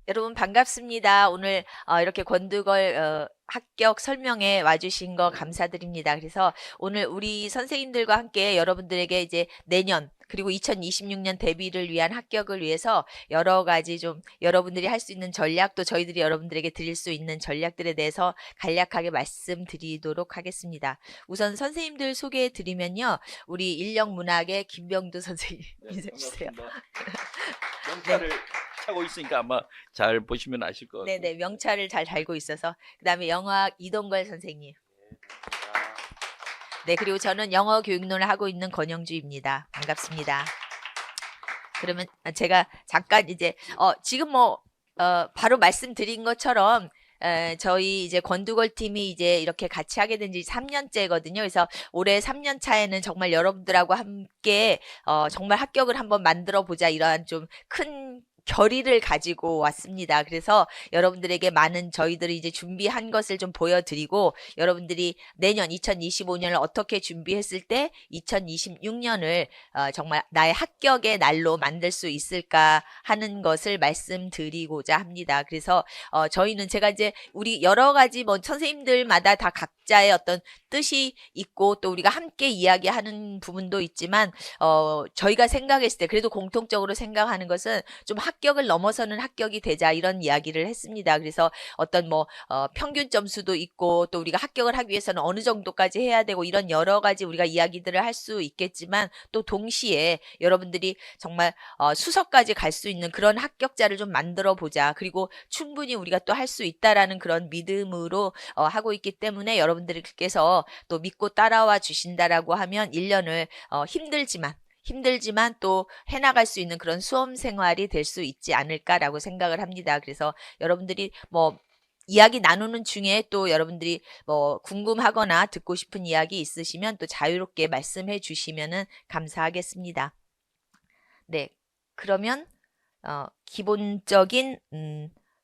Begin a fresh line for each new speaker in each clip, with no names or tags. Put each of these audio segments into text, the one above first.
여러분 반갑습니다. 오늘 이렇게 권두걸 합격 설명회 와주신 거 감사드립니다. 그래서 오늘 우리 선생님들과 함께 여러분들에게 이제 내년 그리고 2026년 대비를 위한 합격을 위해서 여러 가지 좀 여러분들이 할 수 있는 전략 또 저희들이 여러분들에게 드릴 수 있는 전략들에 대해서 간략하게 말씀드리도록 하겠습니다. 우선 선생님들 소개해 드리면요. 우리 인력문학의 김병두 선생님 인사해주세요.
명찰을 차고 있으니까 아마 잘 보시면 아실 것 같아요.
네네, 명찰을 잘 달고 있어서. 그 다음에 영어학 이동걸 선생님. 네, 그리고 저는 영어 교육론을 하고 있는 권영주입니다. 반갑습니다. 그러면 제가 잠깐 이제 지금 바로 말씀드린 것처럼 저희 이제 권두걸 팀이 이제 이렇게 같이 하게 된 지 3년째거든요. 그래서 올해 3년 차에는 정말 여러분들하고 함께 정말 합격을 한번 만들어 보자 이러한 좀 큰 결의를 가지고 왔습니다. 그래서 여러분들에게 많은 저희들이 이제 준비한 것을 좀 보여드리고 여러분들이 내년 2025년을 어떻게 준비했을 때 2026년을 정말 나의 합격의 날로 만들 수 있을까 하는 것을 말씀드리고자 합니다. 그래서 저희는 제가 이제 우리 여러 가지 뭐 선생님들마다 다 각자의 어떤 뜻이 있고 또 우리가 함께 이야기하는 부분도 있지만 저희가 생각했을 때 그래도 공통적으로 생각하는 것은 좀 합격을 넘어서는 합격이 되자 이런 이야기를 했습니다. 그래서 어떤 평균 점수도 있고 또 우리가 합격을 하기 위해서는 어느 정도까지 해야 되고 이런 여러 가지 우리가 이야기들을 할 수 있겠지만 또 동시에 여러분들이 정말 수석까지 갈 수 있는 그런 합격자를 좀 만들어 보자. 그리고 충분히 우리가 또 할 수 있다라는 그런 믿음으로 하고 있기 때문에 여러분들께서 또 믿고 따라와 주신다라고 하면 1년을 힘들지만 또 해나갈 수 있는 그런 수험 생활이 될 수 있지 않을까라고 생각을 합니다. 그래서 여러분들이 이야기 나누는 중에 또 여러분들이 궁금하거나 듣고 싶은 이야기 있으시면 또 자유롭게 말씀해 주시면은 감사하겠습니다. 네, 그러면 기본적인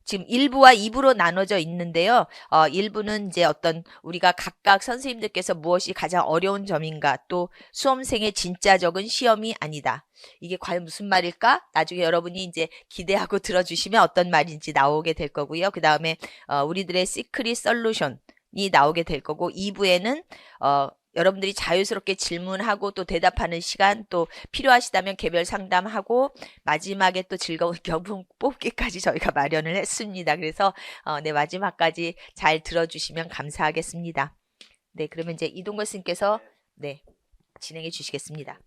지금 1부와 2부로 나눠져 있는데요. 1부는 이제 어떤 우리가 각각 선생님들께서 무엇이 가장 어려운 점인가 또 수험생의 진짜 적은 시험이 아니다. 이게 과연 무슨 말일까? 나중에 여러분이 이제 기대하고 들어주시면 어떤 말인지 나오게 될 거고요. 그 다음에 우리들의 시크릿 솔루션이 나오게 될 거고 2부에는 여러분들이 자유스럽게 질문하고 또 대답하는 시간 또 필요하시다면 개별 상담하고 마지막에 또 즐거운 경품 뽑기까지 저희가 마련을 했습니다. 그래서 네, 마지막까지 잘 들어주시면 감사하겠습니다. 네, 그러면 이제 이동걸 스님께서 네, 진행해 주시겠습니다.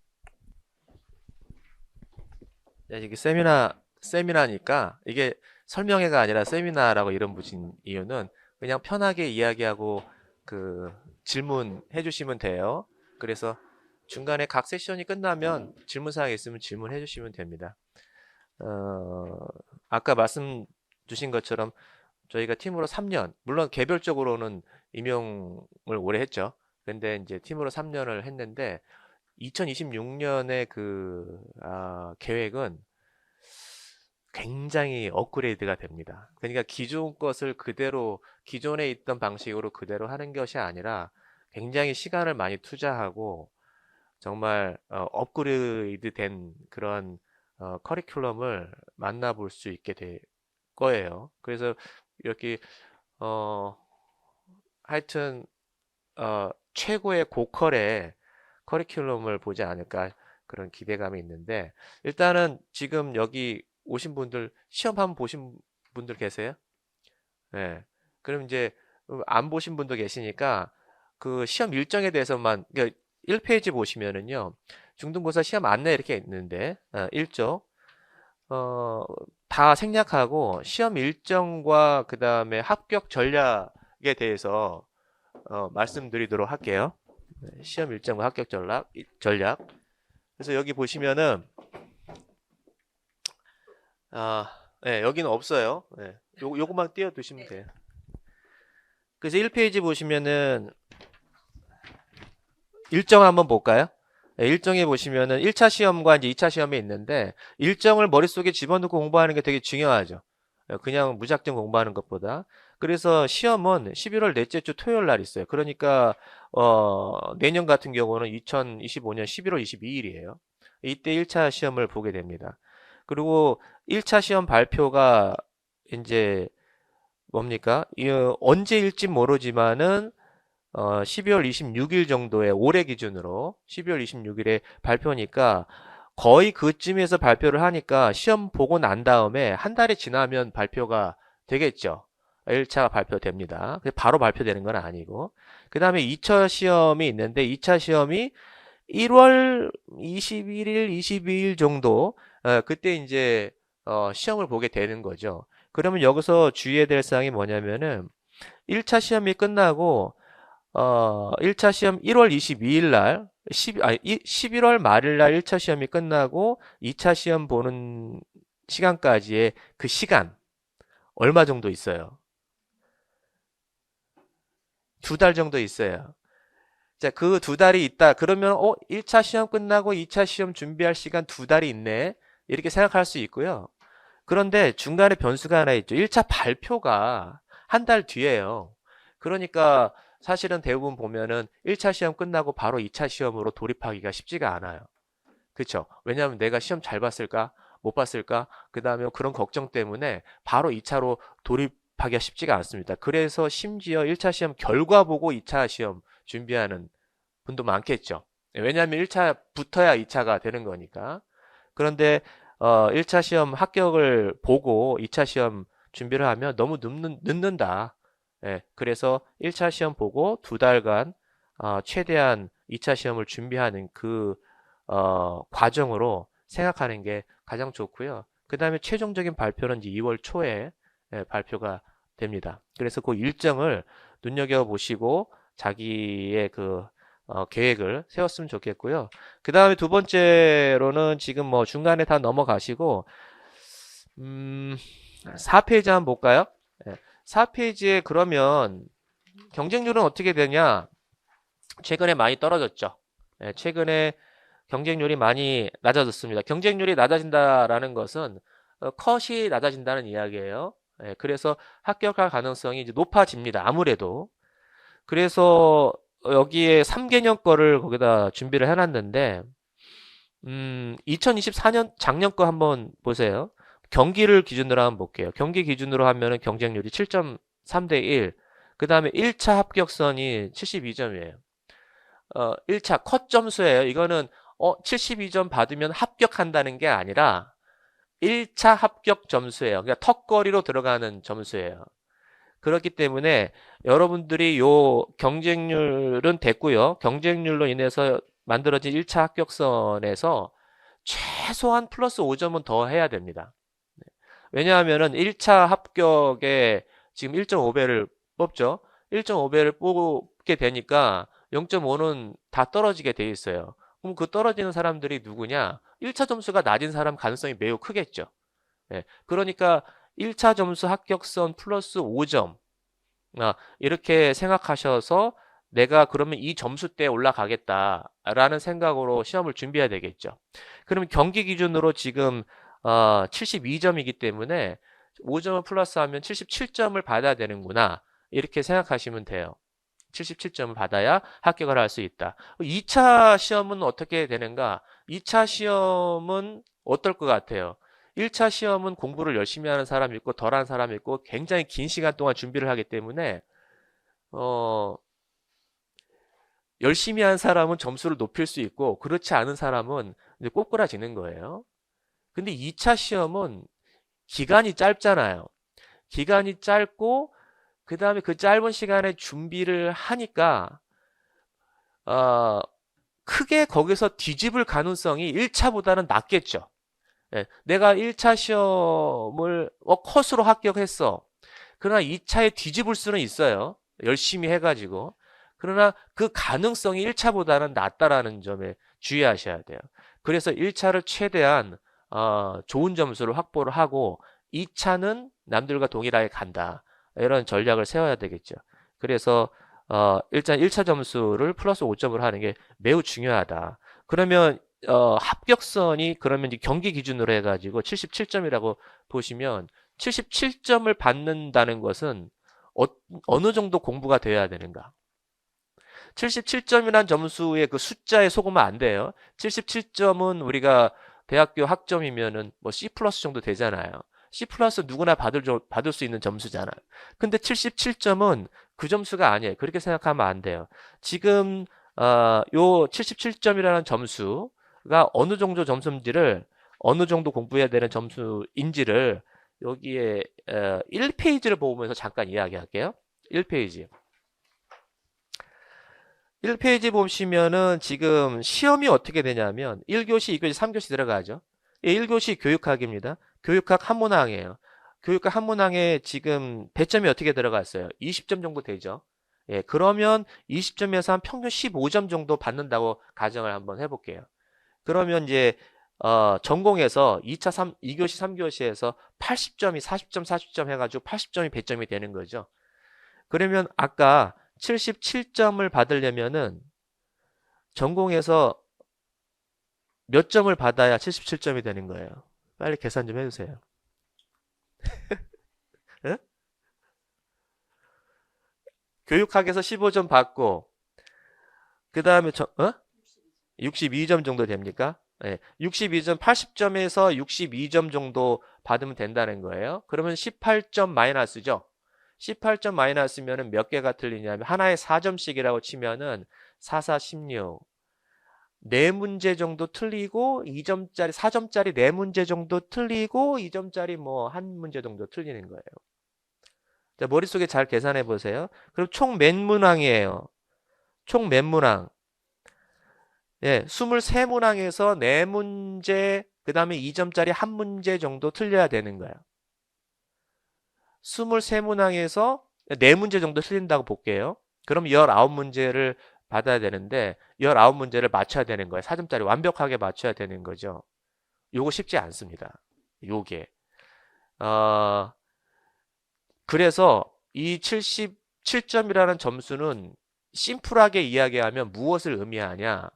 네, 이게 세미나니까 이게 설명회가 아니라 세미나라고 이름 붙인 이유는 그냥 편하게 이야기하고 질문해 주시면 돼요. 그래서 중간에 각 세션이 끝나면 질문사항이 있으면 질문해 주시면 됩니다. 아까 말씀 주신 것처럼 저희가 팀으로 3년, 물론 개별적으로는 임용을 오래 했죠. 근데 이제 팀으로 3년을 했는데 2026년의 계획은 굉장히 업그레이드가 됩니다. 그러니까 기존 것을 기존에 있던 방식으로 그대로 하는 것이 아니라 굉장히 시간을 많이 투자하고 정말 업그레이드 된 그런 커리큘럼을 만나볼 수 있게 될 거예요. 그래서 이렇게 하여튼 최고의 고퀄의 커리큘럼을 보지 않을까 그런 기대감이 있는데 일단은 지금 여기 오신 분들 시험 한번 보신 분들 계세요? 네. 그럼 이제 안 보신 분도 계시니까 그 시험 일정에 대해서만 1페이지 보시면은요. 중등고사 시험 안내 이렇게 있는데 1조 다 생략하고 시험 일정과 그 다음에 합격 전략에 대해서 말씀드리도록 할게요. 시험 일정과 합격 전략. 그래서 여기 보시면은 네, 여기는 없어요. 네, 요것만 띄워두시면 돼요. 그래서 1페이지 보시면은 일정 한번 볼까요? 네, 일정에 보시면은 1차 시험과 이제 2차 시험이 있는데 일정을 머릿속에 집어넣고 공부하는 게 되게 중요하죠. 그냥 무작정 공부하는 것보다. 그래서 시험은 11월 넷째 주 토요일 날 있어요. 그러니까 내년 같은 경우는 2025년 11월 22일이에요. 이때 1차 시험을 보게 됩니다. 그리고 1차 시험 발표가 이제 뭡니까? 언제일지 모르지만은 12월 26일 정도에 올해 기준으로 12월 26일에 발표니까 거의 그쯤에서 발표를 하니까 시험 보고 난 다음에 한 달이 지나면 발표가 되겠죠. 1차가 발표됩니다. 바로 발표되는 건 아니고. 그 다음에 2차 시험이 있는데 2차 시험이 1월 21일, 22일 정도 그때 이제 시험을 보게 되는 거죠. 그러면 여기서 주의해야 될 사항이 뭐냐면은 1차 시험이 끝나고 1차 시험 1월 22일 날 11월 말일 날 1차 시험이 끝나고 2차 시험 보는 시간까지의 그 시간 얼마 정도 있어요? 2달 정도 있어요. 자, 그 2달이 있다. 그러면 1차 시험 끝나고 2차 시험 준비할 시간 2달이 있네. 이렇게 생각할 수 있고요. 그런데 중간에 변수가 하나 있죠. 1차 발표가 한 달 뒤에요. 그러니까 사실은 대부분 보면은 1차 시험 끝나고 바로 2차 시험으로 돌입하기가 쉽지가 않아요. 그렇죠? 왜냐하면 내가 시험 잘 봤을까? 못 봤을까? 그 다음에 그런 걱정 때문에 바로 2차로 돌입하기가 쉽지가 않습니다. 그래서 심지어 1차 시험 결과 보고 2차 시험 준비하는 분도 많겠죠. 왜냐하면 1차 붙어야 2차가 되는 거니까. 그런데 1차 시험 합격을 보고 2차 시험 준비를 하면 너무 늦는다. 예, 그래서 1차 시험 보고 2달간 최대한 2차 시험을 준비하는 그 과정으로 생각하는 게 가장 좋고요. 그 다음에 최종적인 발표는 이제 2월 초에 발표가 됩니다. 그래서 그 일정을 눈여겨보시고 자기의 그 계획을 세웠으면 좋겠고요. 그 다음에 두 번째로는 지금 뭐 중간에 다 넘어가시고 4페이지 한번 볼까요? 4페이지에 그러면 경쟁률은 어떻게 되냐? 최근에 많이 떨어졌죠. 최근에 경쟁률이 많이 낮아졌습니다. 경쟁률이 낮아진다라는 것은 컷이 낮아진다는 이야기예요. 그래서 합격할 가능성이 이제 높아집니다. 아무래도. 그래서 여기에 3개년 거를 거기다 준비를 해놨는데 2024년 작년 거 한번 보세요. 경기를 기준으로 한번 볼게요. 경기 기준으로 하면은 경쟁률이 7.3대 1. 그 다음에 1차 합격선이 72점이에요. 1차 컷 점수예요. 이거는 72점 받으면 합격한다는 게 아니라 1차 합격 점수예요. 그러니까 턱걸이로 들어가는 점수예요. 그렇기 때문에 여러분들이 요 경쟁률은 됐고요. 경쟁률로 인해서 만들어진 1차 합격선에서 최소한 플러스 5점은 더 해야 됩니다. 왜냐하면은 1차 합격에 지금 1.5배를 뽑죠. 1.5배를 뽑게 되니까 0.5는 다 떨어지게 돼 있어요. 그럼 그 떨어지는 사람들이 누구냐? 1차 점수가 낮은 사람 가능성이 매우 크겠죠. 그러니까 1차 점수 합격선 플러스 5점. 이렇게 생각하셔서 내가 그러면 이 점수대에 올라가겠다라는 생각으로 시험을 준비해야 되겠죠. 그럼 경기 기준으로 지금 72점이기 때문에 5점을 플러스하면 77점을 받아야 되는구나. 이렇게 생각하시면 돼요. 77점을 받아야 합격을 할 수 있다. 2차 시험은 어떻게 되는가? 2차 시험은 어떨 것 같아요? 1차 시험은 공부를 열심히 하는 사람이 있고 덜한 사람이 있고 굉장히 긴 시간 동안 준비를 하기 때문에 열심히 한 사람은 점수를 높일 수 있고 그렇지 않은 사람은 이제 꼬꾸라지는 거예요. 근데 2차 시험은 기간이 짧잖아요. 기간이 짧고 그 다음에 그 짧은 시간에 준비를 하니까 크게 거기서 뒤집을 가능성이 1차보다는 낮겠죠. 내가 1차 시험을 컷으로 합격했어. 그러나 2차에 뒤집을 수는 있어요. 열심히 해가지고. 그러나 그 가능성이 1차보다는 낮다라는 점에 주의하셔야 돼요. 그래서 1차를 최대한 좋은 점수를 확보를 하고 2차는 남들과 동일하게 간다. 이런 전략을 세워야 되겠죠. 그래서 일단 1차 점수를 플러스 5점을 하는 게 매우 중요하다. 그러면 합격선이 그러면 이제 경기 기준으로 해가지고 77점이라고 보시면 77점을 받는다는 것은 어느 정도 공부가 돼야 되는가? 77점이란 점수의 그 숫자에 속으면 안 돼요. 77점은 우리가 대학교 학점이면은 뭐 C 플러스 정도 되잖아요. C 플러스 누구나 받을 수 있는 점수잖아요. 근데 77점은 그 점수가 아니에요. 그렇게 생각하면 안 돼요. 지금 요 77점이라는 점수가 어느 정도 점수인지를, 어느 정도 공부해야 되는 점수인지를 여기에 1페이지를 보면서 잠깐 이야기할게요. 1페이지. 1페이지 보시면은 지금 시험이 어떻게 되냐면 1교시, 2교시, 3교시 들어가죠. 1교시 교육학입니다. 교육학 한문항이에요. 교육학 한문항에 지금 배점이 어떻게 들어갔어요? 20점 정도 되죠. 예, 그러면 20점에서 한 평균 15점 정도 받는다고 가정을 한번 해볼게요. 그러면 이제 전공에서 2교시, 3교시에서 80점이 40점, 40점 해가지고 80점이 배점이 되는 거죠. 그러면 아까 77점을 받으려면은 전공에서 몇 점을 받아야 77점이 되는 거예요? 빨리 계산 좀 해주세요. 응? 교육학에서 15점 받고 그 다음에 62점 정도 됩니까? 네, 62점, 80점에서 62점 정도 받으면 된다는 거예요. 그러면 18점 마이너스죠. 18점 마이너스면은 몇 개가 틀리냐면 하나에 4점씩이라고 치면은 4, 4, 16. 4문제 정도 틀리고 2점짜리, 4점짜리 4문제 정도 틀리고 2점짜리 뭐 1문제 정도 틀리는 거예요. 자, 머릿속에 잘 계산해 보세요. 그럼 총 몇 문항이에요? 총 몇 문항? 예, 23문항에서 4문제, 그 다음에 2점짜리 1문제 정도 틀려야 되는 거예요. 23문항에서 4문제 정도 틀린다고 볼게요. 그럼 19문제를 받아야 되는데 19문제를 맞춰야 되는 거예요. 4점짜리 완벽하게 맞춰야 되는 거죠. 요거 쉽지 않습니다. 요게. 그래서 이 77점이라는 점수는 심플하게 이야기하면 무엇을 의미하냐?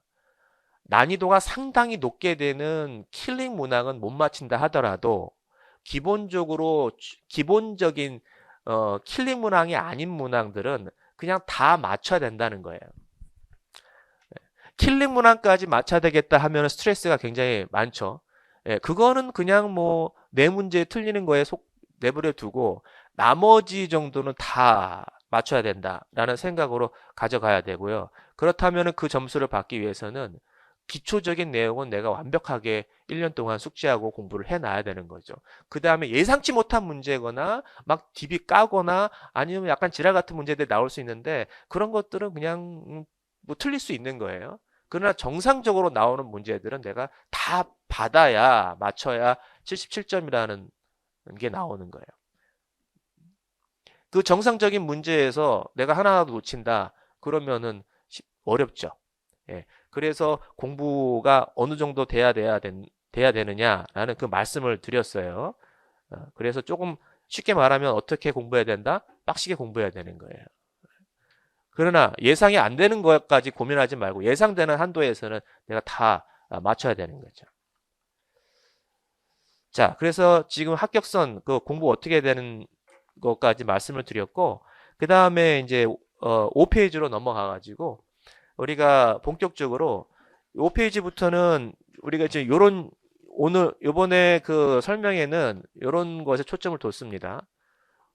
난이도가 상당히 높게 되는 킬링 문항은 못 맞힌다 하더라도 기본적인 킬링 문항이 아닌 문항들은 그냥 다 맞춰야 된다는 거예요. 킬링 문항까지 맞춰야 되겠다 하면 스트레스가 굉장히 많죠. 예, 그거는 그냥 뭐 4문제 틀리는 거에 내버려 두고 나머지 정도는 다 맞춰야 된다라는 생각으로 가져가야 되고요. 그렇다면 그 점수를 받기 위해서는 기초적인 내용은 내가 완벽하게 1년 동안 숙지하고 공부를 해놔야 되는 거죠. 그 다음에 예상치 못한 문제거나 막 DB 까거나 아니면 약간 지랄 같은 문제들이 나올 수 있는데 그런 것들은 그냥 뭐 틀릴 수 있는 거예요. 그러나 정상적으로 나오는 문제들은 내가 다 받아야 맞춰야 77점이라는 게 나오는 거예요. 그 정상적인 문제에서 내가 하나라도 놓친다 그러면은 어렵죠. 예. 그래서 공부가 어느 정도 돼야 되느냐라는 그 말씀을 드렸어요. 그래서 조금 쉽게 말하면 어떻게 공부해야 된다? 빡시게 공부해야 되는 거예요. 그러나 예상이 안 되는 것까지 고민하지 말고 예상되는 한도에서는 내가 다 맞춰야 되는 거죠. 자, 그래서 지금 합격선 그 공부 어떻게 되는 것까지 말씀을 드렸고 그 다음에 이제 5페이지로 넘어가 가지고 우리가 본격적으로 5페이지부터는 우리가 지금 요번에 그 설명에는 요런 것에 초점을 뒀습니다.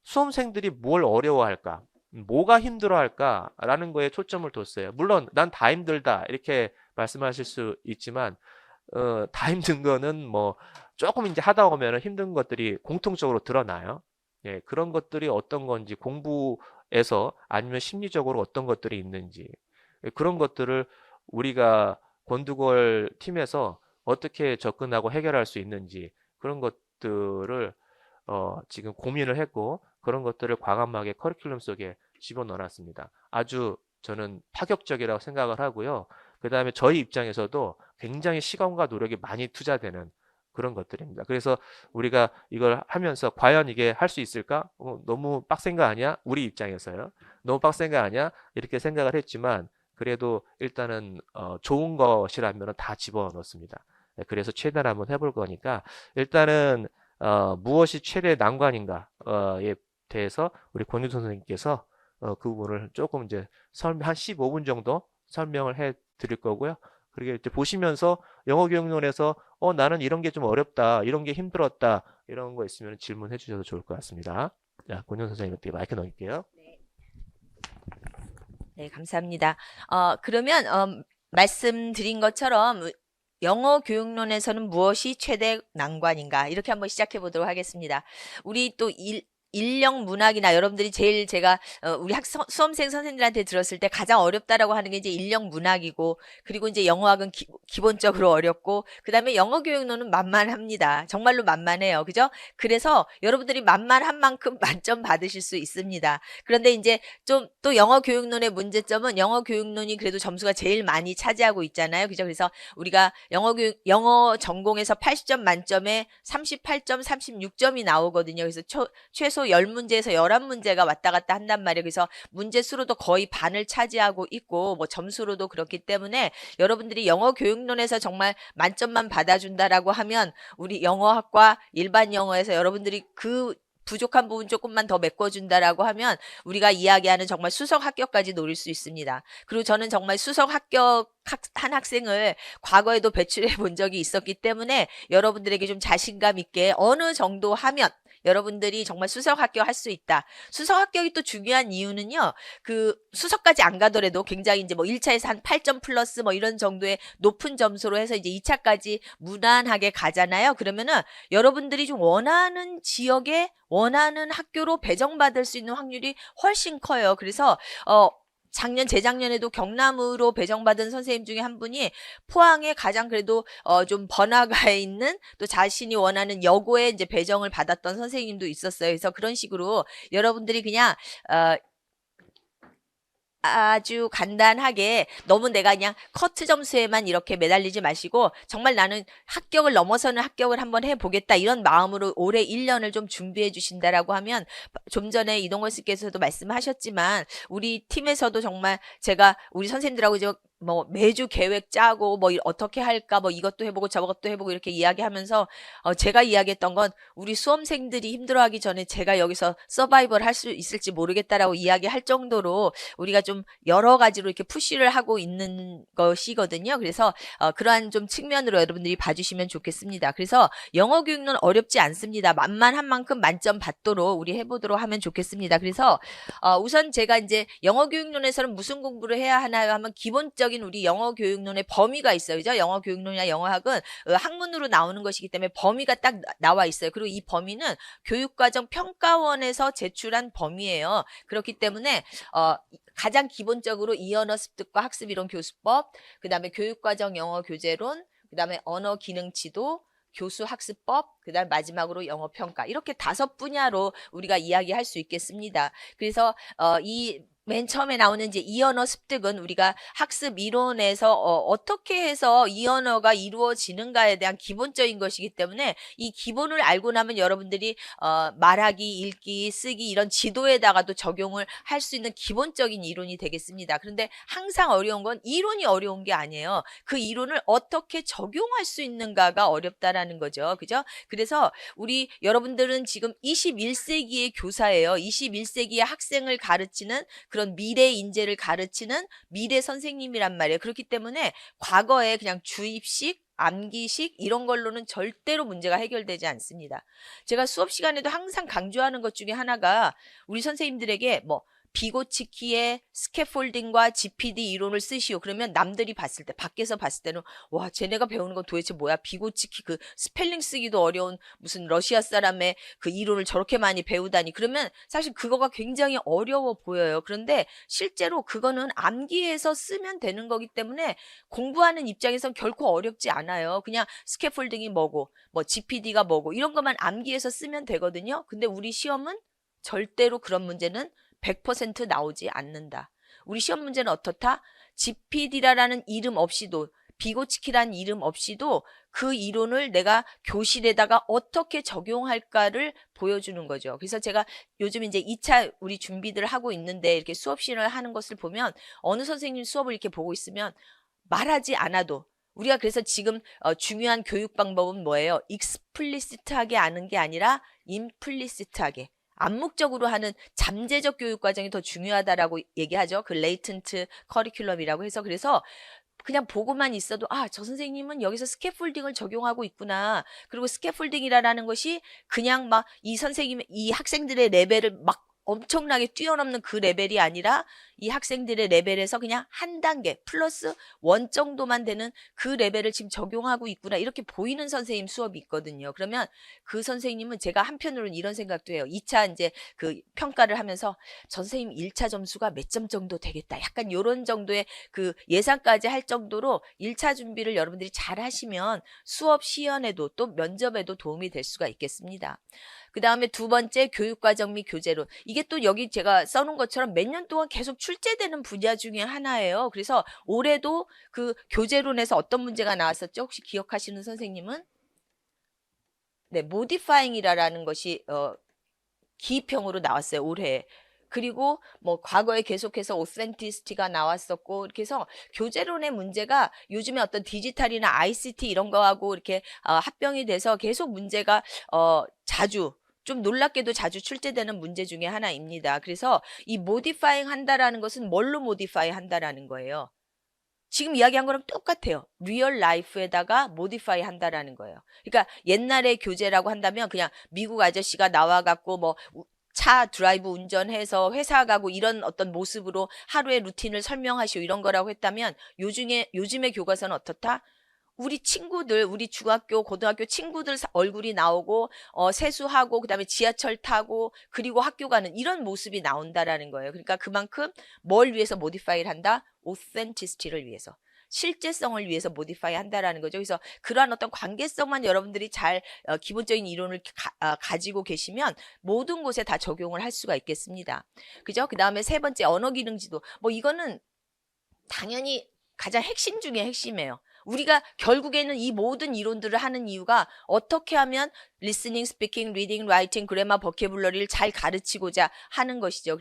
수험생들이 뭘 어려워할까? 뭐가 힘들어할까라는 거에 초점을 뒀어요. 물론 난 다 힘들다 이렇게 말씀하실 수 있지만 다 힘든 거는 뭐 조금 이제 하다 보면 힘든 것들이 공통적으로 드러나요. 예, 그런 것들이 어떤 건지 공부에서 아니면 심리적으로 어떤 것들이 있는지 그런 것들을 우리가 권두걸 팀에서 어떻게 접근하고 해결할 수 있는지 그런 것들을 지금 고민을 했고 그런 것들을 과감하게 커리큘럼 속에 집어넣어놨습니다. 아주 저는 파격적이라고 생각을 하고요. 그 다음에 저희 입장에서도 굉장히 시간과 노력이 많이 투자되는 그런 것들입니다. 그래서 우리가 이걸 하면서 과연 이게 할 수 있을까? 너무 빡센 거 아니야? 우리 입장에서요. 너무 빡센 거 아니야? 이렇게 생각을 했지만 그래도 일단은 좋은 것이라면 다 집어넣습니다. 네, 그래서 최대한 한번 해볼 거니까 일단은 무엇이 최대 난관인가에 대해서 우리 권유 선생님께서 그 부분을 조금 이제 한 15분 정도 설명을 해 드릴 거고요. 그리고 이제 보시면서 영어 교육론에서 나는 이런 게 좀 어렵다, 이런 게 힘들었다, 이런 거 있으면 질문해 주셔도 좋을 것 같습니다. 자, 권영 선생님께 마이크 넘길게요.
네, 감사합니다. 그러면 말씀드린 것처럼 영어 교육론에서는 무엇이 최대 난관인가 이렇게 한번 시작해 보도록 하겠습니다. 우리 또 인력 문학이나 여러분들이 제일 제가 우리 수험생 선생님들한테 들었을 때 가장 어렵다라고 하는 게 이제 인력 문학이고, 그리고 이제 영어학은 기본적으로 어렵고, 그다음에 영어 교육론은 만만합니다. 정말로 만만해요. 그죠? 그래서 여러분들이 만만한 만큼 만점 받으실 수 있습니다. 그런데 이제 좀 또 영어 교육론의 문제점은 영어 교육론이 그래도 점수가 제일 많이 차지하고 있잖아요. 그죠? 그래서 우리가 영어 전공에서 80점 만점에 38점, 36점이 나오거든요. 그래서 최소 10문제에서 11문제가 왔다 갔다 한단 말이에요. 그래서 문제 수로도 거의 반을 차지하고 있고, 뭐 점수로도 그렇기 때문에 여러분들이 영어 교육론에서 정말 만점만 받아준다라고 하면 우리 영어학과 일반 영어에서 여러분들이 그 부족한 부분 조금만 더 메꿔준다라고 하면 우리가 이야기하는 정말 수석 합격까지 노릴 수 있습니다. 그리고 저는 정말 수석 합격한 학생을 과거에도 배출해 본 적이 있었기 때문에 여러분들에게 좀 자신감 있게 어느 정도 하면 여러분들이 정말 수석 합격할 수 있다. 수석 합격이 또 중요한 이유는요. 그 수석까지 안 가더라도 굉장히 이제 뭐 1차에서 한 8점 플러스 뭐 이런 정도의 높은 점수로 해서 이제 2차까지 무난하게 가잖아요. 그러면은 여러분들이 좀 원하는 지역에 원하는 학교로 배정받을 수 있는 확률이 훨씬 커요. 그래서 재작년에도 경남으로 배정받은 선생님 중에 한 분이 포항에 가장 그래도 좀 번화가에 있는 또 자신이 원하는 여고에 이제 배정을 받았던 선생님도 있었어요. 그래서 그런 식으로 여러분들이 그냥 아주 간단하게 너무 내가 그냥 커트 점수에만 이렇게 매달리지 마시고 정말 나는 합격을 넘어서는 합격을 한번 해보겠다 이런 마음으로 올해 1년을 좀 준비해 주신다라고 하면, 좀 전에 이동걸 씨께서도 말씀하셨지만 우리 팀에서도 정말 제가 우리 선생님들하고 이제 뭐 매주 계획 짜고 뭐 어떻게 할까 뭐 이것도 해보고 저것도 해보고 이렇게 이야기하면서 제가 이야기했던 건 우리 수험생들이 힘들어하기 전에 제가 여기서 서바이벌 할 수 있을지 모르겠다라고 이야기할 정도로 우리가 좀 여러 가지로 이렇게 푸시를 하고 있는 것이거든요. 그래서 그러한 좀 측면으로 여러분들이 봐주시면 좋겠습니다. 그래서 영어 교육은 어렵지 않습니다. 만만한 만큼 만점 받도록 우리 해보도록 하면 좋겠습니다. 그래서 우선 제가 이제 영어 교육론에서는 무슨 공부를 해야 하나요 하면 기본적인 우리 영어 교육론의 범위가 있어요. 그죠? 영어 교육론이나 영어학은 학문으로 나오는 것이기 때문에 범위가 딱 나와 있어요. 그리고 이 범위는 교육과정 평가원에서 제출한 범위예요. 그렇기 때문에 가장 기본적으로 이언어 습득과 학습이론 교수법, 그 다음에 교육과정 영어 교재론, 그 다음에 언어 기능 지도, 교수 학습법, 그 다음 마지막으로 영어 평가, 이렇게 5분야로 우리가 이야기할 수 있겠습니다. 그래서 맨 처음에 나오는 이제 이언어 습득은 우리가 학습 이론에서 어떻게 해서 이언어가 이루어지는가에 대한 기본적인 것이기 때문에 이 기본을 알고 나면 여러분들이 말하기, 읽기, 쓰기 이런 지도에다가도 적용을 할 수 있는 기본적인 이론이 되겠습니다. 그런데 항상 어려운 건 이론이 어려운 게 아니에요. 그 이론을 어떻게 적용할 수 있는가가 어렵다라는 거죠. 그죠? 그래서 우리 여러분들은 지금 21세기의 교사예요. 21세기의 학생을 가르치는 그런 미래 인재를 가르치는 미래 선생님이란 말이에요. 그렇기 때문에 과거에 그냥 주입식, 암기식 이런 걸로는 절대로 문제가 해결되지 않습니다. 제가 수업 시간에도 항상 강조하는 것 중에 하나가 우리 선생님들에게 뭐 비고치키의 스캐폴딩과 GPD 이론을 쓰시오. 그러면 남들이 봤을 때, 밖에서 봤을 때는 와, 쟤네가 배우는 건 도대체 뭐야? 비고치키 그 스펠링 쓰기도 어려운 무슨 러시아 사람의 그 이론을 저렇게 많이 배우다니. 그러면 사실 그거가 굉장히 어려워 보여요. 그런데 실제로 그거는 암기해서 쓰면 되는 거기 때문에 공부하는 입장에선 결코 어렵지 않아요. 그냥 스캐폴딩이 뭐고, 뭐 GPD가 뭐고 이런 것만 암기해서 쓰면 되거든요. 근데 우리 시험은 절대로 그런 문제는 100% 나오지 않는다. 우리 시험 문제는 어떻다? GPD라는 이름 없이도, 비고치키라는 이름 없이도 그 이론을 내가 교실에다가 어떻게 적용할까를 보여주는 거죠. 그래서 제가 요즘 이제 2차 우리 준비들 하고 있는데 이렇게 수업 시간을 하는 것을 보면 어느 선생님 수업을 이렇게 보고 있으면 말하지 않아도, 우리가 그래서 지금 중요한 교육 방법은 뭐예요? 익스플리시트하게 아는 게 아니라 임플리시트하게, 암묵적으로 하는 잠재적 교육 과정이 더 중요하다라고 얘기하죠. 그 레이턴트 커리큘럼이라고 해서. 그래서 그냥 보고만 있어도 저 선생님은 여기서 스캐폴딩을 적용하고 있구나. 그리고 스캐폴딩이라는 것이 그냥 막 이 선생님, 이 학생들의 레벨을 막 엄청나게 뛰어넘는 그 레벨이 아니라 이 학생들의 레벨에서 그냥 한 단계 플러스 원 정도만 되는 그 레벨을 지금 적용하고 있구나. 이렇게 보이는 선생님 수업이 있거든요. 그러면 그 선생님은 제가 한편으로는 이런 생각도 해요. 2차 이제 그 평가를 하면서 저 선생님 1차 점수가 몇 점 정도 되겠다. 약간 요런 정도의 그 예상까지 할 정도로 1차 준비를 여러분들이 잘 하시면 수업 시연에도 또 면접에도 도움이 될 수가 있겠습니다. 그 다음에 두 번째 교육과정 및 교재론. 이게 또 여기 제가 써놓은 것처럼 몇 년 동안 계속 출제되는 분야 중에 하나예요. 그래서 올해도 그 교재론에서 어떤 문제가 나왔었죠? 혹시 기억하시는 선생님은? 네, modifying이라는 것이 기입형으로 나왔어요. 올해. 그리고 뭐 과거에 계속해서 authenticity가 나왔었고 이렇게 해서 교재론의 문제가 요즘에 어떤 디지털이나 ICT 이런 거하고 이렇게 합병이 돼서 계속 문제가 자주 좀 놀랍게도 자주 출제되는 문제 중에 하나입니다. 그래서 이 modifying 한다라는 것은 뭘로 modify 한다라는 거예요. 지금 이야기한 거랑 똑같아요. 리얼 라이프에다가 모디파이 한다라는 거예요. 그러니까 옛날에 교재라고 한다면 그냥 미국 아저씨가 나와갖고 뭐 차 드라이브 운전해서 회사 가고 이런 어떤 모습으로 하루의 루틴을 설명하시오 이런 거라고 했다면 요즘의 교과서는 어떻다? 우리 친구들, 우리 중학교, 고등학교 친구들 얼굴이 나오고 세수하고 그다음에 지하철 타고 그리고 학교 가는 이런 모습이 나온다라는 거예요. 그러니까 그만큼 뭘 위해서 모디파이를 한다? authenticity를 위해서. 실제성을 위해서 모디파이 한다라는 거죠. 그래서 그러한 어떤 관계성만 여러분들이 잘 기본적인 이론을 가지고 계시면 모든 곳에 다 적용을 할 수가 있겠습니다. 그죠? 그 다음에 세 번째 언어 기능 지도. 뭐 이거는 당연히 가장 핵심 중에 핵심이에요. 우리가 결국에는 이 모든 이론들을 하는 이유가 어떻게 하면 listening, speaking, reading, writing, grammar, vocabulary를 잘 가르치고자 하는 것이죠.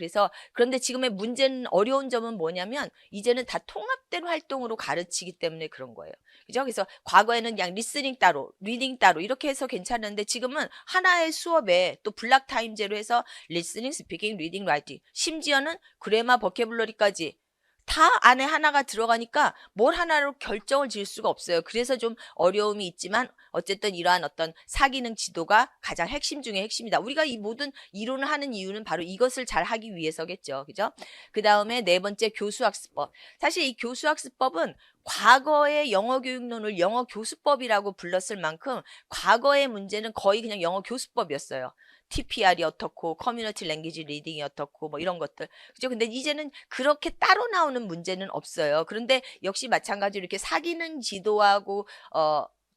그런데 지금의 문제는 어려운 점은 뭐냐면 이제는 다 통합된 활동으로 가르치기 때문에 그런 거예요. 그죠? 그래서 과거에는 그냥 listening 따로, reading 따로 이렇게 해서 괜찮은데 지금은 하나의 수업에 또 블락 타임제로 해서 listening, speaking, reading, writing 심지어는 grammar, vocabulary까지 다 안에 하나가 들어가니까 뭘 하나로 결정을 지을 수가 없어요. 그래서 좀 어려움이 있지만 어쨌든 이러한 어떤 사기능 지도가 가장 핵심 중에 핵심이다. 우리가 이 모든 이론을 하는 이유는 바로 이것을 잘 하기 위해서겠죠. 그죠? 그 다음에 네 번째 교수학습법. 사실 이 교수학습법은 과거의 영어교육론을 영어교수법이라고 불렀을 만큼 과거의 문제는 거의 그냥 영어교수법이었어요. TPR이 어떻고 커뮤니티 랭귀지 리딩이 어떻고 뭐 이런 것들. 그죠? 근데 이제는 그렇게 따로 나오는 문제는 없어요. 그런데 역시 마찬가지로 이렇게 사기능 지도하고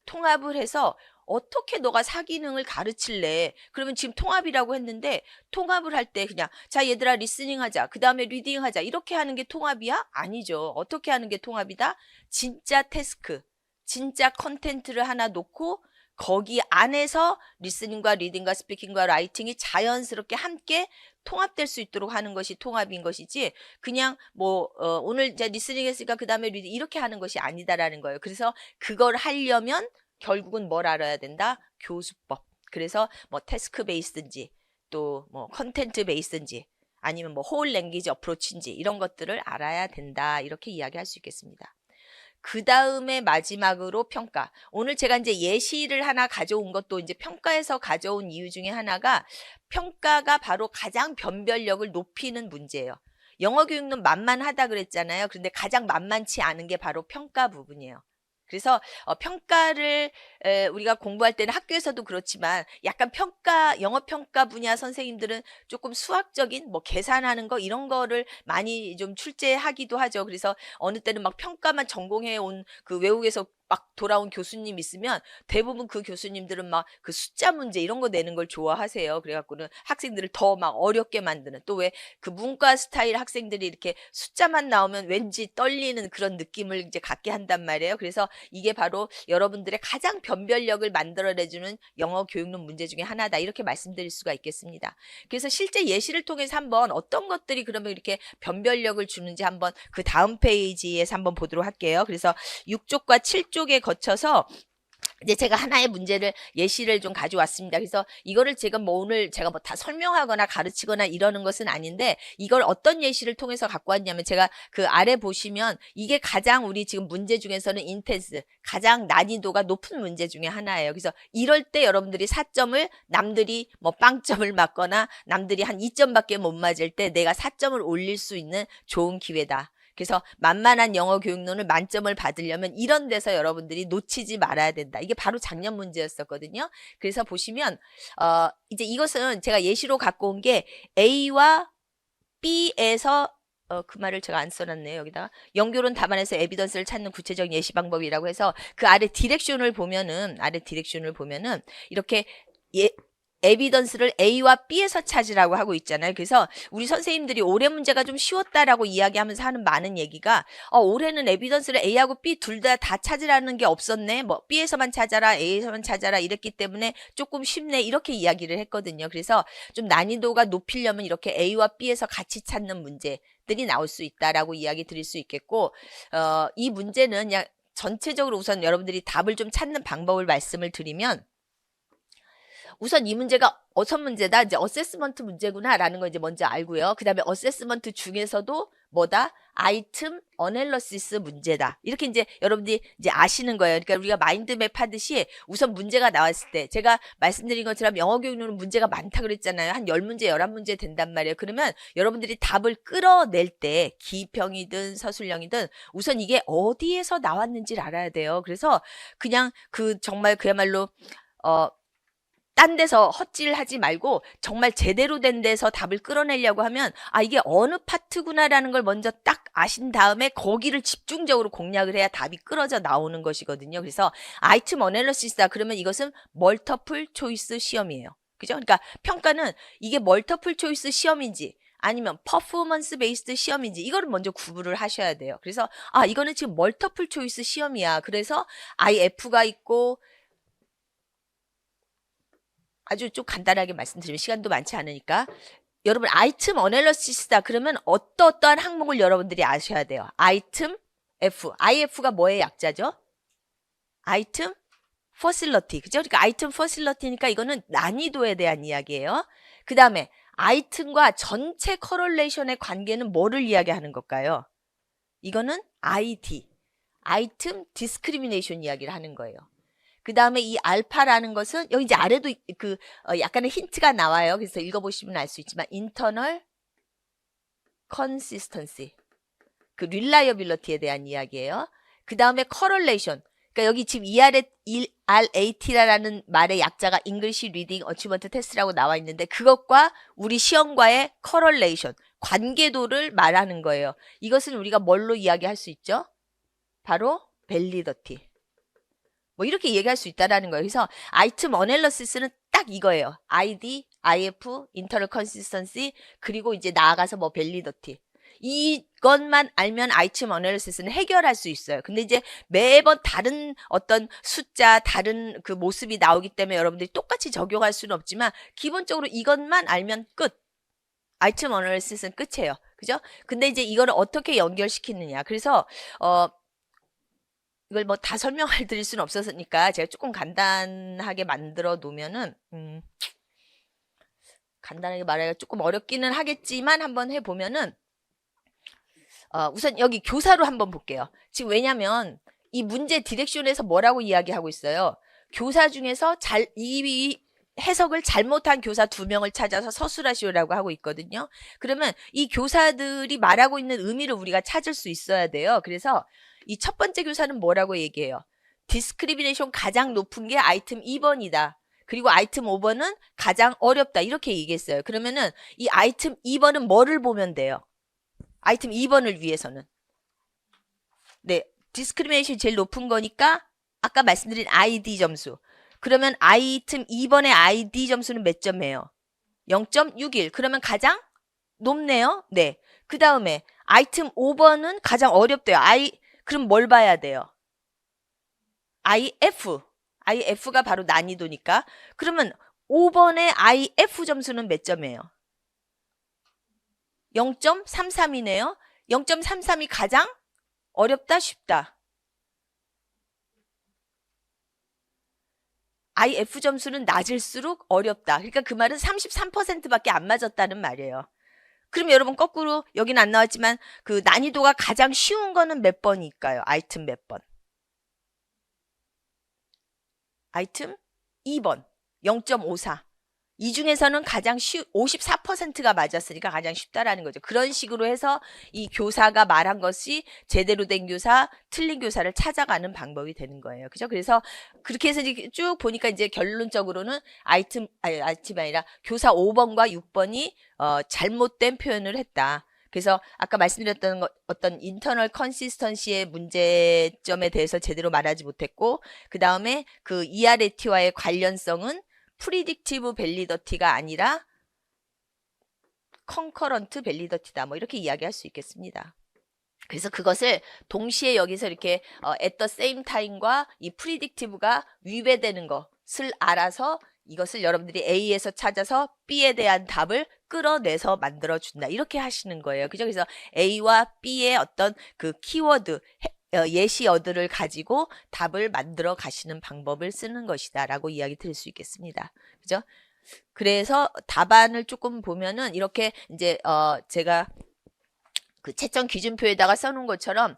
통합을 해서 어떻게 너가 사기능을 가르칠래? 그러면 지금 통합이라고 했는데 통합을 할 때 그냥 자 얘들아 리스닝 하자. 그 다음에 리딩 하자. 이렇게 하는 게 통합이야? 아니죠. 어떻게 하는 게 통합이다? 진짜 태스크, 진짜 컨텐츠를 하나 놓고 거기 안에서 리스닝과 리딩과 스피킹과 라이팅이 자연스럽게 함께 통합될 수 있도록 하는 것이 통합인 것이지 그냥 뭐 오늘 이제 리스닝 했으니까 그 다음에 리딩 이렇게 하는 것이 아니다라는 거예요. 그래서 그걸 하려면 결국은 뭘 알아야 된다? 교수법. 그래서 뭐 태스크 베이스인지 또 뭐 컨텐트 베이스인지 아니면 뭐 홀 랭귀지 어프로치인지 이런 것들을 알아야 된다. 이렇게 이야기할 수 있겠습니다. 그 다음에 마지막으로 평가. 오늘 제가 이제 예시를 하나 가져온 것도 이제 평가에서 가져온 이유 중에 하나가 평가가 바로 가장 변별력을 높이는 문제예요. 영어 교육은 만만하다 그랬잖아요. 그런데 가장 만만치 않은 게 바로 평가 부분이에요. 그래서 평가를 우리가 공부할 때는 학교에서도 그렇지만 약간 영어 평가 분야 선생님들은 조금 수학적인 뭐 계산하는 거 이런 거를 많이 좀 출제하기도 하죠. 그래서 어느 때는 막 평가만 전공해 온 그 외국에서 막 돌아온 교수님 있으면 대부분 그 교수님들은 막 그 숫자 문제 이런 거 내는 걸 좋아하세요. 그래갖고는 학생들을 더 막 어렵게 만드는 또 왜 그 문과 스타일 학생들이 이렇게 숫자만 나오면 왠지 떨리는 그런 느낌을 이제 갖게 한단 말이에요. 그래서 이게 바로 여러분들의 가장 변별력을 만들어내주는 영어 교육론 문제 중에 하나다. 이렇게 말씀드릴 수가 있겠습니다. 그래서 실제 예시를 통해서 한번 어떤 것들이 그러면 이렇게 변별력을 주는지 한번 그 다음 페이지에서 한번 보도록 할게요. 그래서 6쪽과 7쪽에 거쳐서 이제 제가 하나의 문제를 예시를 좀 가져왔습니다. 그래서 이거를 제가 뭐 오늘 제가 뭐 다 설명하거나 가르치거나 이러는 것은 아닌데 이걸 어떤 예시를 통해서 갖고 왔냐면 제가 그 아래 보시면 이게 가장 우리 지금 문제 중에서는 인텐스 가장 난이도가 높은 문제 중에 하나예요. 그래서 이럴 때 여러분들이 4점을 남들이 뭐 빵점을 맞거나 남들이 한 2점밖에 못 맞을 때 내가 4점을 올릴 수 있는 좋은 기회다. 그래서 만만한 영어 교육론을 만점을 받으려면 이런 데서 여러분들이 놓치지 말아야 된다. 이게 바로 작년 문제였었거든요. 그래서 보시면 이제 이것은 제가 예시로 갖고 온 게 A와 B에서 그 말을 제가 안 써놨네요. 여기다가 연결론 답안에서 에비던스를 찾는 구체적인 예시 방법이라고 해서 그 아래 디렉션을 보면은 이렇게 에비던스를 A와 B에서 찾으라고 하고 있잖아요. 그래서 우리 선생님들이 올해 문제가 좀 쉬웠다라고 이야기하면서 하는 많은 얘기가 올해는 에비던스를 A하고 B 둘 다 찾으라는 게 없었네. 뭐 B에서만 찾아라, A에서만 찾아라 이랬기 때문에 조금 쉽네 이렇게 이야기를 했거든요. 그래서 좀 난이도가 높이려면 이렇게 A와 B에서 같이 찾는 문제들이 나올 수 있다라고 이야기 드릴 수 있겠고 이 문제는 그냥 전체적으로 우선 여러분들이 답을 좀 찾는 방법을 말씀을 드리면 우선 이 문제가 어선 문제다. 이제 어세스먼트 문제구나라는 거 이제 먼저 알고요. 그다음에 어세스먼트 중에서도 뭐다? 아이템 어널리시스 문제다. 이렇게 이제 여러분들이 이제 아시는 거예요. 그러니까 우리가 마인드맵 하듯이 우선 문제가 나왔을 때 제가 말씀드린 것처럼 영어 교육론은 문제가 많다 그랬잖아요. 한 10문제, 11문제 된단 말이에요. 그러면 여러분들이 답을 끌어낼 때 기평이든 서술형이든 우선 이게 어디에서 나왔는지를 알아야 돼요. 그래서 그냥 정말 그야말로 딴 데서 헛질하지 말고 정말 제대로 된 데서 답을 끌어내려고 하면 이게 어느 파트구나라는 걸 먼저 딱 아신 다음에 거기를 집중적으로 공략을 해야 답이 끌어져 나오는 것이거든요. 그래서 아이템 어널리시스다 그러면 이것은 멀티플 초이스 시험이에요. 그죠? 그러니까 평가는 이게 멀티플 초이스 시험인지 아니면 퍼포먼스 베이스드 시험인지 이거를 먼저 구분을 하셔야 돼요. 그래서 이거는 지금 멀티플 초이스 시험이야. 그래서 IF가 있고 아주 좀 간단하게 말씀드리면 시간도 많지 않으니까 여러분 아이템 어널리시스다 그러면 어떠한 항목을 여러분들이 아셔야 돼요. 아이템 F, IF가 뭐의 약자죠? 아이템 퍼실러티, 그죠? 그러니까 아이템 퍼실러티니까 이거는 난이도에 대한 이야기예요. 그 다음에 아이템과 전체 커럴레이션의 관계는 뭐를 이야기하는 걸까요? 이거는 ID, 아이템 디스크리미네이션 이야기를 하는 거예요. 그 다음에 이 알파라는 것은 여기 이제 아래도 약간의 힌트가 나와요. 그래서 읽어보시면 알 수 있지만 internal consistency, 그 reliability에 대한 이야기예요. 그 다음에 correlation, 그러니까 여기 지금 ERAT라는 말의 약자가 English Reading Achievement Test라고 나와 있는데 그것과 우리 시험과의 correlation, 관계도를 말하는 거예요. 이것은 우리가 뭘로 이야기할 수 있죠? 바로 validity. 뭐 이렇게 얘기할 수 있다라는 거예요. 그래서 아이템 어널리시스는 딱 이거예요. ID, IF, 인터널 컨시스턴시 그리고 이제 나아가서 뭐 밸리더티. 이것만 알면 아이템 어널리시스는 해결할 수 있어요. 근데 이제 매번 다른 어떤 숫자, 다른 그 모습이 나오기 때문에 여러분들이 똑같이 적용할 수는 없지만 기본적으로 이것만 알면 끝. 아이템 어널리시스는 끝이에요. 그죠? 근데 이제 이거를 어떻게 연결시키느냐. 그래서 이걸 뭐 다 설명을 드릴 수는 없었으니까 제가 조금 간단하게 만들어 놓으면은 간단하게 말하기가 조금 어렵기는 하겠지만 한번 해보면은 우선 여기 교사로 한번 볼게요. 지금 왜냐면 이 문제 디렉션에서 뭐라고 이야기하고 있어요. 교사 중에서 이 해석을 잘못한 교사 2명을 찾아서 서술하시오라고 하고 있거든요. 그러면 이 교사들이 말하고 있는 의미를 우리가 찾을 수 있어야 돼요. 그래서 이 첫 번째 교사는 뭐라고 얘기해요? 디스크리미네이션 가장 높은 게 아이템 2번이다. 그리고 아이템 5번은 가장 어렵다. 이렇게 얘기했어요. 그러면은 이 아이템 2번은 뭐를 보면 돼요? 아이템 2번을 위해서는. 네, 디스크리미네이션이 제일 높은 거니까 아까 말씀드린 ID 점수. 그러면 아이템 2번의 ID 점수는 몇 점이에요? 0.61. 그러면 가장 높네요. 네. 그 다음에 아이템 5번은 가장 어렵대요. 그럼 뭘 봐야 돼요? IF. IF가 바로 난이도니까. 그러면 5번의 IF 점수는 몇 점이에요? 0.33이네요. 0.33이 가장 어렵다, 쉽다? IF 점수는 낮을수록 어렵다. 그러니까 그 말은 33%밖에 안 맞았다는 말이에요. 그럼 여러분 거꾸로 여기는 안 나왔지만 그 난이도가 가장 쉬운 거는 몇 번일까요? 아이템 몇 번? 아이템 2번 0.54. 이 중에서는 가장 54%가 맞았으니까 가장 쉽다라는 거죠. 그런 식으로 해서 이 교사가 말한 것이 제대로 된 교사, 틀린 교사를 찾아가는 방법이 되는 거예요. 그죠? 그래서 그렇게 해서 이제 쭉 보니까 이제 결론적으로는 아이템이 아니라 교사 5번과 6번이 잘못된 표현을 했다. 그래서 아까 말씀드렸던 어떤 인터널 컨시스턴시의 문제점에 대해서 제대로 말하지 못했고, 그 다음에 그 ERAT와의 관련성은 프리딕티브 밸리더티가 아니라 컨커런트 밸리더티다. 뭐 이렇게 이야기할 수 있겠습니다. 그래서 그것을 동시에 여기서 이렇게 at the same time과 이 프리딕티브가 위배되는 것을 알아서 이것을 여러분들이 A에서 찾아서 B에 대한 답을 끌어내서 만들어준다. 이렇게 하시는 거예요. 그죠? 그래서 A와 B의 어떤 그 키워드, 예시어들을 가지고 답을 만들어 가시는 방법을 쓰는 것이다 라고 이야기 드릴 수 있겠습니다. 그죠? 그래서 답안을 조금 보면은 이렇게 이제 제가 그 채점 기준표에다가 써놓은 것처럼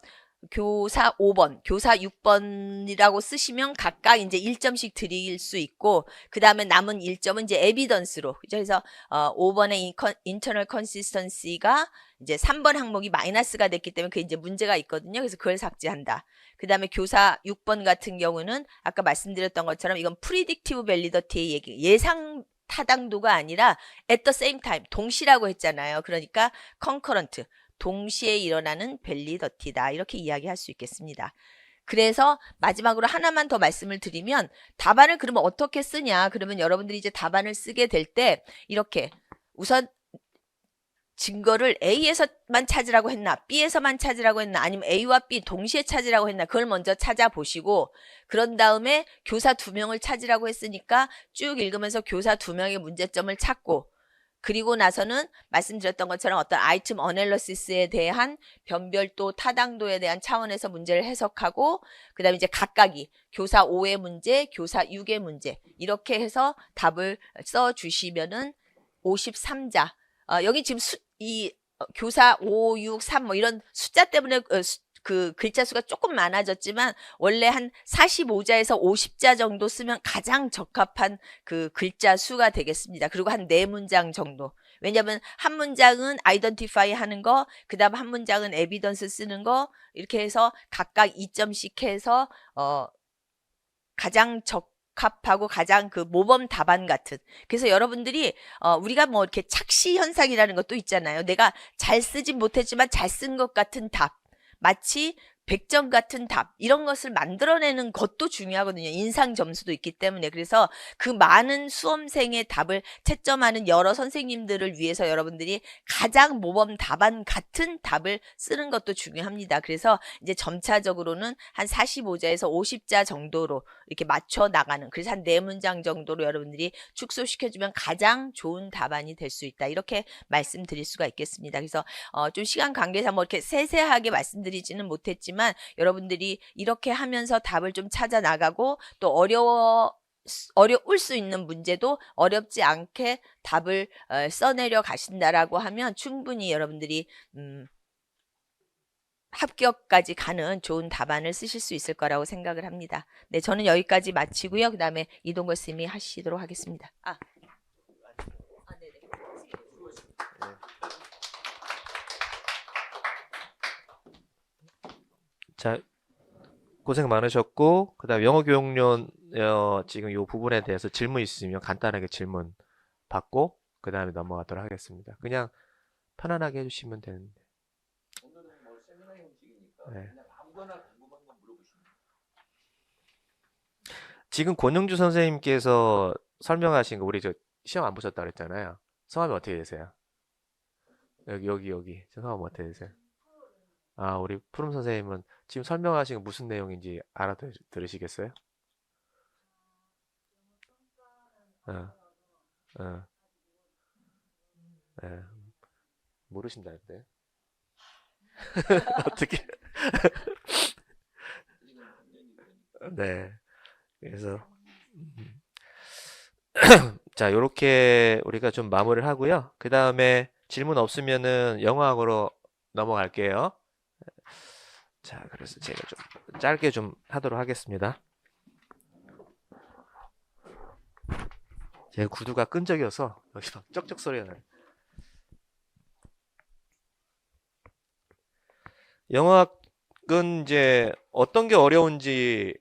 교사 5번, 교사 6번이라고 쓰시면 각각 이제 1점씩 드릴 수 있고, 그 다음에 남은 1점은 이제 에비던스로. 그래서 5번의 인터널 컨시스턴시가 이제 3번 항목이 마이너스가 됐기 때문에 그게 이제 문제가 있거든요. 그래서 그걸 삭제한다. 그 다음에 교사 6번 같은 경우는 아까 말씀드렸던 것처럼 이건 프리딕티브 밸리더티의 얘기, 예상 타당도가 아니라 at the same time, 동시라고 했잖아요. 그러니까 concurrent, 동시에 일어나는 밸리더티다. 이렇게 이야기할 수 있겠습니다. 그래서 마지막으로 하나만 더 말씀을 드리면 답안을 그러면 어떻게 쓰냐. 그러면 여러분들이 이제 답안을 쓰게 될 때 이렇게 우선 증거를 A에서만 찾으라고 했나, B에서만 찾으라고 했나, 아니면 A와 B 동시에 찾으라고 했나, 그걸 먼저 찾아보시고, 그런 다음에 교사 2명을 찾으라고 했으니까 쭉 읽으면서 교사 2명의 문제점을 찾고, 그리고 나서는 말씀드렸던 것처럼 어떤 아이템 어널리시스에 대한 변별도, 타당도에 대한 차원에서 문제를 해석하고, 그 다음에 이제 각각이 교사 5의 문제, 교사 6의 문제, 이렇게 해서 답을 써주시면은 53자, 여기 지금 교사 5, 6, 3 뭐 이런 숫자 때문에 그 글자 수가 조금 많아졌지만 원래 한 45자에서 50자 정도 쓰면 가장 적합한 그 글자 수가 되겠습니다. 그리고 한 4문장 정도. 왜냐하면 한 문장은 아이덴티파이 하는 거, 그 다음 한 문장은 에비던스 쓰는 거, 이렇게 해서 각각 2점씩 해서 가장 적합하고 가장 그 모범 답안 같은. 그래서 여러분들이 우리가 뭐 이렇게 착시 현상이라는 것도 있잖아요. 내가 잘 쓰진 못했지만 잘 쓴 것 같은 답. 마치 100점 같은 답, 이런 것을 만들어내는 것도 중요하거든요. 인상 점수도 있기 때문에. 그래서 그 많은 수험생의 답을 채점하는 여러 선생님들을 위해서 여러분들이 가장 모범 답안 같은 답을 쓰는 것도 중요합니다. 그래서 이제 점차적으로는 한 45자에서 50자 정도로 이렇게 맞춰 나가는, 그래서 한 4문장 정도로 여러분들이 축소시켜주면 가장 좋은 답안이 될 수 있다. 이렇게 말씀드릴 수가 있겠습니다. 그래서 좀 시간 관계상 뭐 이렇게 세세하게 말씀드리지는 못했지만 여러분들이 이렇게 하면서 답을 좀 찾아 나가고, 또 어려울 수 있는 문제도 어렵지 않게 답을 써내려 가신다라고 하면 충분히 여러분들이 합격까지 가는 좋은 답안을 쓰실 수 있을 거라고 생각을 합니다. 네, 저는 여기까지 마치고요. 그 다음에 이동걸 쌤이 하시도록 하겠습니다. 네네.
자, 고생 많으셨고, 그 다음 영어 교육론 지금 이 부분에 대해서 질문 있으면 간단하게 질문 받고 그 다음에 넘어가도록 하겠습니다. 그냥 편안하게 해주시면 되는데.
오늘은 뭐 세미나 형식이니까
네.
그냥 아무거나 궁금한 거 물어보시면 돼요.
지금 권영주 선생님께서 설명하신 거, 우리 저 시험 안 보셨다 그랬잖아요. 성함이 어떻게 되세요? 여기. 성함이 어떻게 되세요? 아, 우리 푸름 선생님은 지금 설명하신 거 무슨 내용인지 알아들으시겠어요? 어, 어, 예, 모르신다는데. 어떻게? 네. 그래서 자, 요렇게 우리가 좀 마무리를 하고요. 그 다음에 질문 없으면은 영어학으로 넘어갈게요. 자, 그래서 제가 좀 짧게 좀 하도록 하겠습니다. 제 구두가 끈적여서 여기 막 쩍쩍 소리가 나요. 영어학은 이제 어떤 게 어려운지를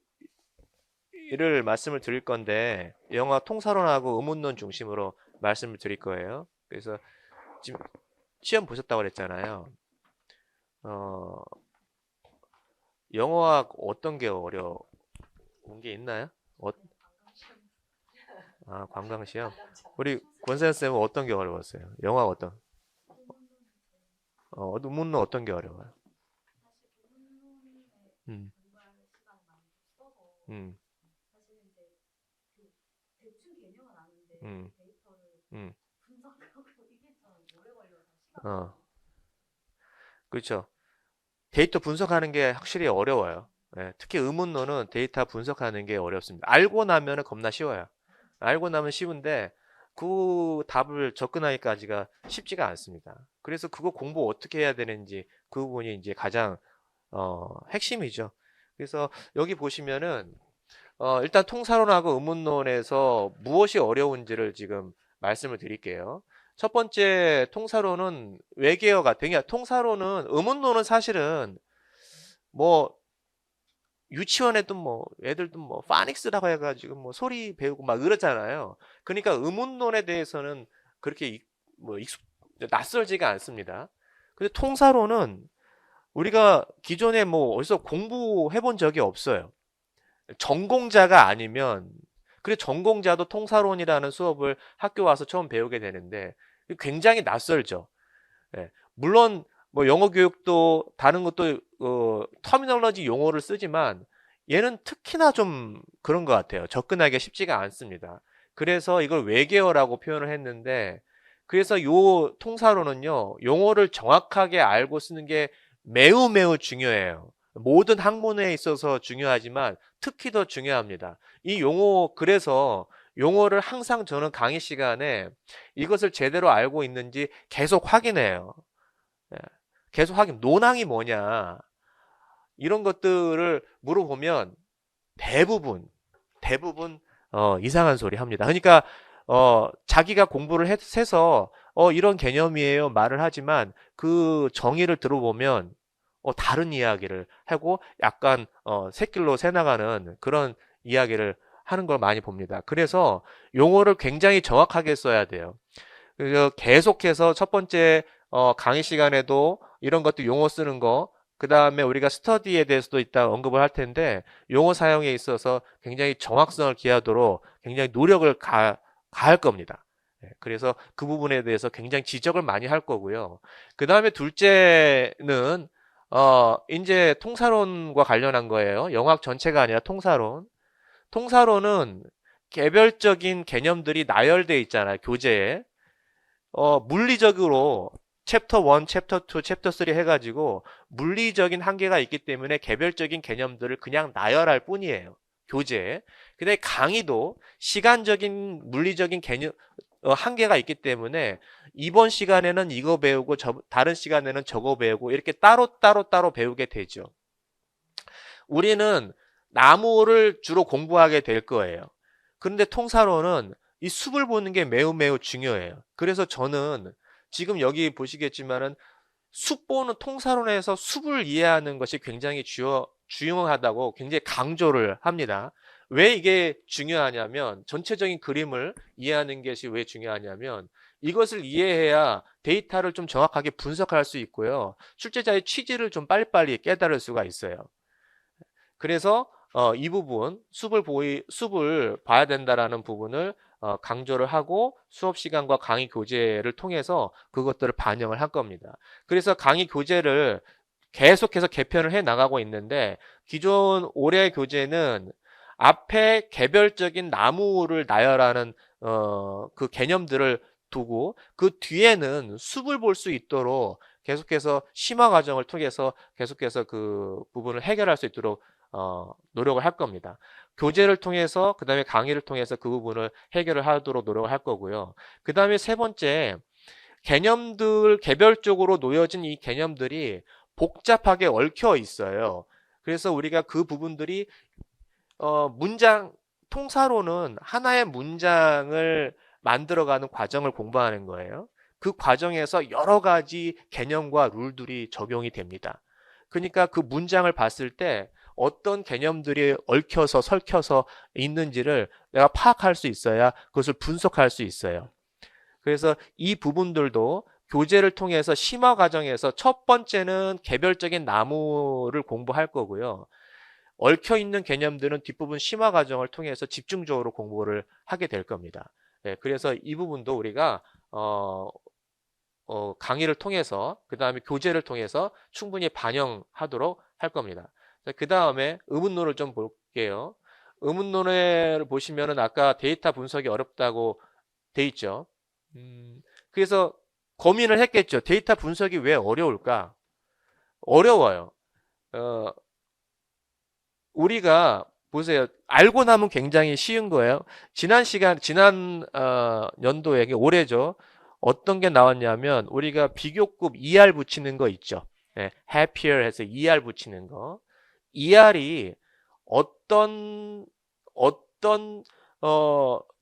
말씀을 드릴 건데, 영어학 통사론하고 의문론 중심으로 말씀을 드릴 거예요. 그래서 지금 시험 보셨다고 그랬잖아요. 영어학 어떤 게 어려운 게 있나요? 관광 시험. 우리 권세현 쌤은 어떤 게 어려웠어요? 영어학 어떤? 의문론 어떤 게 어려워요? 음, 음, 음, 음. 어, 그렇죠. 데이터 분석하는 게 확실히 어려워요. 예, 특히 의문론은 데이터 분석하는 게 어렵습니다. 알고 나면은 겁나 쉬워요. 알고 나면 쉬운데 그 답을 접근하기까지가 쉽지가 않습니다. 그래서 그거 공부 어떻게 해야 되는지 그 부분이 이제 가장 핵심이죠. 그래서 여기 보시면은 일단 통사론하고 의문론에서 무엇이 어려운지를 지금 말씀을 드릴게요. 첫 번째 통사론은 외계어가 되냐? 통사론은 의문론은 사실은 뭐 유치원에도 뭐 애들도 뭐 파닉스라고 해가지고 뭐 소리 배우고 막 이러잖아요. 그러니까 의문론에 대해서는 그렇게 낯설지가 않습니다. 근데 통사론은 우리가 기존에 뭐 어디서 공부해 본 적이 없어요. 전공자가 아니면, 그래 전공자도 통사론이라는 수업을 학교 와서 처음 배우게 되는데 굉장히 낯설죠. 예. 물론 뭐 영어 교육도 다른 것도 터미널러지 용어를 쓰지만 얘는 특히나 좀 그런 것 같아요. 접근하기가 쉽지가 않습니다. 그래서 이걸 외계어라고 표현을 했는데, 그래서 요 통사론은요 용어를 정확하게 알고 쓰는 게 매우 매우 중요해요. 모든 학문에 있어서 중요하지만 특히 더 중요합니다. 이 용어, 그래서 용어를 항상 저는 강의 시간에 이것을 제대로 알고 있는지 계속 확인해요. 예. 계속 확인, 논항이 뭐냐, 이런 것들을 물어보면 대부분 이상한 소리 합니다. 그러니까 자기가 공부를 해서 이런 개념이에요 말을 하지만 그 정의를 들어보면 다른 이야기를 하고 약간 새길로 새나가는 그런 이야기를 하는 걸 많이 봅니다. 그래서 용어를 굉장히 정확하게 써야 돼요. 그래서 계속해서 첫 번째 강의 시간에도 이런 것도 용어 쓰는 거, 그 다음에 우리가 스터디에 대해서도 이따 언급을 할 텐데 용어 사용에 있어서 굉장히 정확성을 기하도록 굉장히 노력을 가할 겁니다. 예, 그래서 그 부분에 대해서 굉장히 지적을 많이 할 거고요. 그 다음에 둘째는 이제 통사론과 관련한 거예요. 영학 전체가 아니라 통사론. 통사론은 개별적인 개념들이 나열돼 있잖아요, 교재에. 물리적으로 챕터 1, 챕터 2, 챕터 3 해가지고 물리적인 한계가 있기 때문에 개별적인 개념들을 그냥 나열할 뿐이에요, 교재에. 근데 강의도 시간적인 물리적인 개념 한계가 있기 때문에 이번 시간에는 이거 배우고 다른 시간에는 저거 배우고 이렇게 따로 배우게 되죠. 우리는 나무를 주로 공부하게 될 거예요. 그런데 통사로는 이 숲을 보는 게 매우 매우 중요해요. 그래서 저는 지금 여기 보시겠지만은 숲 보는 통사론에서 숲을 이해하는 것이 굉장히 중요하다고 굉장히 강조를 합니다. 왜 이게 중요하냐면, 전체적인 그림을 이해하는 것이 왜 중요하냐면 이것을 이해해야 데이터를 좀 정확하게 분석할 수 있고요. 출제자의 취지를 좀 빨리빨리 깨달을 수가 있어요. 그래서 이 부분, 숲을 봐야 된다라는 부분을 강조를 하고 수업 시간과 강의 교재를 통해서 그것들을 반영을 할 겁니다. 그래서 강의 교재를 계속해서 개편을 해 나가고 있는데, 기존 올해 교재는 앞에 개별적인 나무를 나열하는 그 개념들을 두고 그 뒤에는 숲을 볼 수 있도록 계속해서 심화 과정을 통해서 계속해서 그 부분을 해결할 수 있도록 노력을 할 겁니다. 교재를 통해서 그다음에 강의를 통해서 그 부분을 해결을 하도록 노력을 할 거고요. 그다음에 세 번째, 개념들 개별적으로 놓여진 이 개념들이 복잡하게 얽혀 있어요. 그래서 우리가 그 부분들이 문장 통사로는 하나의 문장을 만들어가는 과정을 공부하는 거예요. 그 과정에서 여러 가지 개념과 룰들이 적용이 됩니다. 그러니까 그 문장을 봤을 때 어떤 개념들이 얽혀서 설켜서 있는지를 내가 파악할 수 있어야 그것을 분석할 수 있어요. 그래서 이 부분들도 교재를 통해서 심화 과정에서 첫 번째는 개별적인 나무를 공부할 거고요. 얽혀 있는 개념들은 뒷부분 심화 과정을 통해서 집중적으로 공부를 하게 될 겁니다. 네, 그래서 이 부분도 우리가 강의를 통해서 그 다음에 교재를 통해서 충분히 반영하도록 할 겁니다. 그 다음에 의문론을 좀 볼게요. 의문론을 보시면은 아까 데이터 분석이 어렵다고 돼 있죠. 그래서 고민을 했겠죠. 데이터 분석이 왜 어려울까? 어려워요. 우리가 보세요. 알고 나면 굉장히 쉬운 거예요. 지난 연도에 올해죠. 어떤 게 나왔냐면 우리가 비교급 ER 붙이는 거 있죠. 네, happier 해서 ER 붙이는 거. ER이 어떤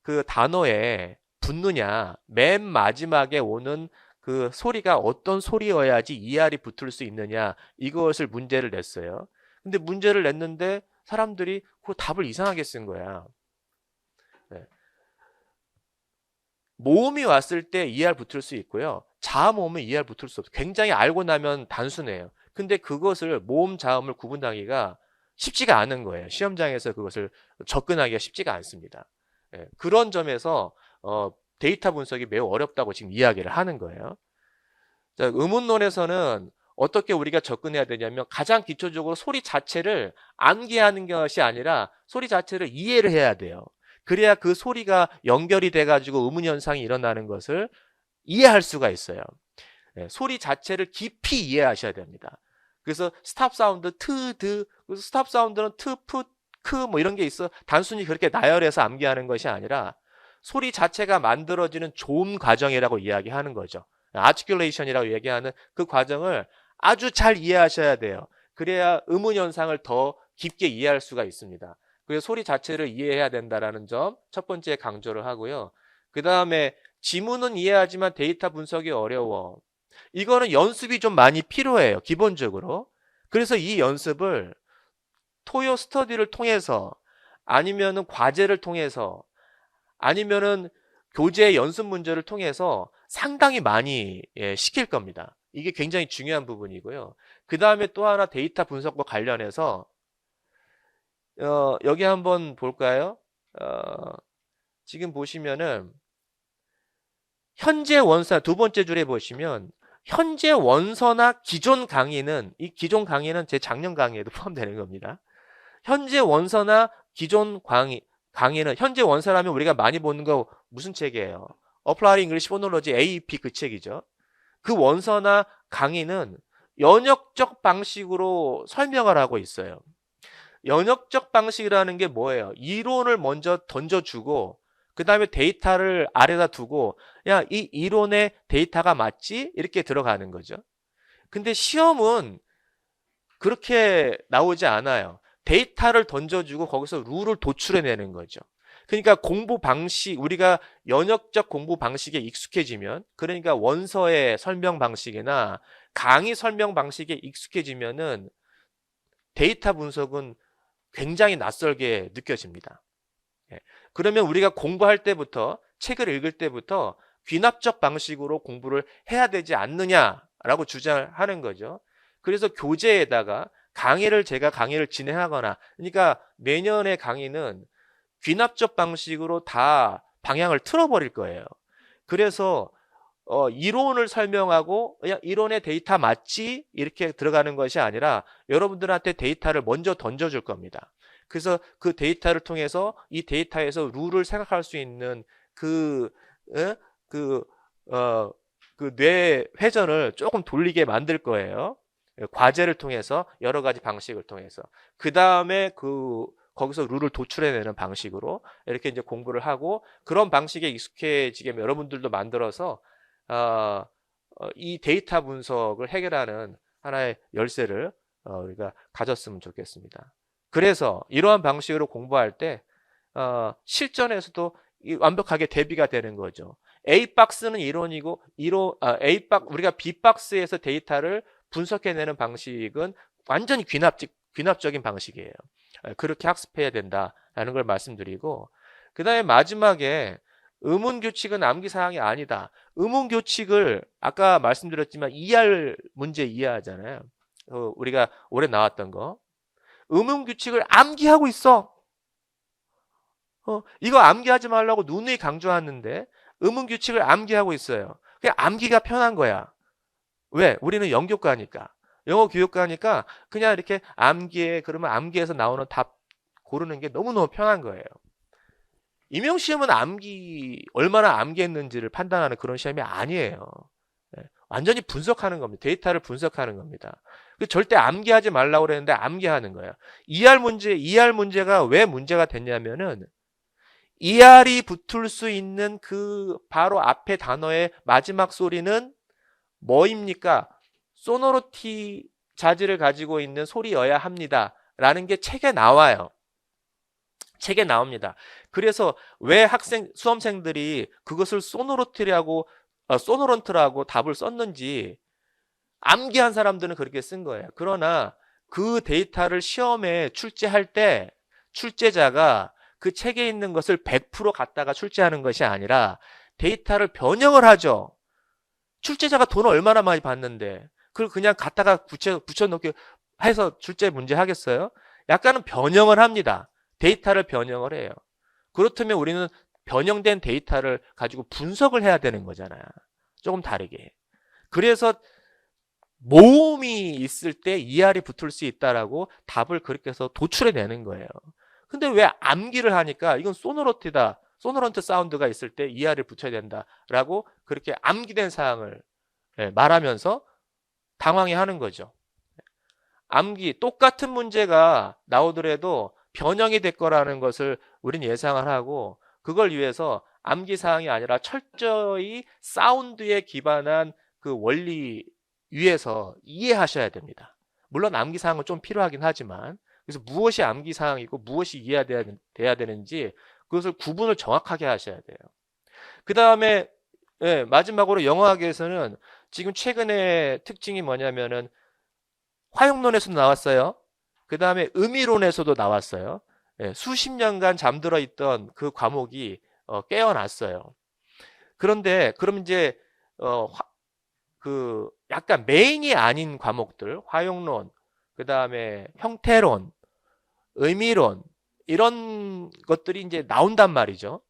그 단어에 붙느냐, 맨 마지막에 오는 그 소리가 어떤 소리여야지 ER이 붙을 수 있느냐, 이것을 문제를 냈어요. 근데 문제를 냈는데 사람들이 그 답을 이상하게 쓴 거야. 네. 모음이 왔을 때 ER 붙을 수 있고요. 자음 오면 ER 붙을 수 없어요. 굉장히 알고 나면 단순해요. 근데 그것을 모음, 자음을 구분하기가 쉽지가 않은 거예요. 시험장에서 그것을 접근하기가 쉽지가 않습니다. 네. 그런 점에서 데이터 분석이 매우 어렵다고 지금 이야기를 하는 거예요. 자, 의문론에서는 어떻게 우리가 접근해야 되냐면 가장 기초적으로 소리 자체를 암기하는 것이 아니라 소리 자체를 이해를 해야 돼요. 그래야 그 소리가 연결이 돼가지고 의문 현상이 일어나는 것을 이해할 수가 있어요. 네, 소리 자체를 깊이 이해하셔야 됩니다. 그래서 스탑 사운드 트, 드, 스탑 사운드는 트, 푸, 크 뭐 이런 게 있어. 단순히 그렇게 나열해서 암기하는 것이 아니라 소리 자체가 만들어지는 조음 과정이라고 이야기하는 거죠. 아티큘레이션이라고 얘기하는 그 과정을 아주 잘 이해하셔야 돼요. 그래야 의문 현상을 더 깊게 이해할 수가 있습니다. 그래서 소리 자체를 이해해야 된다는 점 첫 번째 강조를 하고요. 그 다음에 지문은 이해하지만 데이터 분석이 어려워. 이거는 연습이 좀 많이 필요해요. 기본적으로. 그래서 이 연습을 토요 스터디를 통해서 아니면은 과제를 통해서 아니면은 교재 연습 문제를 통해서 상당히 많이 시킬 겁니다. 이게 굉장히 중요한 부분이고요. 그 다음에 또 하나 데이터 분석과 관련해서 여기 한번 볼까요? 지금 보시면은 현재 원서 두 번째 줄에 보시면 현재 원서나 기존 강의는 이 기존 강의는 제 작년 강의에도 포함되는 겁니다. 현재 원서나 기존 강의는 현재 원서라면 우리가 많이 보는 거 무슨 책이에요? Applied English Phonology AEP 그 책이죠. 그 원서나 강의는 연역적 방식으로 설명을 하고 있어요. 연역적 방식이라는 게 뭐예요? 이론을 먼저 던져주고 그 다음에 데이터를 아래다 두고 야, 이 이론의 데이터가 맞지? 이렇게 들어가는 거죠. 근데 시험은 그렇게 나오지 않아요. 데이터를 던져주고 거기서 룰을 도출해내는 거죠. 그러니까 공부 방식, 우리가 연역적 공부 방식에 익숙해지면, 그러니까 원서의 설명 방식이나 강의 설명 방식에 익숙해지면은 데이터 분석은 굉장히 낯설게 느껴집니다. 그러면 우리가 공부할 때부터, 책을 읽을 때부터 귀납적 방식으로 공부를 해야 되지 않느냐라고 주장하는 거죠. 그래서 교재에다가 제가 강의를 진행하거나, 그러니까 내년의 강의는 귀납적 방식으로 다 방향을 틀어버릴 거예요. 그래서 이론을 설명하고 그냥 이론의 데이터 맞지? 이렇게 들어가는 것이 아니라 여러분들한테 데이터를 먼저 던져줄 겁니다. 그래서 그 데이터를 통해서 이 데이터에서 룰을 생각할 수 있는 그 뇌 회전을 조금 돌리게 만들 거예요. 과제를 통해서 여러 가지 방식을 통해서. 그 다음에 그 거기서 룰을 도출해내는 방식으로 이렇게 이제 공부를 하고 그런 방식에 익숙해지게 여러분들도 만들어서 이 데이터 분석을 해결하는 하나의 열쇠를 우리가 가졌으면 좋겠습니다. 그래서 이러한 방식으로 공부할 때 실전에서도 완벽하게 대비가 되는 거죠. A 박스는 이론이고 우리가 B 박스에서 데이터를 분석해내는 방식은 완전히 귀납적인 방식이에요. 그렇게 학습해야 된다라는 걸 말씀드리고 그 다음에 마지막에 의문규칙은 암기사항이 아니다. 의문규칙을 아까 말씀드렸지만 ER 문제 이해하잖아요. 우리가 올해 나왔던 거. 의문규칙을 암기하고 있어. 이거 암기하지 말라고 누누이 강조하는데 의문규칙을 암기하고 있어요. 그냥 암기가 편한 거야. 왜? 우리는 영교과니까. 영어 교육과니까 그냥 이렇게 암기해. 그러면 암기해서 나오는 답 고르는 게 너무너무 편한 거예요. 임용시험은 얼마나 암기했는지를 판단하는 그런 시험이 아니에요. 완전히 분석하는 겁니다. 데이터를 분석하는 겁니다. 절대 암기하지 말라고 그랬는데 암기하는 거예요. ER 문제가 왜 문제가 됐냐면은 ER이 붙을 수 있는 그 바로 앞에 단어의 마지막 소리는 뭐입니까? 소노리티 자질을 가지고 있는 소리여야 합니다. 라는 게 책에 나와요. 책에 나옵니다. 그래서 왜 수험생들이 그것을 소노런트라고 답을 썼는지 암기한 사람들은 그렇게 쓴 거예요. 그러나 그 데이터를 시험에 출제할 때 출제자가 그 책에 있는 것을 100% 갖다가 출제하는 것이 아니라 데이터를 변형을 하죠. 출제자가 돈을 얼마나 많이 받는데 그걸 그냥 갖다가 붙여넣기 해서 출제 문제 하겠어요? 약간은 변형을 합니다. 데이터를 변형을 해요. 그렇다면 우리는 변형된 데이터를 가지고 분석을 해야 되는 거잖아요. 조금 다르게. 그래서 모음이 있을 때 ER이 붙을 수 있다라고 답을 그렇게 해서 도출해내는 거예요. 근데 왜 암기를 하니까 이건 소노런트다. 소노런트 사운드가 있을 때 ER을 붙여야 된다라고 그렇게 암기된 사항을 말하면서 당황해하는 거죠. 똑같은 문제가 나오더라도 변형이 될 거라는 것을 우린 예상을 하고 그걸 위해서 암기 사항이 아니라 철저히 사운드에 기반한 그 원리 위에서 이해하셔야 됩니다. 물론 암기 사항은 좀 필요하긴 하지만 그래서 무엇이 암기 사항이고 무엇이 이해돼야 되는지 그것을 구분을 정확하게 하셔야 돼요. 그 다음에 마지막으로 영어학에서는 지금 최근에 특징이 뭐냐면은 화용론에서도 나왔어요. 그 다음에 의미론에서도 나왔어요. 수십 년간 잠들어 있던 그 과목이 깨어났어요. 그런데 그럼 이제 그 약간 메인이 아닌 과목들, 화용론, 그 다음에 형태론, 의미론 이런 것들이 이제 나온단 말이죠.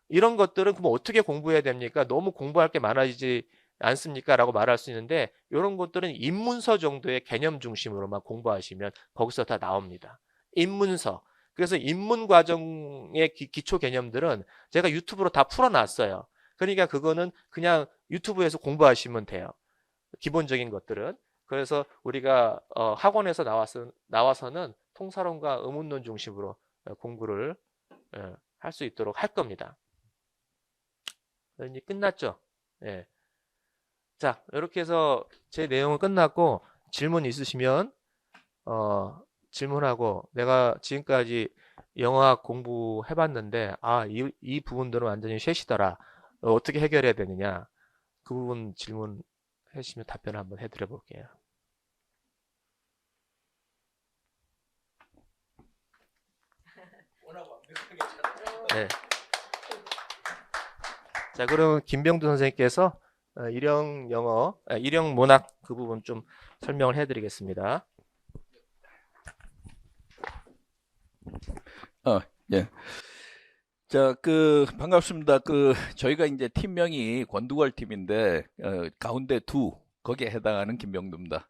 이런 것들은 그럼 어떻게 공부해야 됩니까? 너무 공부할 게 많아지지 않습니까? 라고 말할 수 있는데 이런 것들은 입문서 정도의 개념 중심으로만 공부하시면 거기서 다 나옵니다. 입문서. 그래서 입문 과정의 기초 개념들은 제가 유튜브로 다 풀어놨어요. 그러니까 그거는 그냥 유튜브에서 공부하시면 돼요. 기본적인 것들은. 그래서 우리가 학원에서 나와서는 통사론과 의문론 중심으로 공부를 할 수 있도록 할 겁니다. 이제 끝났죠? 예. 자, 이렇게 해서 제 내용은 끝났고 질문 있으시면 질문하고 내가 지금까지 영어학 공부해봤는데 이 부분들은 완전히 쉐시더라. 어떻게 해결해야 되느냐? 그 부분 질문 해주시면 답변을 한번 해드려 볼게요. 네. 자, 그럼 김병두 선생님께서 일형 문학 그 부분 좀 설명을 해드리겠습니다.
예. 자, 반갑습니다. 저희가 이제 팀명이 권두걸 팀인데, 가운데 거기에 해당하는 김병두입니다.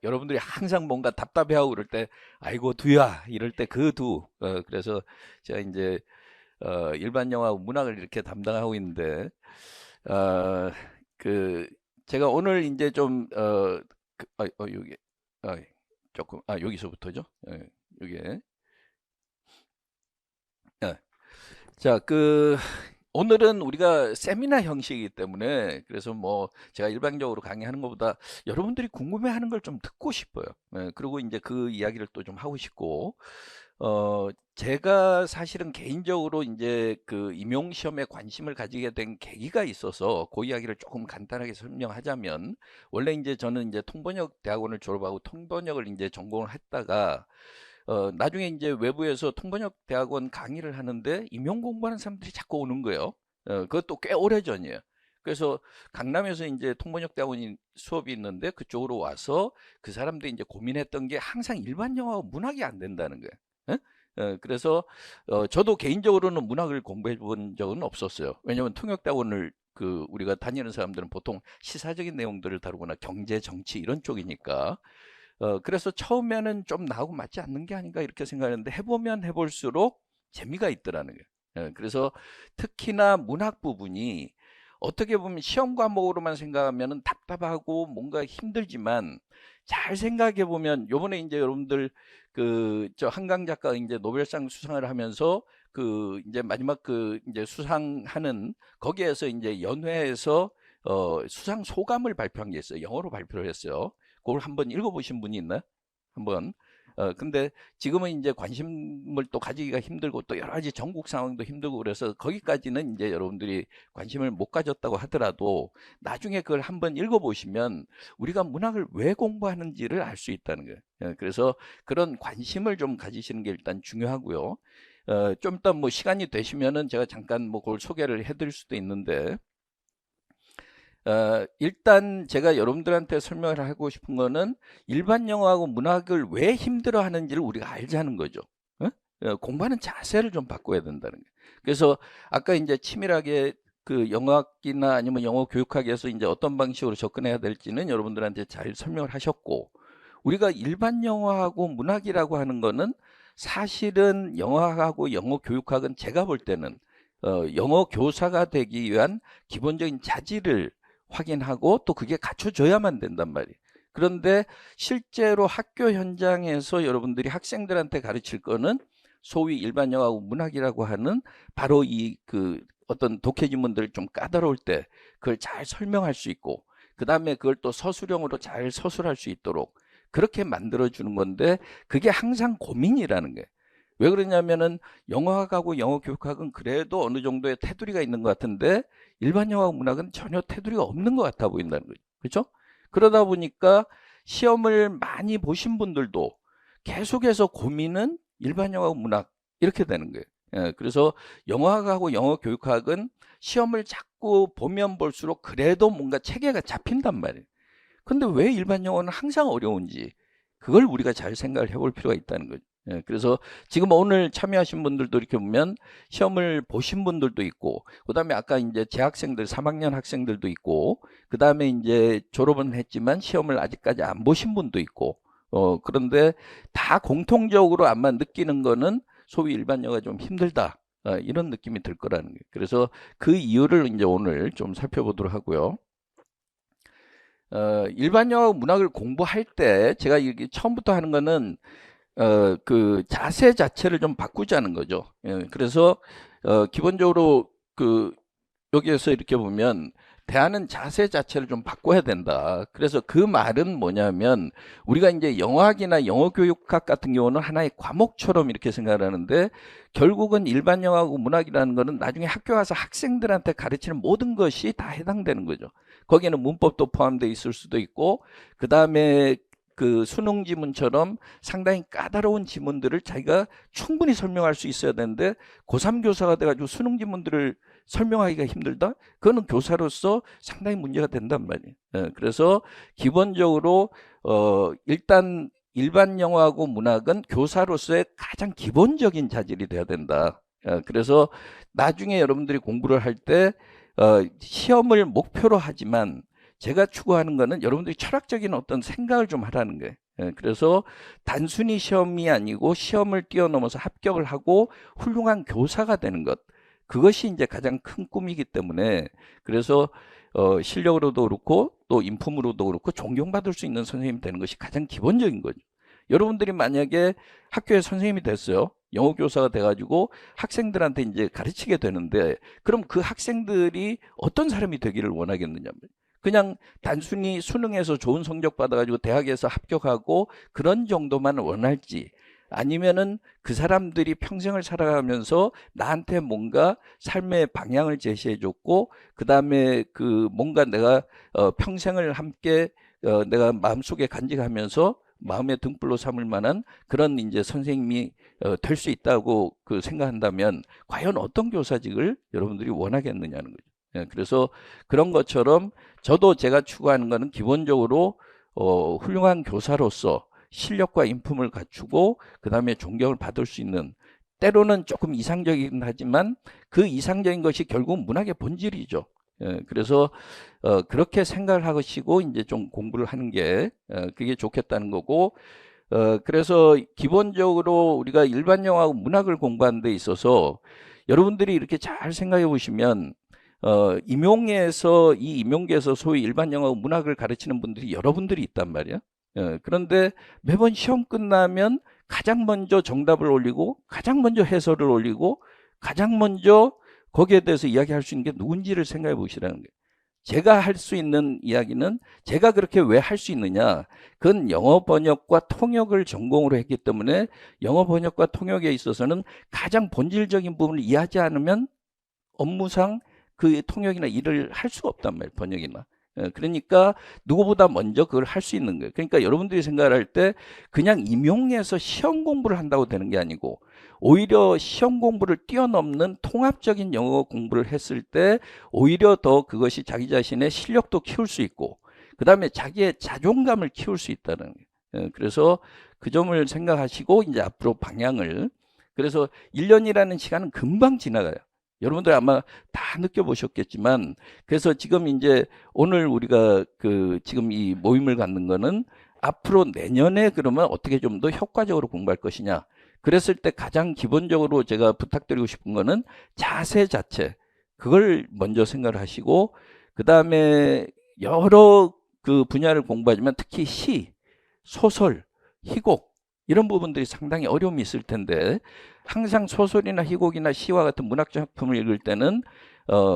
여러분들이 항상 뭔가 답답해하고 그럴 때, 아이고, 두야, 이럴 때 그래서 제가 이제, 일반 영화 문학을 이렇게 담당하고 있는데, 제가 오늘 이제 좀, 여기, 조금, 여기서부터죠. 요게. 자, 오늘은 우리가 세미나 형식이기 때문에 그래서 뭐 제가 일반적으로 강의하는 것보다 여러분들이 궁금해하는 걸 좀 듣고 싶어요. 그리고 이제 그 이야기를 또 좀 하고 싶고, 제가 사실은 개인적으로 이제 그 임용 시험에 관심을 가지게 된 계기가 있어서 그 이야기를 조금 간단하게 설명하자면, 원래 이제 저는 이제 통번역 대학원을 졸업하고 통번역을 이제 전공을 했다가 나중에 이제 외부에서 통번역 대학원 강의를 하는데 임용 공부하는 사람들이 자꾸 오는 거예요. 그것도 꽤 오래전이에요. 그래서 강남에서 이제 통번역 대학원 수업이 있는데 그쪽으로 와서 그 사람들이 이제 고민했던 게 항상 일반 영어하고 문학이 안 된다는 거예요. 그래서 저도 개인적으로는 문학을 공부해 본 적은 없었어요. 왜냐하면 통역대학원을 우리가 다니는 사람들은 보통 시사적인 내용들을 다루거나 경제, 정치 이런 쪽이니까 그래서 처음에는 좀 나하고 맞지 않는 게 아닌가 이렇게 생각했는데 해보면 해볼수록 재미가 있더라는 거예요. 그래서 특히나 문학 부분이 어떻게 보면 시험 과목으로만 생각하면 답답하고 뭔가 힘들지만 잘 생각해 보면 요번에 이제 여러분들 저 한강 작가가 이제 노벨상 수상을 하면서 이제 마지막 이제 수상하는 거기에서 이제 연회에서 수상 소감을 발표한 게 있어요. 영어로 발표를 했어요. 그걸 한번 읽어보신 분이 있나? 한번. 근데 지금은 이제 관심을 또 가지기가 힘들고 또 여러 가지 전국 상황도 힘들고 그래서 거기까지는 이제 여러분들이 관심을 못 가졌다고 하더라도 나중에 그걸 한번 읽어보시면 우리가 문학을 왜 공부하는지를 알 수 있다는 거예요. 그래서 그런 관심을 좀 가지시는 게 일단 중요하고요. 좀 이따 뭐 시간이 되시면은 제가 잠깐 뭐 그걸 소개를 해드릴 수도 있는데, 일단 제가 여러분들한테 설명을 하고 싶은 거는 일반 영어하고 문학을 왜 힘들어 하는지를 우리가 알자는 거죠. 공부하는 자세를 좀 바꿔야 된다는 거예요. 그래서 아까 이제 치밀하게 영어학기나 아니면 영어 교육학에서 이제 어떤 방식으로 접근해야 될지는 여러분들한테 잘 설명을 하셨고, 우리가 일반 영어하고 문학이라고 하는 거는 사실은 영어학하고 영어 교육학은 제가 볼 때는 영어 교사가 되기 위한 기본적인 자질을 확인하고 또 그게 갖춰져야만 된단 말이에요. 그런데 실제로 학교 현장에서 여러분들이 학생들한테 가르칠 거는 소위 일반 영어하고 문학이라고 하는 바로 어떤 독해지문들을 좀 까다로울 때 그걸 잘 설명할 수 있고, 그 다음에 그걸 또 서술형으로 잘 서술할 수 있도록 그렇게 만들어주는 건데, 그게 항상 고민이라는 거예요. 왜 그러냐면은 영어학하고 영어 교육학은 그래도 어느 정도의 테두리가 있는 것 같은데 일반 영어하고 문학은 전혀 테두리가 없는 것 같아 보인다는 거죠. 그렇죠? 그러다 보니까 시험을 많이 보신 분들도 계속해서 고민은 일반 영어하고 문학 이렇게 되는 거예요. 그래서 영어학하고 영어 교육학은 시험을 자꾸 보면 볼수록 그래도 뭔가 체계가 잡힌단 말이에요. 근데 왜 일반 영어는 항상 어려운지 그걸 우리가 잘 생각을 해볼 필요가 있다는 거죠. 그래서 지금 오늘 참여하신 분들도 이렇게 보면 시험을 보신 분들도 있고, 그 다음에 아까 이제 재학생들, 3학년 학생들도 있고, 그 다음에 이제 졸업은 했지만 시험을 아직까지 안 보신 분도 있고, 그런데 다 공통적으로 아마 느끼는 거는 소위 일반 영어가 좀 힘들다. 이런 느낌이 들 거라는 거예요. 그래서 그 이유를 이제 오늘 좀 살펴보도록 하고요. 일반 영어 문학을 공부할 때 제가 이게 처음부터 하는 거는 자세 자체를 좀 바꾸자는 거죠. 그래서 기본적으로 여기에서 이렇게 보면 대하는 자세 자체를 좀 바꿔야 된다. 그래서 그 말은 뭐냐면 우리가 이제 영어학이나 영어 교육학 같은 경우는 하나의 과목처럼 이렇게 생각을 하는데, 결국은 일반 영어하고 문학이라는 거는 나중에 학교 가서 학생들한테 가르치는 모든 것이 다 해당되는 거죠. 거기에는 문법도 포함되어 있을 수도 있고, 그 다음에 수능 지문처럼 상당히 까다로운 지문들을 자기가 충분히 설명할 수 있어야 되는데 고3 교사가 돼가지고 수능 지문들을 설명하기가 힘들다? 그거는 교사로서 상당히 문제가 된단 말이에요. 그래서 기본적으로 일단 일반 영어하고 문학은 교사로서의 가장 기본적인 자질이 돼야 된다. 그래서 나중에 여러분들이 공부를 할 때 시험을 목표로 하지만 제가 추구하는 거는 여러분들이 철학적인 어떤 생각을 좀 하라는 거예요. 그래서 단순히 시험이 아니고 시험을 뛰어넘어서 합격을 하고 훌륭한 교사가 되는 것, 그것이 이제 가장 큰 꿈이기 때문에, 그래서 실력으로도 그렇고 또 인품으로도 그렇고 존경받을 수 있는 선생님이 되는 것이 가장 기본적인 거죠. 여러분들이 만약에 학교에 선생님이 됐어요. 영어 교사가 돼가지고 학생들한테 이제 가르치게 되는데, 그럼 그 학생들이 어떤 사람이 되기를 원하겠느냐. 그냥 단순히 수능에서 좋은 성적 받아가지고 대학에서 합격하고 그런 정도만 원할지, 아니면은 그 사람들이 평생을 살아가면서 나한테 뭔가 삶의 방향을 제시해줬고, 그 다음에 그 뭔가 내가 평생을 함께 내가 마음속에 간직하면서 마음의 등불로 삼을 만한 그런 이제 선생님이 될 수 있다고 그 생각한다면 과연 어떤 교사직을 여러분들이 원하겠느냐는 거죠. 예, 그래서 그런 것처럼 저도 제가 추구하는 거는 기본적으로 훌륭한 교사로서 실력과 인품을 갖추고 그 다음에 존경을 받을 수 있는, 때로는 조금 이상적이긴 하지만 그 이상적인 것이 결국 문학의 본질이죠. 예, 그래서 그렇게 생각을 하시고 이제 좀 공부를 하는 게 그게 좋겠다는 거고, 그래서 기본적으로 우리가 일반 영화하고 문학을 공부하는 데 있어서 여러분들이 이렇게 잘 생각해 보시면 임용계에서 소위 일반 영화하고 문학을 가르치는 분들이 여러분들이 있단 말이야. 그런데 매번 시험 끝나면 가장 먼저 정답을 올리고 가장 먼저 해설을 올리고 가장 먼저 거기에 대해서 이야기할 수 있는 게 누군지를 생각해 보시라는 거예요. 제가 할 수 있는 이야기는, 제가 그렇게 왜 할 수 있느냐, 그건 영어 번역과 통역을 전공으로 했기 때문에 영어 번역과 통역에 있어서는 가장 본질적인 부분을 이해하지 않으면 업무상 그 통역이나 일을 할 수가 없단 말이에요, 번역이나. 그러니까 누구보다 먼저 그걸 할 수 있는 거예요. 그러니까 여러분들이 생각할 때 그냥 임용해서 시험 공부를 한다고 되는 게 아니고, 오히려 시험 공부를 뛰어넘는 통합적인 영어 공부를 했을 때 오히려 더 그것이 자기 자신의 실력도 키울 수 있고 그 다음에 자기의 자존감을 키울 수 있다는 거예요. 그래서 그 점을 생각하시고 이제 앞으로 방향을, 그래서 1년이라는 시간은 금방 지나가요. 여러분들 아마 다 느껴보셨겠지만, 그래서 지금 이제 오늘 우리가 지금 이 모임을 갖는 거는 앞으로 내년에 그러면 어떻게 좀 더 효과적으로 공부할 것이냐. 그랬을 때 가장 기본적으로 제가 부탁드리고 싶은 거는 자세 자체, 그걸 먼저 생각을 하시고, 그 다음에 여러 그 분야를 공부하지만 특히 시, 소설, 희곡 이런 부분들이 상당히 어려움이 있을 텐데, 항상 소설이나 희곡이나 시와 같은 문학 작품을 읽을 때는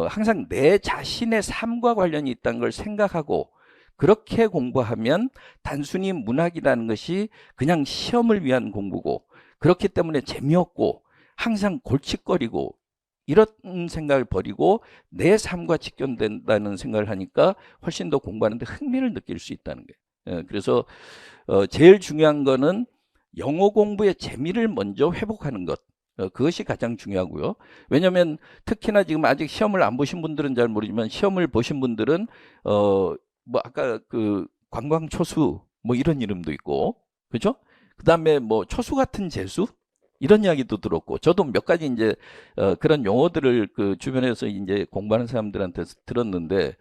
항상 내 자신의 삶과 관련이 있다는 걸 생각하고 그렇게 공부하면 단순히 문학이라는 것이 그냥 시험을 위한 공부고, 그렇기 때문에 재미없고 항상 골칫거리고 이런 생각을 버리고 내 삶과 직결된다는 생각을 하니까 훨씬 더 공부하는데 흥미를 느낄 수 있다는 거예요. 그래서 제일 중요한 거는 영어 공부의 재미를 먼저 회복하는 것. 그것이 가장 중요하고요. 왜냐하면 특히나 지금 아직 시험을 안 보신 분들은 잘 모르지만, 시험을 보신 분들은 뭐 아까 그 관광초수 뭐 이런 이름도 있고, 그죠? 그 다음에 뭐 초수 같은 재수 이런 이야기도 들었고, 저도 몇 가지 이제 그런 용어들을 그 주변에서 이제 공부하는 사람들한테 들었는데,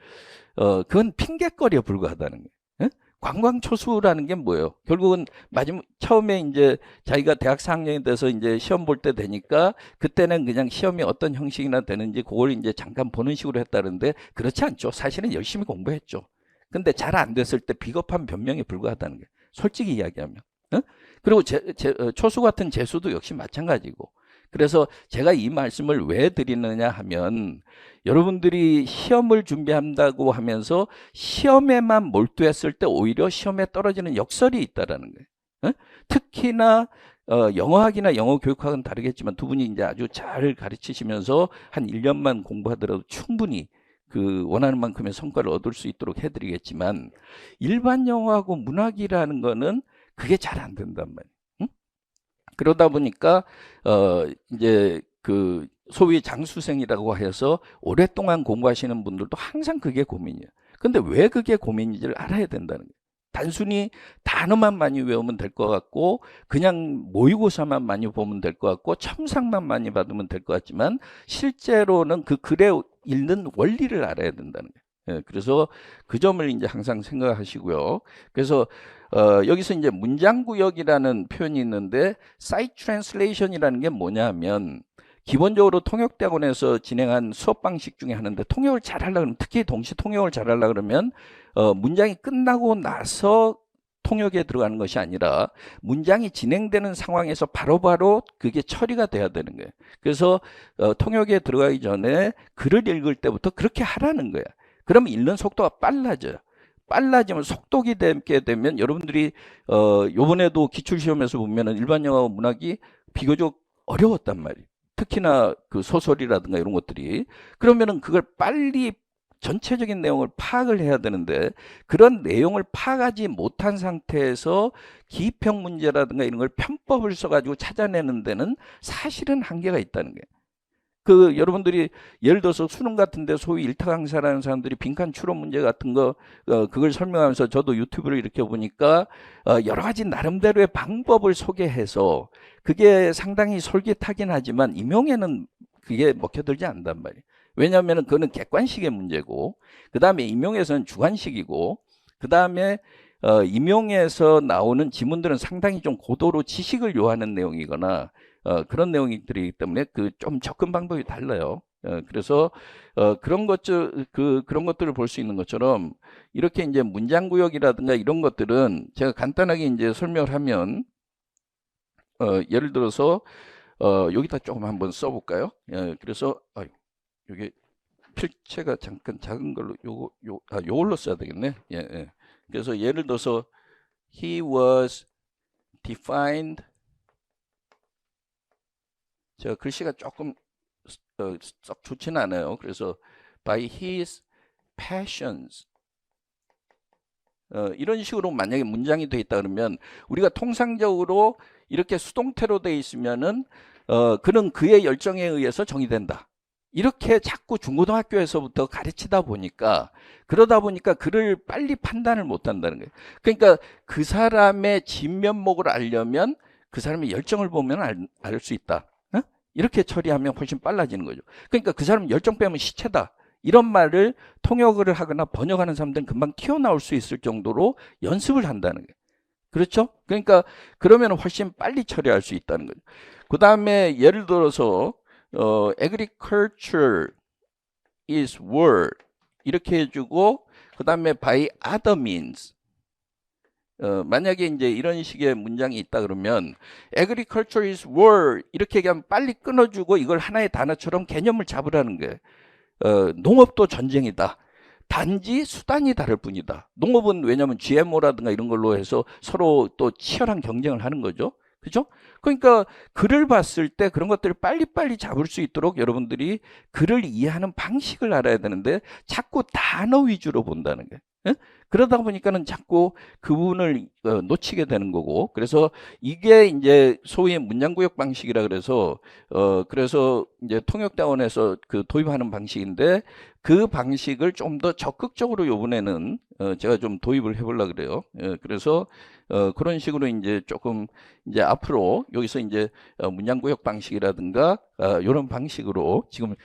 그건 핑계거리에 불과하다는 거예요. 예? 관광초수라는 게 뭐예요? 결국은 처음에 이제 자기가 대학 4학년이 돼서 이제 시험 볼 때 되니까 그때는 그냥 시험이 어떤 형식이나 되는지 그걸 이제 잠깐 보는 식으로 했다는데, 그렇지 않죠. 사실은 열심히 공부했죠. 근데 잘 안 됐을 때 비겁한 변명에 불과하다는 거예요. 솔직히 이야기하면. 그리고 초수 같은 재수도 역시 마찬가지고. 그래서 제가 이 말씀을 왜 드리느냐 하면, 여러분들이 시험을 준비한다고 하면서 시험에만 몰두했을 때 오히려 시험에 떨어지는 역설이 있다라는 거예요. 특히나 영어학이나 영어 교육학은 다르겠지만 두 분이 이제 아주 잘 가르치시면서 한 1년만 공부하더라도 충분히 그 원하는 만큼의 성과를 얻을 수 있도록 해드리겠지만, 일반 영어하고 문학이라는 거는 그게 잘 안 된단 말이에요. 응? 그러다 보니까 이제 그 소위 장수생이라고 해서 오랫동안 공부하시는 분들도 항상 그게 고민이에요. 근데 왜 그게 고민인지를 알아야 된다는 거예요. 단순히 단어만 많이 외우면 될 것 같고, 그냥 모의고사만 많이 보면 될 것 같고, 첨삭만 많이 받으면 될 것 같지만, 실제로는 그 글에 읽는 원리를 알아야 된다는 거예요. 그래서 그 점을 이제 항상 생각하시고요. 그래서 여기서 이제 문장구역이라는 표현이 있는데, 사이트 트랜슬레이션이라는 게 뭐냐면, 기본적으로 통역대학원에서 진행한 수업 방식 중에 하나인데, 통역을 잘하려고 그러면, 특히 동시 통역을 잘하려고 그러면 문장이 끝나고 나서 통역에 들어가는 것이 아니라 문장이 진행되는 상황에서 바로바로 그게 처리가 돼야 되는 거예요. 그래서 통역에 들어가기 전에 글을 읽을 때부터 그렇게 하라는 거야. 그러면 읽는 속도가 빨라져요. 빨라지면 속독이 되게 되면 여러분들이 요번에도 기출시험에서 보면은 일반 영어 문학이 비교적 어려웠단 말이에요. 특히나 그 소설이라든가 이런 것들이. 그러면은 그걸 빨리 전체적인 내용을 파악을 해야 되는데 그런 내용을 파악하지 못한 상태에서 기입형 문제라든가 이런 걸 편법을 써가지고 찾아내는 데는 사실은 한계가 있다는 거예요. 그 여러분들이 예를 들어서 수능 같은데 소위 일타 강사라는 사람들이 빈칸 추론 문제 같은 거 그걸 설명하면서 저도 유튜브를 이렇게 보니까 여러 가지 나름대로의 방법을 소개해서 그게 상당히 솔깃하긴 하지만 임용에는 그게 먹혀들지 않단 말이에요. 왜냐하면 그거는 객관식의 문제고 그 다음에 임용에서는 주관식이고 그 다음에 임용에서 나오는 지문들은 상당히 좀 고도로 지식을 요하는 내용이거나 그런 내용들이기 때문에 그 좀 접근 방법이 달라요. 그래서 그런 것들을 볼 수 있는 것처럼 이렇게 이제 문장 구역이라든가 이런 것들은 제가 간단하게 이제 설명을 하면 예를 들어서 여기다 조금 한번 써볼까요? 그래서 이게 필체가 잠깐 작은 걸로 요걸로 써야 되겠네. 예. 그래서 예를 들어서 he was defined. 제가 글씨가 조금 썩 좋지는 않아요. 그래서 by his passions. 이런 식으로 만약에 문장이 돼 있다 그러면 우리가 통상적으로 이렇게 수동태로 돼 있으면은 그는 그의 열정에 의해서 정의된다. 이렇게 자꾸 중고등학교에서부터 가르치다 보니까 그러다 보니까 그를 빨리 판단을 못 한다는 거예요. 그러니까 그 사람의 진면목을 알려면 그 사람의 열정을 보면 알 수 있다. 이렇게 처리하면 훨씬 빨라지는 거죠. 그러니까 그 사람 열정 빼면 시체다. 이런 말을 통역을 하거나 번역하는 사람들은 금방 튀어나올 수 있을 정도로 연습을 한다는 거예요. 그렇죠? 그러니까 그러면 훨씬 빨리 처리할 수 있다는 거죠. 그 다음에 예를 들어서 agriculture is war 이렇게 해주고 그 다음에 by other means 만약에 이제 이런 식의 문장이 있다 그러면 agriculture is war 이렇게 얘기하면 빨리 끊어주고 이걸 하나의 단어처럼 개념을 잡으라는 거예요. 농업도 전쟁이다. 단지 수단이 다를 뿐이다. 농업은 왜냐하면 GMO라든가 이런 걸로 해서 서로 또 치열한 경쟁을 하는 거죠. 그죠? 그러니까 글을 봤을 때 그런 것들을 빨리빨리 잡을 수 있도록 여러분들이 글을 이해하는 방식을 알아야 되는데 자꾸 단어 위주로 본다는 거예요. 예? 그러다 보니까는 자꾸 그 부분을 놓치게 되는 거고 그래서 이게 이제 소위 문장구역 방식이라 그래서 그래서 이제 통역다원에서 그 도입하는 방식인데 그 방식을 좀 더 적극적으로 요번에는 제가 좀 도입을 해보려고 그래요. 그래서 그런 식으로 이제 조금 이제 앞으로 여기서 이제 문장구역 방식이라든가 이런 방식으로 지금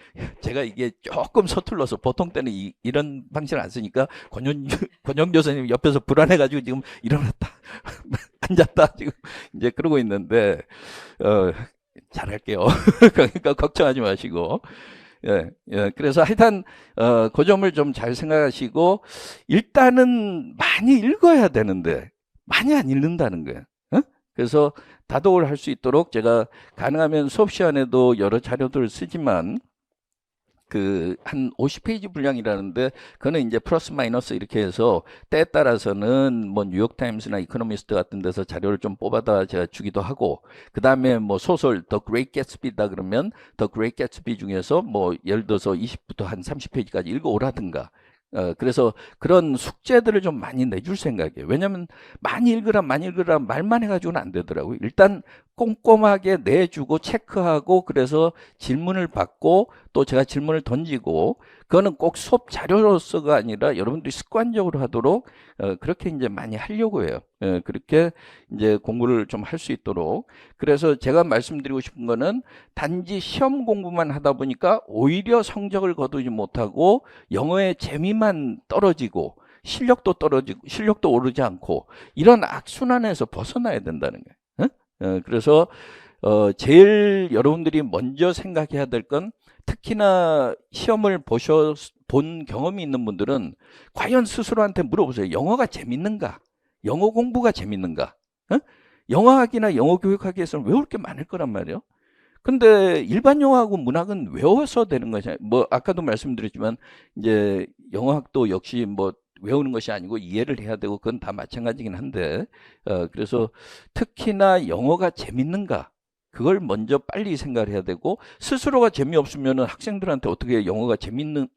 제가 이게 조금 서툴러서 보통 때는 이런 방식을 안 쓰니까 권영조 선생님 옆에서 불안해가지고 지금 일어났다 앉았다 지금 이제 그러고 있는데 잘할게요. 그러니까 걱정하지 마시고. 예. 그래서 하여튼, 그 점을 좀 잘 생각하시고, 일단은 많이 읽어야 되는데, 많이 안 읽는다는 거예요. 그래서 다독을 할 수 있도록 제가 가능하면 수업 시간에도 여러 자료들을 쓰지만, 한 50페이지 분량이라는데, 그거는 이제 플러스 마이너스 이렇게 해서 때에 따라서는 뭐 뉴욕타임스나 이코노미스트 같은 데서 자료를 좀 뽑아다 제가 주기도 하고, 그 다음에 뭐 소설 더 그레이트 개츠비다 그러면 더 그레이트 개츠비 중에서 뭐 예를 들어서 20부터 한 30페이지까지 읽어오라든가, 그래서 그런 숙제들을 좀 많이 내줄 생각이에요. 왜냐면 많이 읽으라 말만 해가지고는 안 되더라고요. 일단 꼼꼼하게 내주고 체크하고 그래서 질문을 받고 또 제가 질문을 던지고 그거는 꼭 수업 자료로서가 아니라 여러분들이 습관적으로 하도록 그렇게 이제 많이 하려고 해요. 그렇게 이제 공부를 좀 할 수 있도록. 그래서 제가 말씀드리고 싶은 거는 단지 시험 공부만 하다 보니까 오히려 성적을 거두지 못하고 영어의 재미만 떨어지고 실력도 떨어지고 실력도 오르지 않고 이런 악순환에서 벗어나야 된다는 거예요. 그래서 제일 여러분들이 먼저 생각해야 될 건 특히나 시험을 본 경험이 있는 분들은 과연 스스로한테 물어보세요. 영어가 재밌는가? 영어 공부가 재밌는가? 어? 영어학이나 영어 교육학에서는 외울 게 많을 거란 말이에요. 근데 일반 영어하고 문학은 외워서 되는 거잖아요. 뭐 아까도 말씀드렸지만 이제 영어학도 역시 뭐 외우는 것이 아니고 이해를 해야 되고 그건 다 마찬가지긴 한데 그래서 특히나 영어가 재밌는가? 그걸 먼저 빨리 생각을 해야 되고 스스로가 재미없으면은 학생들한테 어떻게 영어가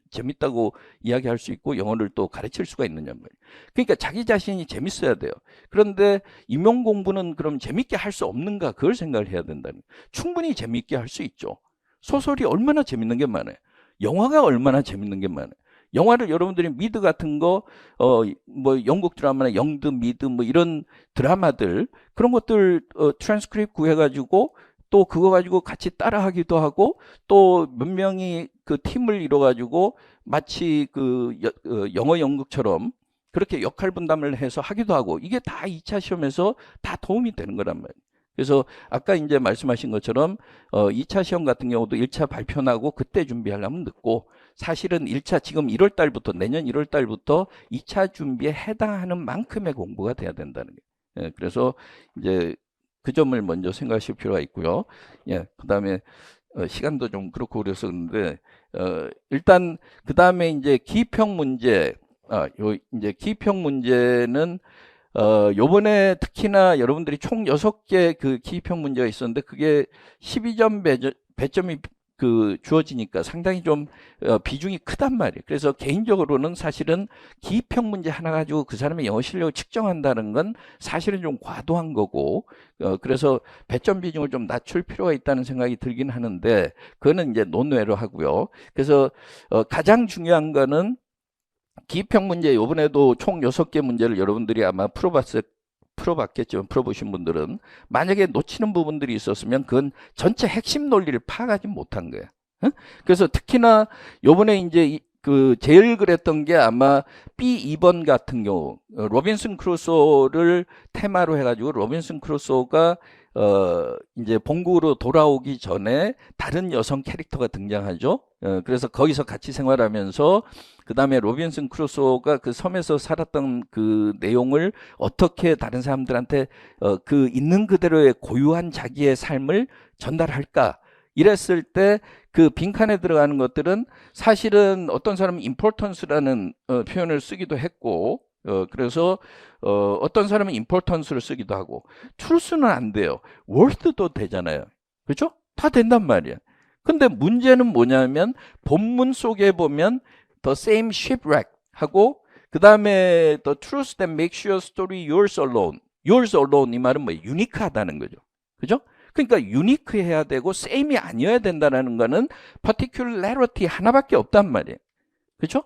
재밌다고 이야기할 수 있고 영어를 또 가르칠 수가 있느냐 말이에요. 그러니까 자기 자신이 재밌어야 돼요. 그런데 임용 공부는 그럼 재밌게 할 수 없는가? 그걸 생각을 해야 된다는 거예요. 충분히 재밌게 할 수 있죠. 소설이 얼마나 재밌는 게 많아요. 영화가 얼마나 재밌는 게 많아요. 영화를 여러분들이 미드 같은 거, 뭐 영국 드라마나 영드, 미드 뭐 이런 드라마들 그런 것들 트랜스크립 구해가지고 또 그거 가지고 같이 따라하기도 하고 또 몇 명이 그 팀을 이뤄가지고 마치 그 영어 연극처럼 그렇게 역할 분담을 해서 하기도 하고 이게 다 2차 시험에서 다 도움이 되는 거란 말이에요. 그래서 아까 이제 말씀하신 것처럼 2차 시험 같은 경우도 1차 발표 나고 그때 준비하려면 늦고 사실은 1차 지금 1월 달부터 내년 1월 달부터 2차 준비에 해당하는 만큼의 공부가 돼야 된다는 거예요. 예, 그래서 이제 그 점을 먼저 생각하실 필요가 있고요. 예, 그다음에 시간도 좀 그렇고 그래서 그런데 일단 그다음에 이제 기평 문제 요 이제 기평 문제는 요번에 특히나 여러분들이 총 6개 그 기평 문제가 있었는데 그게 12점 배점이 그 주어지니까 상당히 좀 비중이 크단 말이에요. 그래서 개인적으로는 사실은 기평 문제 하나 가지고 그 사람의 영어 실력을 측정한다는 건 사실은 좀 과도한 거고 그래서 배점 비중을 좀 낮출 필요가 있다는 생각이 들긴 하는데 그거는 이제 논외로 하고요. 그래서 가장 중요한 거는 기평 문제 요번에도 총 6개 문제를 여러분들이 아마 풀어봤겠지만 풀어보신 분들은 만약에 놓치는 부분들이 있었으면 그건 전체 핵심 논리를 파악하지 못한 거예요. 그래서 특히나 요번에 이제 그 제일 그랬던 게 아마 B2번 같은 경우 로빈슨 크루소를 테마로 해가지고 로빈슨 크루소가 이제 본국으로 돌아오기 전에 다른 여성 캐릭터가 등장하죠. 그래서 거기서 같이 생활하면서 그 다음에 로빈슨 크루소가 그 섬에서 살았던 그 내용을 어떻게 다른 사람들한테 그 있는 그대로의 고유한 자기의 삶을 전달할까? 이랬을 때 그 빈칸에 들어가는 것들은 사실은 어떤 사람은 importance라는 표현을 쓰기도 했고 그래서 어떤 사람은 importance를 쓰기도 하고 truth는 안 돼요. worth도 되잖아요. 그렇죠? 다 된단 말이야. 근데 문제는 뭐냐면 본문 속에 보면 the same shipwreck 하고 그 다음에 the truth that makes your story yours alone. yours alone 이 말은 뭐예요? 유니크하다는 거죠. 그죠? 그러니까 유니크해야 되고 same이 아니어야 된다는 거는 particularity 하나밖에 없단 말이에요. 그죠?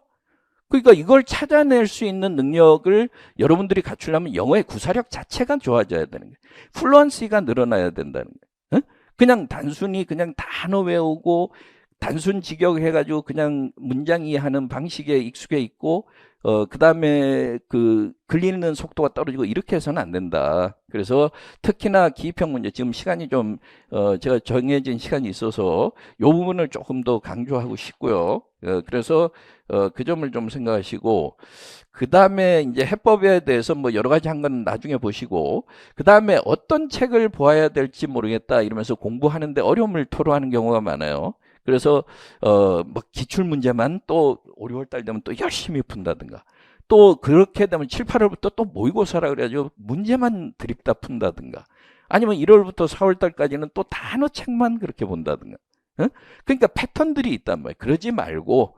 그러니까 이걸 찾아낼 수 있는 능력을 여러분들이 갖추려면 영어의 구사력 자체가 좋아져야 되는 거예요. 플루언시가 늘어나야 된다는 거예요. 그냥 단순히 그냥 단어 외우고 단순 직역해가지고 그냥 문장 이해하는 방식에 익숙해 있고 그 다음에 그 글리는 속도가 떨어지고 이렇게 해서는 안 된다. 그래서 특히나 기입형 문제 지금 시간이 좀 제가 정해진 시간이 있어서 요 부분을 조금 더 강조하고 싶고요. 그래서 그 점을 좀 생각하시고 그 다음에 이제 해법에 대해서 뭐 여러 가지 한 건 나중에 보시고 그 다음에 어떤 책을 보아야 될지 모르겠다 이러면서 공부하는데 어려움을 토로하는 경우가 많아요. 그래서 뭐 기출 문제만 또 5, 6월 달 되면 또 열심히 푼다든가 또 그렇게 되면 7, 8월부터 또 모의고사라 그래가지고 문제만 드립다 푼다든가 아니면 1월부터 4월 달까지는 또 단어 책만 그렇게 본다든가 그러니까 패턴들이 있단 말이에요. 그러지 말고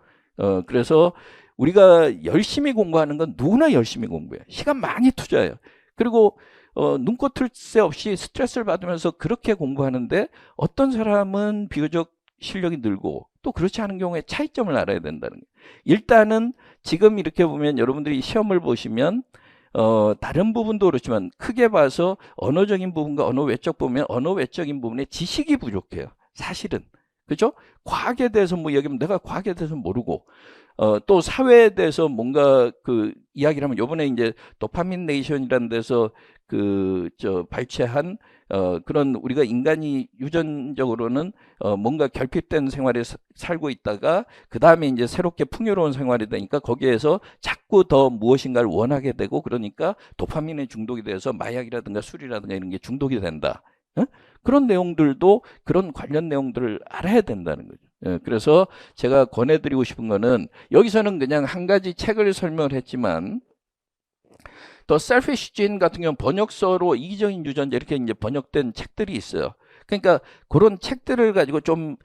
그래서 우리가 열심히 공부하는 건 누구나 열심히 공부해요. 시간 많이 투자해요. 그리고 눈꽃 틀 새 없이 스트레스를 받으면서 그렇게 공부하는데 어떤 사람은 비교적 실력이 늘고 또 그렇지 않은 경우에 차이점을 알아야 된다는 거예요. 일단은 지금 이렇게 보면 여러분들이 시험을 보시면 다른 부분도 그렇지만 크게 봐서 언어적인 부분과 언어 외적 보면 언어 외적인 부분에 지식이 부족해요. 사실은. 그죠? 과학에 대해서 뭐 얘기하면 내가 과학에 대해서 모르고, 또 사회에 대해서 뭔가 그 이야기를 하면 요번에 이제 도파민 네이션이라는 데서 발췌한 그런 우리가 인간이 유전적으로는 뭔가 결핍된 생활에 살고 있다가 그 다음에 이제 새롭게 풍요로운 생활이 되니까 거기에서 자꾸 더 무엇인가를 원하게 되고 그러니까 도파민에 중독이 돼서 마약이라든가 술이라든가 이런 게 중독이 된다. 그런 내용들도 그런 관련 내용들을 알아야 된다는 거죠. 그래서 제가 권해드리고 싶은 거는 여기서는 그냥 한 가지 책을 설명을 했지만 더 Selfish Gene 같은 경우는 번역서로 이기적인 유전자 이렇게 이제 번역된 책들이 있어요. 그러니까 그런 책들을 가지고 좀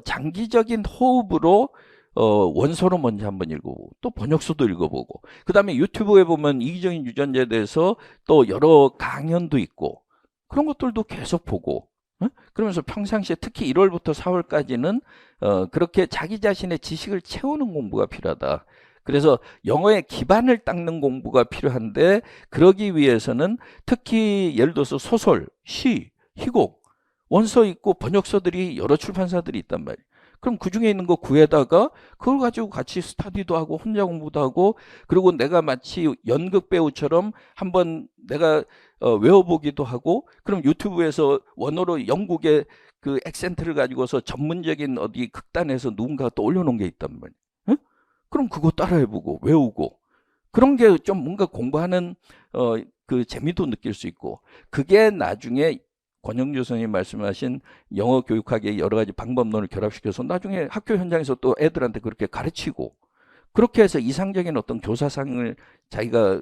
장기적인 호흡으로 원서로 먼저 한번 읽어보고 또 번역서도 읽어보고 그 다음에 유튜브에 보면 이기적인 유전자에 대해서 또 여러 강연도 있고 그런 것들도 계속 보고 그러면서 평상시에 특히 1월부터 4월까지는 그렇게 자기 자신의 지식을 채우는 공부가 필요하다. 그래서 영어의 기반을 닦는 공부가 필요한데 그러기 위해서는 특히 예를 들어서 소설, 시, 희곡, 원서 있고 번역서들이 여러 출판사들이 있단 말이에요. 그럼 그 중에 있는 거 구해다가 그걸 가지고 같이 스터디도 하고 혼자 공부도 하고 그리고 내가 마치 연극 배우처럼 한번 내가 외워보기도 하고 그럼 유튜브에서 원어로 영국의 그 액센트를 가지고서 전문적인 어디 극단에서 누군가가 또 올려놓은 게 있단 말이에요. 응? 그럼 그거 따라해보고 외우고 그런 게 좀 뭔가 공부하는 그 재미도 느낄 수 있고 그게 나중에 권영주 선생님 말씀하신 영어 교육학의 여러 가지 방법론을 결합시켜서 나중에 학교 현장에서 또 애들한테 그렇게 가르치고 그렇게 해서 이상적인 어떤 교사상을 자기가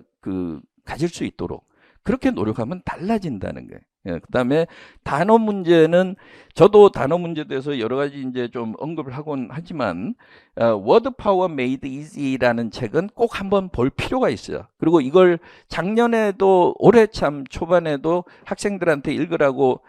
가질 수 있도록 그렇게 노력하면 달라진다는 거예요. 예, 그다음에 단어 문제는 저도 단어 문제에 대해서 여러 가지 이제 좀 언급을 하곤 하지만 Word Power Made Easy라는 책은 꼭 한번 볼 필요가 있어요. 그리고 이걸 작년에도 올해 참 초반에도 학생들한테 읽으라고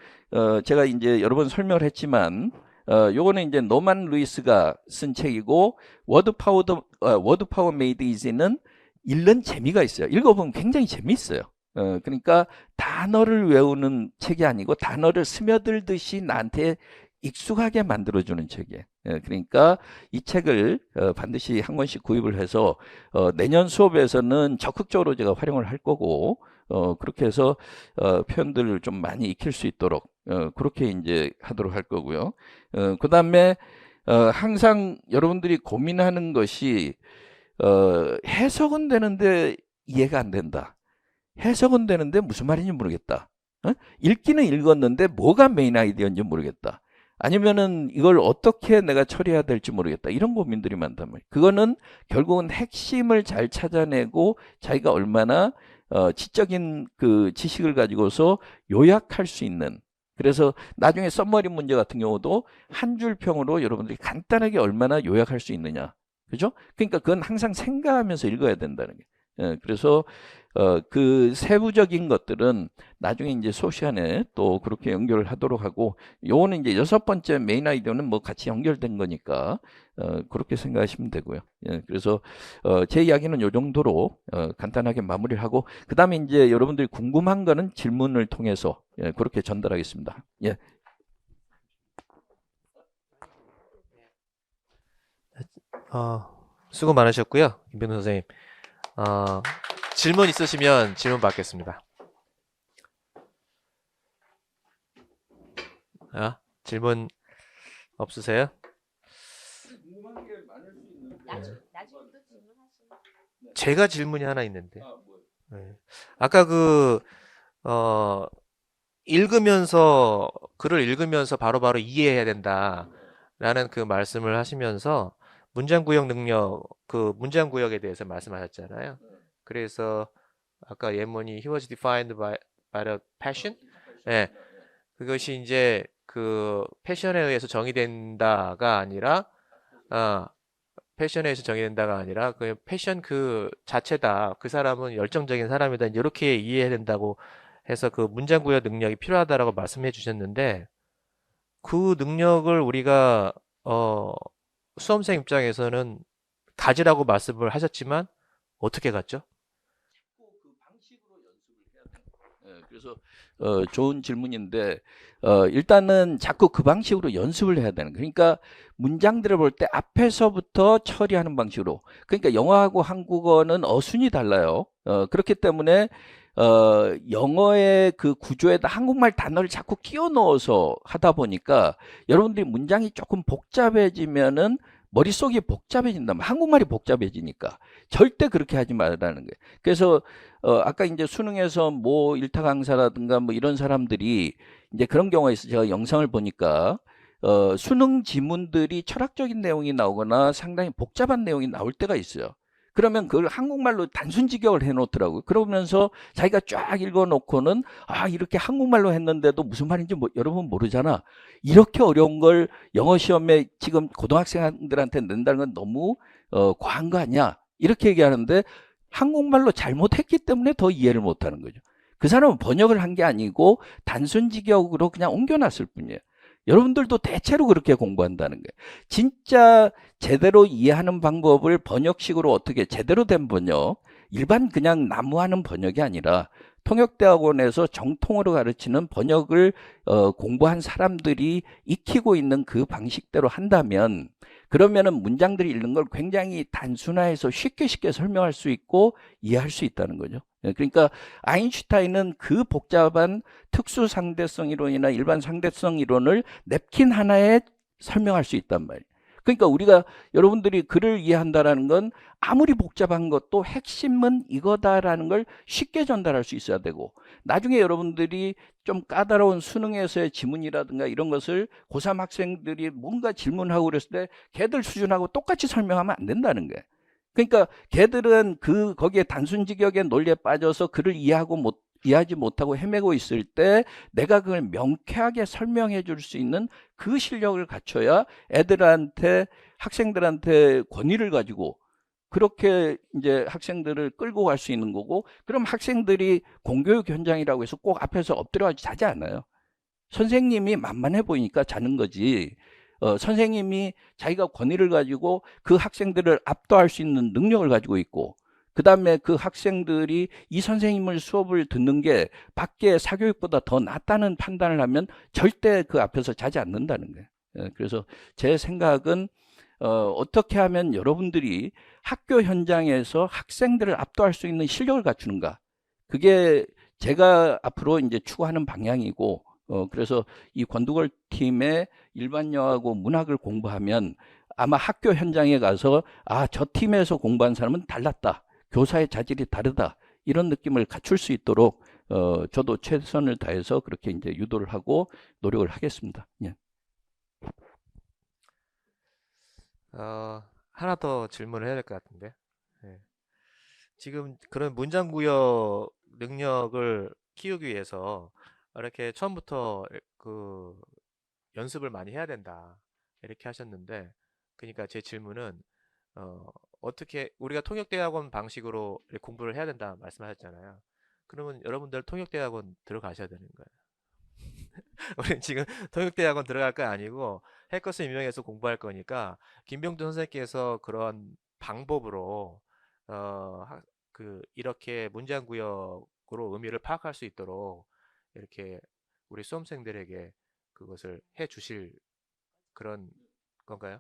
제가 이제 여러 번 설명을 했지만 요거는 이제 노만 루이스가 쓴 책이고 워드 파워 메이드 이지는 읽는 재미가 있어요. 읽어보면 굉장히 재미있어요. 그러니까 단어를 외우는 책이 아니고 단어를 스며들듯이 나한테 익숙하게 만들어주는 책이에요. 그러니까 이 책을 반드시 한 권씩 구입을 해서 내년 수업에서는 적극적으로 제가 활용을 할 거고 그렇게 해서 표현들을 좀 많이 익힐 수 있도록 그렇게 이제 하도록 할 거고요. 그 다음에 항상 여러분들이 고민하는 것이 해석은 되는데 이해가 안 된다. 해석은 되는데 무슨 말인지 모르겠다. 읽기는 읽었는데 뭐가 메인 아이디어인지 모르겠다. 아니면은 이걸 어떻게 내가 처리해야 될지 모르겠다. 이런 고민들이 많단 말이에요. 그거는 결국은 핵심을 잘 찾아내고 자기가 얼마나 지적인 그 지식을 가지고서 요약할 수 있는 그래서 나중에 썸머리 문제 같은 경우도 한 줄 평으로 여러분들이 간단하게 얼마나 요약할 수 있느냐. 그죠? 그러니까 그건 항상 생각하면서 읽어야 된다는 게. 그래서 그 세부적인 것들은 나중에 이제 수업 시간에 또 그렇게 연결을 하도록 하고 요거는 이제 6번째 메인 아이디어는 뭐 같이 연결된 거니까 그렇게 생각하시면 되고요. 그래서 제 이야기는 요 정도로 간단하게 마무리를 하고 그 다음에 이제 여러분들이 궁금한 거는 질문을 통해서 그렇게 전달하겠습니다. 예.
수고 많으셨고요. 김병준 선생님. 질문 있으시면 질문 받겠습니다. 질문 없으세요?
궁금한 게 많을 수 있는데
나중에 또 질문하시면.
제가 질문이 하나 있는데. 네. 아까 글을 읽으면서 바로바로 이해해야 된다라는 그 말씀을 하시면서 문장구역 능력, 그 문장구역에 대해서 말씀하셨잖아요. 그래서 아까 예문이 he was defined by the passion? 네. 그것이 이제 그 패션에 의해서 정의된다가 아니라 패션에 의해서 정의된다가 아니라 그 패션 그 자체다. 그 사람은 열정적인 사람이다. 이렇게 이해해야 된다고 해서 그 문장구역 능력이 필요하다라고 말씀해 주셨는데 그 능력을 우리가 수험생 입장에서는 가지라고 말씀을 하셨지만 어떻게 갔죠?
그 방식으로 연습을 해야 돼요. 그래서 좋은 질문인데 일단은 자꾸 그 방식으로 연습을 해야 되는 거예요. 그러니까 문장들을 볼 때 앞에서부터 처리하는 방식으로. 그러니까 영어하고 한국어는 어순이 달라요. 그렇기 때문에 영어의 그 구조에다 한국말 단어를 자꾸 끼워 넣어서 하다 보니까 여러분들이 문장이 조금 복잡해지면은 머릿속이 복잡해진다면 한국말이 복잡해지니까 절대 그렇게 하지 말라는 거예요. 그래서 아까 이제 수능에서 뭐 일타 강사라든가 뭐 이런 사람들이 이제 그런 경우가 있어요. 제가 영상을 보니까 수능 지문들이 철학적인 내용이 나오거나 상당히 복잡한 내용이 나올 때가 있어요. 그러면 그걸 한국말로 단순 직역을 해놓더라고요. 그러면서 자기가 쫙 읽어놓고는 아 이렇게 한국말로 했는데도 무슨 말인지 여러분 모르잖아. 이렇게 어려운 걸 영어 시험에 지금 고등학생들한테 낸다는 건 너무 과한 거 아니야? 이렇게 얘기하는데 한국말로 잘못했기 때문에 더 이해를 못하는 거죠. 그 사람은 번역을 한 게 아니고 단순 직역으로 그냥 옮겨놨을 뿐이에요. 여러분들도 대체로 그렇게 공부한다는 거예요. 진짜 제대로 이해하는 방법을 번역식으로 어떻게 제대로 된 번역, 일반 그냥 나무하는 번역이 아니라 통역대학원에서 정통으로 가르치는 번역을 공부한 사람들이 익히고 있는 그 방식대로 한다면 그러면은 문장들이 읽는 걸 굉장히 단순화해서 쉽게 설명할 수 있고 이해할 수 있다는 거죠. 그러니까 아인슈타인은 그 복잡한 특수 상대성 이론이나 일반 상대성 이론을 냅킨 하나에 설명할 수 있단 말이에요. 그러니까 우리가 여러분들이 글을 이해한다라는 건 아무리 복잡한 것도 핵심은 이거다라는 걸 쉽게 전달할 수 있어야 되고 나중에 여러분들이 좀 까다로운 수능에서의 지문이라든가 이런 것을 고3 학생들이 뭔가 질문하고 그랬을 때 걔들 수준하고 똑같이 설명하면 안 된다는 거예요. 그러니까 걔들은 거기에 단순 직역의 논리에 빠져서 글을 이해하지 못하고 헤매고 있을 때 내가 그걸 명쾌하게 설명해 줄 수 있는 그 실력을 갖춰야 학생들한테 권위를 가지고 그렇게 이제 학생들을 끌고 갈 수 있는 거고 그럼 학생들이 공교육 현장이라고 해서 꼭 앞에서 엎드려가지고 자지 않아요. 선생님이 만만해 보이니까 자는 거지. 선생님이 자기가 권위를 가지고 그 학생들을 압도할 수 있는 능력을 가지고 있고 그 다음에 그 학생들이 이 선생님을 수업을 듣는 게 밖에 사교육보다 더 낫다는 판단을 하면 절대 그 앞에서 자지 않는다는 거예요. 그래서 제 생각은 어떻게 하면 여러분들이 학교 현장에서 학생들을 압도할 수 있는 실력을 갖추는가. 그게 제가 앞으로 이제 추구하는 방향이고 그래서 이 권두걸 팀의 일반 영어하고 문학을 공부하면 아마 학교 현장에 가서 저 팀에서 공부한 사람은 달랐다. 교사의 자질이 다르다. 이런 느낌을 갖출 수 있도록 저도 최선을 다해서 그렇게 이제 유도를 하고 노력을 하겠습니다. 예.
하나 더 질문을 해야 될 것 같은데. 예. 지금 그런 문장구역 능력을 키우기 위해서 이렇게 처음부터 그 연습을 많이 해야 된다. 이렇게 하셨는데, 그러니까 제 질문은 어떻게 우리가 통역대학원 방식으로 이렇게 공부를 해야 된다 말씀하셨잖아요. 그러면 여러분들 통역대학원 들어가셔야 되는 거예요. 우리 지금 통역대학원 들어갈 거 아니고 해커스 임용해서 공부할 거니까 김병준 선생님께서 그런 방법으로 이렇게 문장구역으로 의미를 파악할 수 있도록 이렇게 우리 수험생들에게 그것을 해 주실 그런 건가요?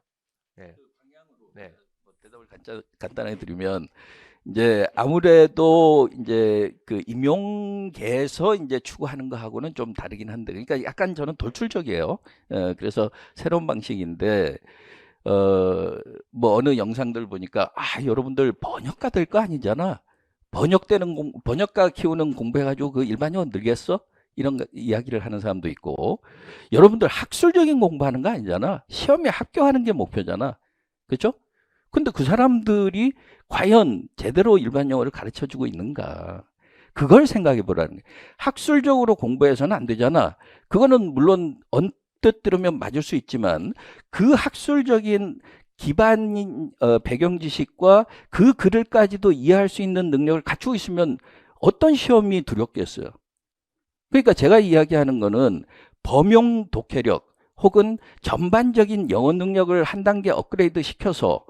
네. 네.
대답을 간단하게 드리면 이제 아무래도 이제 그 임용계에서 이제 추구하는 거하고는 좀 다르긴 한데 그러니까 약간 저는 돌출적이에요. 그래서 새로운 방식인데 뭐 어느 영상들 보니까 여러분들 번역가 될 거 아니잖아. 번역가 키우는 공부해가지고 그 일반 영어 늘겠어? 이런 이야기를 하는 사람도 있고 여러분들 학술적인 공부하는 거 아니잖아. 시험에 합격하는 게 목표잖아. 그렇죠? 근데 그 사람들이 과연 제대로 일반 영어를 가르쳐주고 있는가? 그걸 생각해 보라는 거예요. 학술적으로 공부해서는 안 되잖아. 그거는 물론 언뜻 들으면 맞을 수 있지만 그 학술적인 기반인 배경 지식과 그 글을까지도 이해할 수 있는 능력을 갖추고 있으면 어떤 시험이 두렵겠어요? 그러니까 제가 이야기하는 거는 범용 독해력 혹은 전반적인 영어 능력을 한 단계 업그레이드 시켜서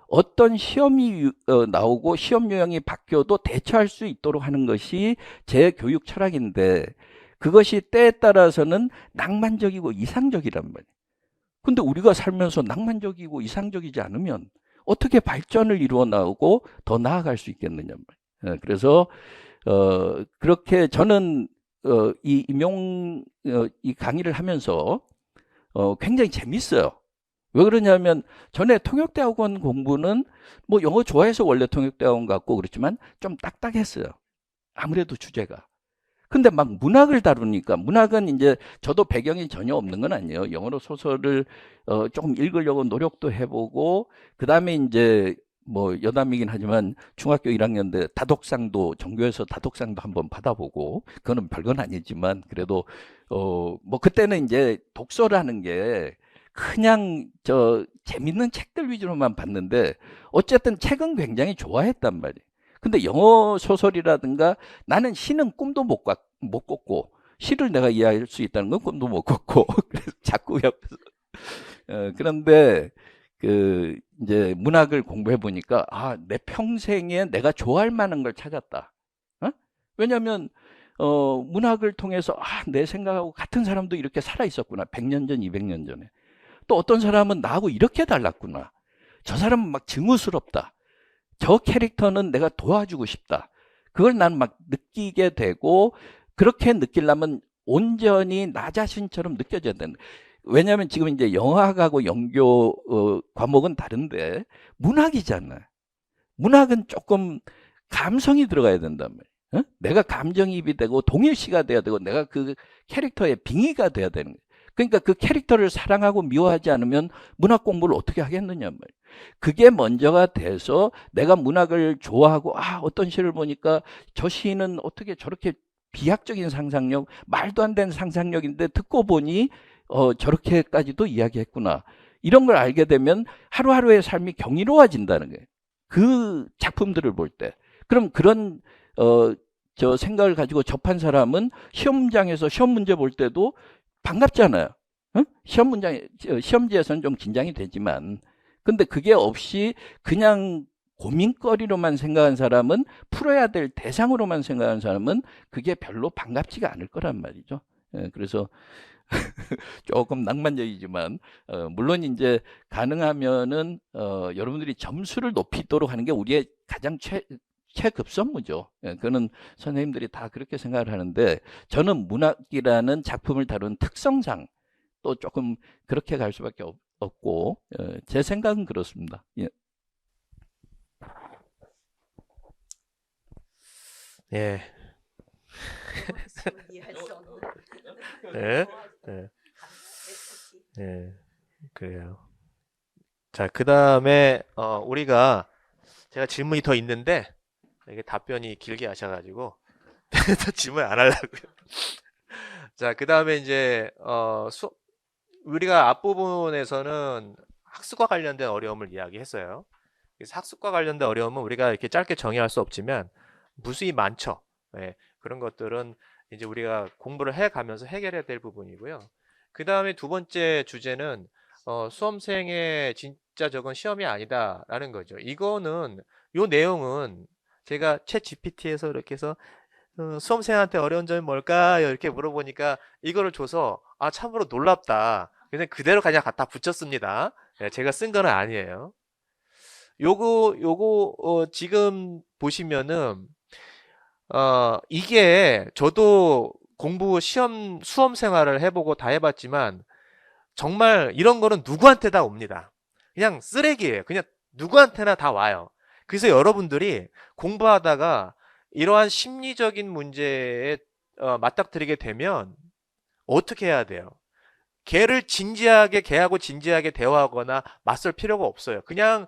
어떤 시험이 나오고 시험 유형이 바뀌어도 대처할 수 있도록 하는 것이 제 교육 철학인데 그것이 때에 따라서는 낭만적이고 이상적이란 말이에요. 근데 우리가 살면서 낭만적이고 이상적이지 않으면 어떻게 발전을 이루어 나오고 더 나아갈 수 있겠느냐 말이에요. 그래서 그렇게 저는 이 이 강의를 하면서 굉장히 재밌어요. 왜 그러냐면 전에 통역대학원 공부는 뭐 영어 좋아해서 원래 통역대학원 갔고 그렇지만 좀 딱딱했어요. 아무래도 주제가. 근데 막 문학을 다루니까 문학은 이제 저도 배경이 전혀 없는 건 아니에요. 영어로 소설을 조금 읽으려고 노력도 해보고 그다음에 이제 뭐 여담이긴 하지만 중학교 1학년 때 다독상도 전교에서 다독상도 한번 받아보고 그거는 별건 아니지만 그래도 뭐 그때는 이제 독서라는 게 그냥 저 재밌는 책들 위주로만 봤는데 어쨌든 책은 굉장히 좋아했단 말이에요. 근데 영어 소설이라든가 나는 시는 꿈도 못 꿨고 시를 내가 이해할 수 있다는 건 꿈도 못 꿨고 그래서 자꾸 옆에서 그런데 그 이제 문학을 공부해 보니까 아, 내 평생에 내가 좋아할 만한 걸 찾았다. 어? 왜냐하면 문학을 통해서 아, 내 생각하고 같은 사람도 이렇게 살아 있었구나. 100년 전, 200년 전에. 또 어떤 사람은 나하고 이렇게 달랐구나. 저 사람은 막 증오스럽다. 저 캐릭터는 내가 도와주고 싶다. 그걸 난 막 느끼게 되고 그렇게 느끼려면 온전히 나 자신처럼 느껴져야 된다. 왜냐하면 지금 이제 영화하고 영교 과목은 다른데 문학이잖아요. 문학은 조금 감성이 들어가야 된단 말이에요. 어? 내가 감정이입이 되고 동일시가 돼야 되고 내가 그 캐릭터의 빙의가 돼야 되는 거예요. 그러니까 그 캐릭터를 사랑하고 미워하지 않으면 문학 공부를 어떻게 하겠느냐 말이에요. 그게 먼저가 돼서 내가 문학을 좋아하고 아 어떤 시를 보니까 저 시인은 어떻게 저렇게 비약적인 상상력, 말도 안 되는 상상력인데 듣고 보니 저렇게까지도 이야기했구나. 이런 걸 알게 되면 하루하루의 삶이 경이로워진다는 거예요. 그 작품들을 볼 때. 그럼 그런 저 생각을 가지고 접한 사람은 시험장에서 시험 문제 볼 때도 반갑잖아요. 응? 시험지에서는 좀 긴장이 되지만 근데 그게 없이 그냥 고민거리로만 생각한 사람은 풀어야 될 대상으로만 생각한 사람은 그게 별로 반갑지가 않을 거란 말이죠. 그래서 조금 낭만적이지만 물론 이제 가능하면은 여러분들이 점수를 높이도록 하는 게 우리의 가장 최급선무죠. 그거는 선생님들이 다 그렇게 생각을 하는데 저는 문학이라는 작품을 다룬 특성상 또 조금 그렇게 갈 수밖에 없고 제 생각은 그렇습니다. 예.
예. 예. 예. 예. 그래요. 자, 그다음에 우리가 제가 질문이 더 있는데 이게 답변이 길게 하셔가지고 질문 안 하려고요. 자, 그다음에 이제 우리가 앞부분에서는 학습과 관련된 어려움을 이야기했어요. 그래서 학습과 관련된 어려움은 우리가 이렇게 짧게 정의할 수 없지만 무수히 많죠. 예, 그런 것들은 이제 우리가 공부를 해가면서 해결해야 될 부분이고요. 그 다음에 두 번째 주제는 수험생의 진짜적인 시험이 아니다라는 거죠. 이거는 요 내용은 제가 챗 GPT에서 이렇게 해서 수험생한테 어려운 점이 뭘까요? 이렇게 물어보니까 이거를 줘서 아 참으로 놀랍다. 그냥 그대로 그냥 갖다 붙였습니다. 예, 제가 쓴 거는 아니에요. 요거 지금 보시면은 이게 저도 공부 수험 생활을 해보고 다 해봤지만 정말 이런 거는 누구한테 다 옵니다. 그냥 쓰레기예요. 그냥 누구한테나 다 와요. 그래서 여러분들이 공부하다가 이러한 심리적인 문제에 맞닥뜨리게 되면 어떻게 해야 돼요? 걔하고 진지하게 대화하거나 맞설 필요가 없어요. 그냥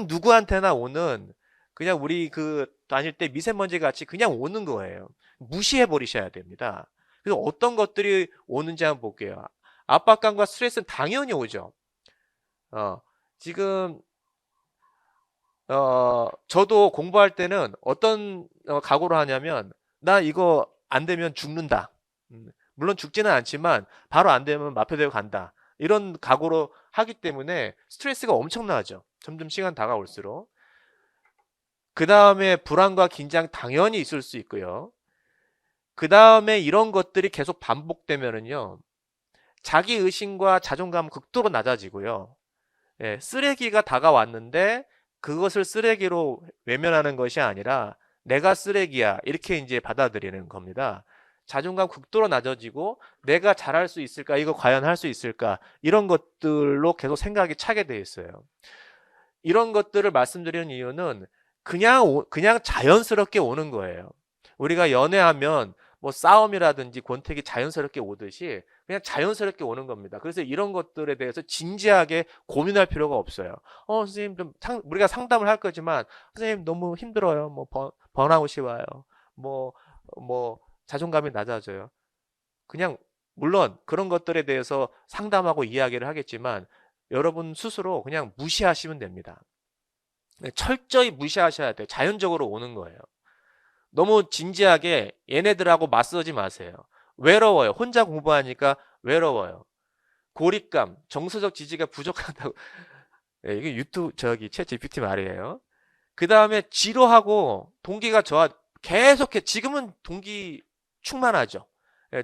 누구한테나 오는 그냥 우리 그 다닐 때 미세먼지 같이 그냥 오는 거예요. 무시해 버리셔야 됩니다. 그래서 어떤 것들이 오는지 한번 볼게요. 압박감과 스트레스는 당연히 오죠. 지금 저도 공부할 때는 어떤 각오를 하냐면 나 이거 안 되면 죽는다. 물론 죽지는 않지만 바로 안 되면 마표되고 간다. 이런 각오로 하기 때문에 스트레스가 엄청나죠. 점점 시간 다가올수록. 그 다음에 불안과 긴장 당연히 있을 수 있고요. 그 다음에 이런 것들이 계속 반복되면은요, 자기 의심과 자존감 극도로 낮아지고요. 예, 쓰레기가 다가왔는데 그것을 쓰레기로 외면하는 것이 아니라 내가 쓰레기야 이렇게 이제 받아들이는 겁니다. 자존감 극도로 낮아지고 내가 잘할 수 있을까? 이거 과연 할 수 있을까? 이런 것들로 계속 생각이 차게 돼 있어요. 이런 것들을 말씀드리는 이유는 그냥 자연스럽게 오는 거예요. 우리가 연애하면 뭐 싸움이라든지 권태기 자연스럽게 오듯이 그냥 자연스럽게 오는 겁니다. 그래서 이런 것들에 대해서 진지하게 고민할 필요가 없어요. 선생님 우리가 상담을 할 거지만 선생님 너무 힘들어요. 뭐 번아웃이 와요. 뭐 자존감이 낮아져요. 그냥 물론 그런 것들에 대해서 상담하고 이야기를 하겠지만 여러분 스스로 그냥 무시하시면 됩니다. 철저히 무시하셔야 돼요. 자연적으로 오는 거예요. 너무 진지하게 얘네들하고 맞서지 마세요. 외로워요. 혼자 공부하니까 외로워요. 고립감, 정서적 지지가 부족하다고. 네, 이게 유튜브 챗 GPT 말이에요. 그 다음에 지루하고 동기가 계속해. 지금은 동기 충만하죠.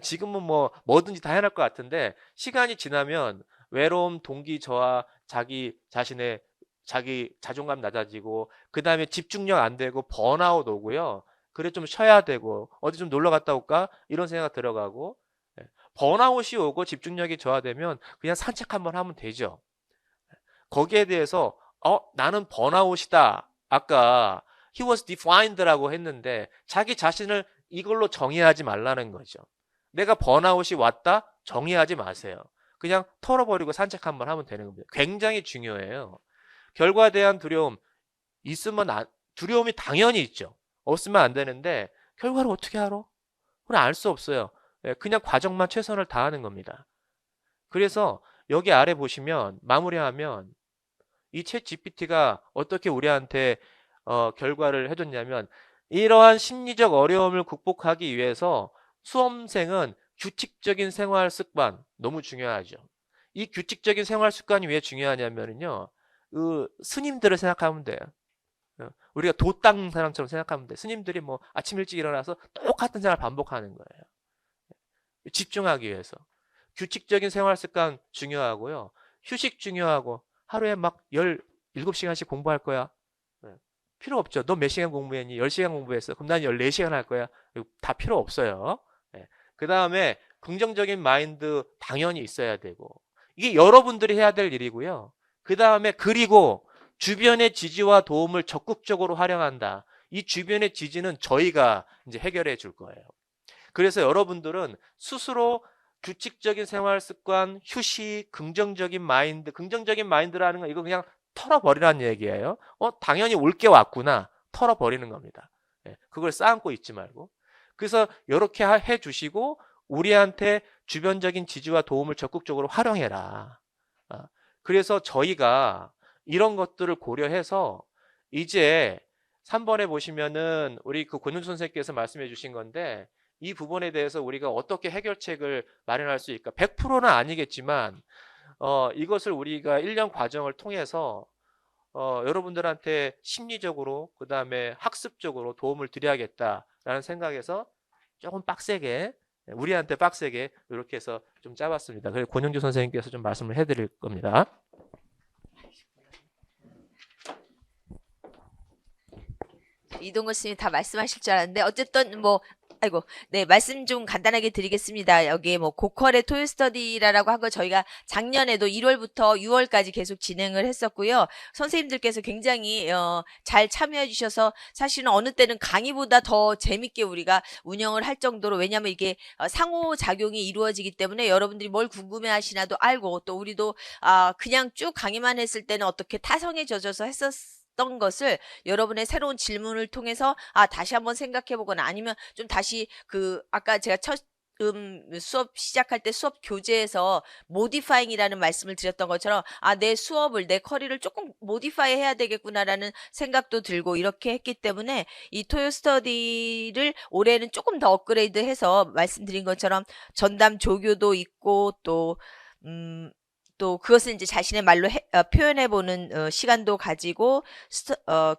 지금은 뭐든지 다 해낼 것 같은데 시간이 지나면 외로움, 동기 저하, 자기 자존감 낮아지고 그 다음에 집중력 안 되고 번아웃 오고요. 그래 좀 쉬어야 되고 어디 좀 놀러 갔다 올까? 이런 생각 들어가고 번아웃이 오고 집중력이 저하되면 그냥 산책 한번 하면 되죠. 거기에 대해서 나는 번아웃이다. 아까 he was defined라고 했는데 자기 자신을 이걸로 정의하지 말라는 거죠. 내가 번아웃이 왔다? 정의하지 마세요. 그냥 털어버리고 산책 한번 하면 되는 겁니다. 굉장히 중요해요. 결과에 대한 두려움 두려움이 당연히 있죠. 없으면 안 되는데 결과를 어떻게 알아? 우리 알 수 없어요. 그냥 과정만 최선을 다하는 겁니다. 그래서 여기 아래 보시면 마무리하면 이 챗 GPT가 어떻게 우리한테 결과를 해줬냐면 이러한 심리적 어려움을 극복하기 위해서 수험생은 규칙적인 생활 습관 너무 중요하죠. 이 규칙적인 생활 습관이 왜 중요하냐면요. 스님들을 생각하면 돼요. 우리가 도 닦는 사람처럼 생각하면 돼. 스님들이 뭐 아침 일찍 일어나서 똑같은 생활 반복하는 거예요. 집중하기 위해서. 규칙적인 생활 습관 중요하고요. 휴식 중요하고 하루에 막 17시간씩 공부할 거야. 필요 없죠. 너 몇 시간 공부했니? 10시간 공부했어. 그럼 난 14시간 할 거야. 다 필요 없어요. 그 다음에 긍정적인 마인드 당연히 있어야 되고 이게 여러분들이 해야 될 일이고요. 그 다음에 그리고 주변의 지지와 도움을 적극적으로 활용한다. 이 주변의 지지는 저희가 이제 해결해 줄 거예요. 그래서 여러분들은 스스로 규칙적인 생활 습관, 휴식, 긍정적인 마인드라는 건 이거 그냥 털어버리라는 얘기예요. 당연히 올 게 왔구나. 털어버리는 겁니다. 그걸 쌓고 있지 말고. 그래서 이렇게 해 주시고 우리한테 주변적인 지지와 도움을 적극적으로 활용해라. 그래서 저희가 이런 것들을 고려해서 이제 3번에 보시면은 우리 그 권윤수 선생님께서 말씀해 주신 건데 이 부분에 대해서 우리가 어떻게 해결책을 마련할 수 있을까? 100%는 아니겠지만 이것을 우리가 1년 과정을 통해서 여러분들한테 심리적으로 그 다음에 학습적으로 도움을 드려야겠다라는 생각에서 조금 빡세게 우리한테 빡세게 이렇게 해서 좀 짜봤습니다. 그래서 권영주 선생님께서 좀 말씀을 해드릴 겁니다.
이동건 스님 다 말씀하실 줄 알았는데 어쨌든 네, 말씀 좀 간단하게 드리겠습니다. 여기에 고퀄의 토요 스터디라고 한 거 저희가 작년에도 1월부터 6월까지 계속 진행을 했었고요. 선생님들께서 굉장히 잘 참여해 주셔서 사실은 어느 때는 강의보다 더 재밌게 우리가 운영을 할 정도로 왜냐하면 이게 상호작용이 이루어지기 때문에 여러분들이 뭘 궁금해 하시나도 알고 또 우리도 그냥 쭉 강의만 했을 때는 어떻게 타성에 젖어서 했었던 것을 여러분의 새로운 질문을 통해서 다시 한번 생각해 보거나 아니면 좀 다시 아까 제가 수업 시작할 때 수업 교재에서 모디파잉이라는 말씀을 드렸던 것처럼 내 수업을 내 커리를 조금 모디파이 해야 되겠구나라는 생각도 들고 이렇게 했기 때문에 이 토요 스터디를 올해는 조금 더 업그레이드해서 말씀드린 것처럼 전담 조교도 있고 또 또 그것을 이제 자신의 말로 표현해보는 시간도 가지고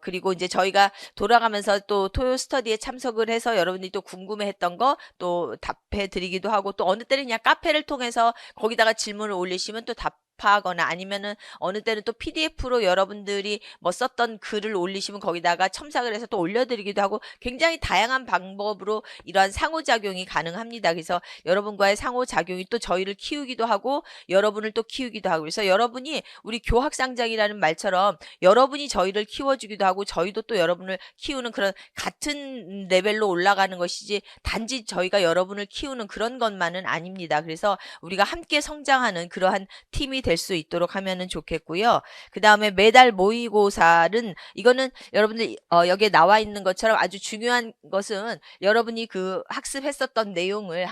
그리고 이제 저희가 돌아가면서 또 토요 스터디에 참석을 해서 여러분들이 또 궁금해했던 거 또 답해드리기도 하고 또 어느 때는 그냥 카페를 통해서 거기다가 질문을 올리시면 또 답하거나 아니면은 어느 때는 또 PDF로 여러분들이 뭐 썼던 글을 올리시면 거기다가 첨삭을 해서 또 올려드리기도 하고 굉장히 다양한 방법으로 이러한 상호작용이 가능합니다. 그래서 여러분과의 상호작용이 또 저희를 키우기도 하고 여러분을 또 키우기도 하고 그래서 여러분이 우리 교학상장이라는 말처럼 여러분이 저희를 키워주기도 하고 저희도 또 여러분을 키우는 그런 같은 레벨로 올라가는 것이지 단지 저희가 여러분을 키우는 그런 것만은 아닙니다. 그래서 우리가 함께 성장하는 그러한 팀이 될 수 있도록 하면은 좋겠고요. 그 다음에 매달 모의고사는 이거는 여러분들 여기에 나와 있는 것처럼 아주 중요한 것은 여러분이 그 학습했었던 내용을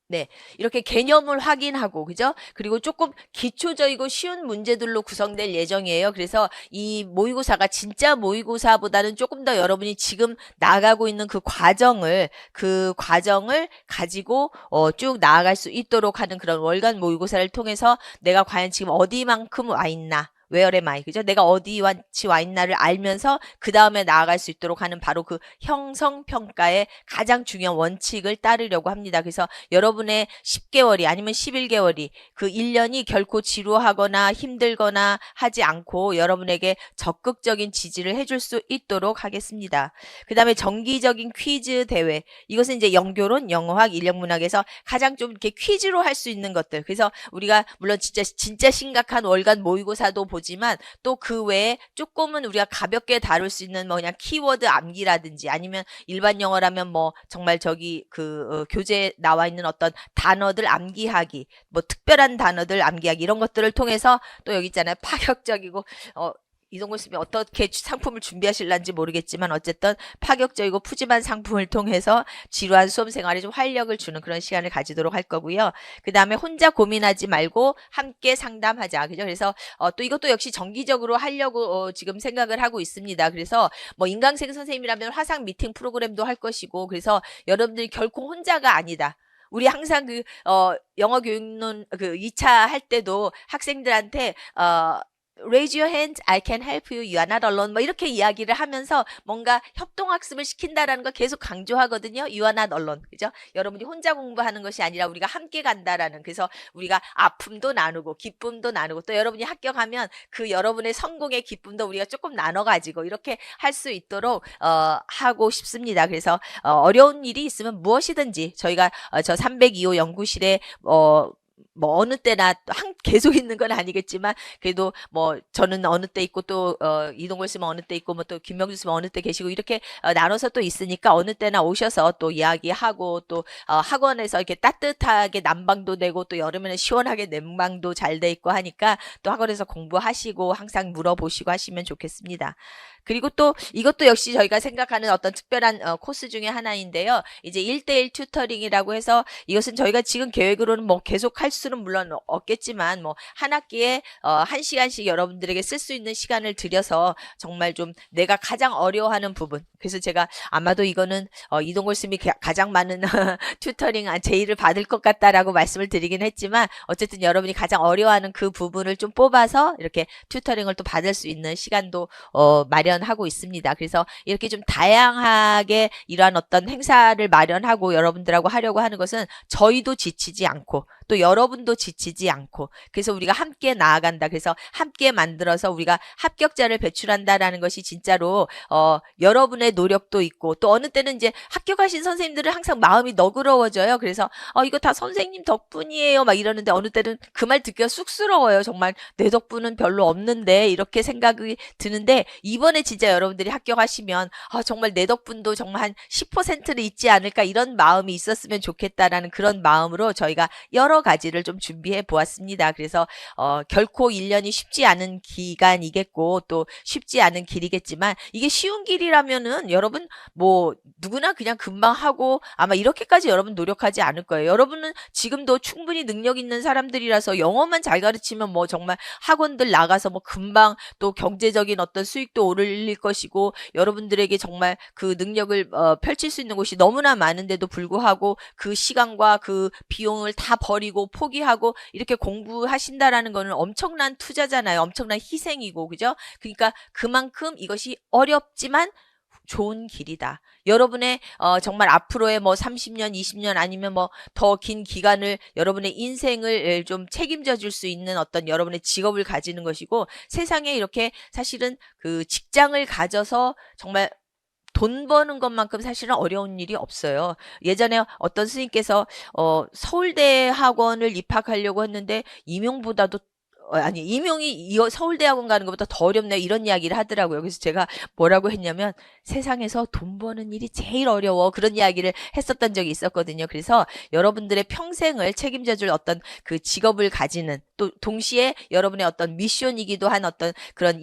네, 이렇게 개념을 확인하고, 그죠? 그리고 조금 기초적이고 쉬운 문제들로 구성될 예정이에요. 그래서 이 모의고사가 진짜 모의고사보다는 조금 더 여러분이 지금 나아가고 있는 그 과정을 가지고 쭉 나아갈 수 있도록 하는 그런 월간 모의고사를 통해서 내가 과연 지금 어디만큼 와 있나? Where am I? 그죠? 내가 어디와 와 있나를 알면서 그 다음에 나아갈 수 있도록 하는 바로 그 형성평가의 가장 중요한 원칙을 따르려고 합니다. 그래서 여러분의 10개월이 아니면 11개월이 그 1년이 결코 지루하거나 힘들거나 하지 않고 여러분에게 적극적인 지지를 해줄 수 있도록 하겠습니다. 그 다음에 정기적인 퀴즈 대회. 이것은 이제 영교론, 영어학, 인력문학에서 가장 좀 이렇게 퀴즈로 할 수 있는 것들. 그래서 우리가 물론 진짜 심각한 월간 모의고사도 보지만 또 그 외에 조금은 우리가 가볍게 다룰 수 있는 뭐 그냥 키워드 암기라든지 아니면 일반 영어라면 뭐 정말 저기 교재에 나와 있는 어떤 단어들 암기하기 뭐 특별한 단어들 암기하기 이런 것들을 통해서 또 여기 있잖아요. 파격적이고 이동걸 씨이 어떻게 상품을 준비하실란지 모르겠지만 어쨌든 파격적이고 푸짐한 상품을 통해서 지루한 수험 생활에 좀 활력을 주는 그런 시간을 가지도록 할 거고요. 그 다음에 혼자 고민하지 말고 함께 상담하자. 그죠? 그래서 또 이것도 역시 정기적으로 하려고 지금 생각을 하고 있습니다. 그래서 뭐 인강생 선생님이라면 화상 미팅 프로그램도 할 것이고 그래서 여러분들이 결코 혼자가 아니다. 우리 항상 영어 교육론 2차 할 때도 학생들한테 Raise your hand, I can help you, you are not alone. 뭐 이렇게 이야기를 하면서 뭔가 협동학습을 시킨다라는 걸 계속 강조하거든요. You are not alone. 그죠? 여러분이 혼자 공부하는 것이 아니라 우리가 함께 간다라는. 그래서 우리가 아픔도 나누고 기쁨도 나누고 또 여러분이 합격하면 그 여러분의 성공의 기쁨도 우리가 조금 나눠 가지고 이렇게 할 수 있도록 하고 싶습니다. 그래서 어려운 일이 있으면 무엇이든지 저희가 저 302호 연구실에 뭐 어느 때나 계속 있는 건 아니겠지만 그래도 뭐 저는 어느 때 있고 또 이동걸 씨는 어느 때 있고 뭐 또 김명주 씨는 어느 때 계시고 이렇게 나눠서 또 있으니까 어느 때나 오셔서 또 이야기하고 또 학원에서 이렇게 따뜻하게 난방도 되고 또 여름에는 시원하게 냉방도 잘 돼 있고 하니까 또 학원에서 공부하시고 항상 물어보시고 하시면 좋겠습니다. 그리고 또 이것도 역시 저희가 생각하는 어떤 특별한 코스 중에 하나인데요. 이제 1대1 튜터링이라고 해서 이것은 저희가 지금 계획으로는 뭐 계속 할 수는 물론 없겠지만 뭐 한 학기에 1시간씩 여러분들에게 쓸 수 있는 시간을 들여서 정말 좀 내가 가장 어려워하는 부분. 그래서 제가 아마도 이거는 이동걸 쌤이 가장 많은 튜터링 제의를 받을 것 같다라고 말씀을 드리긴 했지만 어쨌든 여러분이 가장 어려워하는 그 부분을 좀 뽑아서 이렇게 튜터링을 또 받을 수 있는 시간도 마련하고 있습니다. 그래서 이렇게 좀 다양하게 이러한 어떤 행사를 마련하고 여러분들하고 하려고 하는 것은 저희도 지치지 않고 또 여러분도 지치지 않고 그래서 우리가 함께 나아간다. 그래서 함께 만들어서 우리가 합격자를 배출한다라는 것이 진짜로 여러분의 노력도 있고 또 어느 때는 이제 합격하신 선생님들은 항상 마음이 너그러워져요. 그래서 이거 다 선생님 덕분이에요 막 이러는데 어느 때는 그 말 듣기가 쑥스러워요. 정말 내 덕분은 별로 없는데 이렇게 생각이 드는데 이번에 진짜 여러분들이 합격하시면 정말 내 덕분도 정말 한 10%는 있지 않을까 이런 마음이 있었으면 좋겠다라는 그런 마음으로 저희가 여러 여러 가지를 좀 준비해 보았습니다. 그래서 결코 1년이 쉽지 않은 기간이겠고 또 쉽지 않은 길이겠지만 이게 쉬운 길이라면은 여러분 뭐 누구나 그냥 금방 하고 아마 이렇게까지 여러분 노력하지 않을 거예요. 여러분은 지금도 충분히 능력 있는 사람들이라서 영어만 잘 가르치면 뭐 정말 학원들 나가서 뭐 금방 또 경제적인 어떤 수익도 오를 것이고 여러분들에게 정말 그 능력을 펼칠 수 있는 곳이 너무나 많은데도 불구하고 그 시간과 그 비용을 다 버리고 포기하고 이렇게 공부하신다라는 거는 엄청난 투자잖아요. 엄청난 희생이고 그죠? 그러니까 그만큼 이것이 어렵지만 좋은 길이다. 여러분의 정말 앞으로의 뭐 30년, 20년 아니면 뭐 더 긴 기간을 여러분의 인생을 좀 책임져 줄 수 있는 어떤 여러분의 직업을 가지는 것이고 세상에 이렇게 사실은 그 직장을 가져서 정말 돈 버는 것만큼 사실은 어려운 일이 없어요. 예전에 어떤 스님께서 서울대 학원을 입학하려고 했는데 임용보다도 아니 임용이 서울대학원 가는 것보다 더 어렵네요. 이런 이야기를 하더라고요. 그래서 제가 뭐라고 했냐면 세상에서 돈 버는 일이 제일 어려워. 그런 이야기를 했었던 적이 있었거든요. 그래서 여러분들의 평생을 책임져 줄 어떤 그 직업을 가지는 또 동시에 여러분의 어떤 미션이기도 한 어떤 그런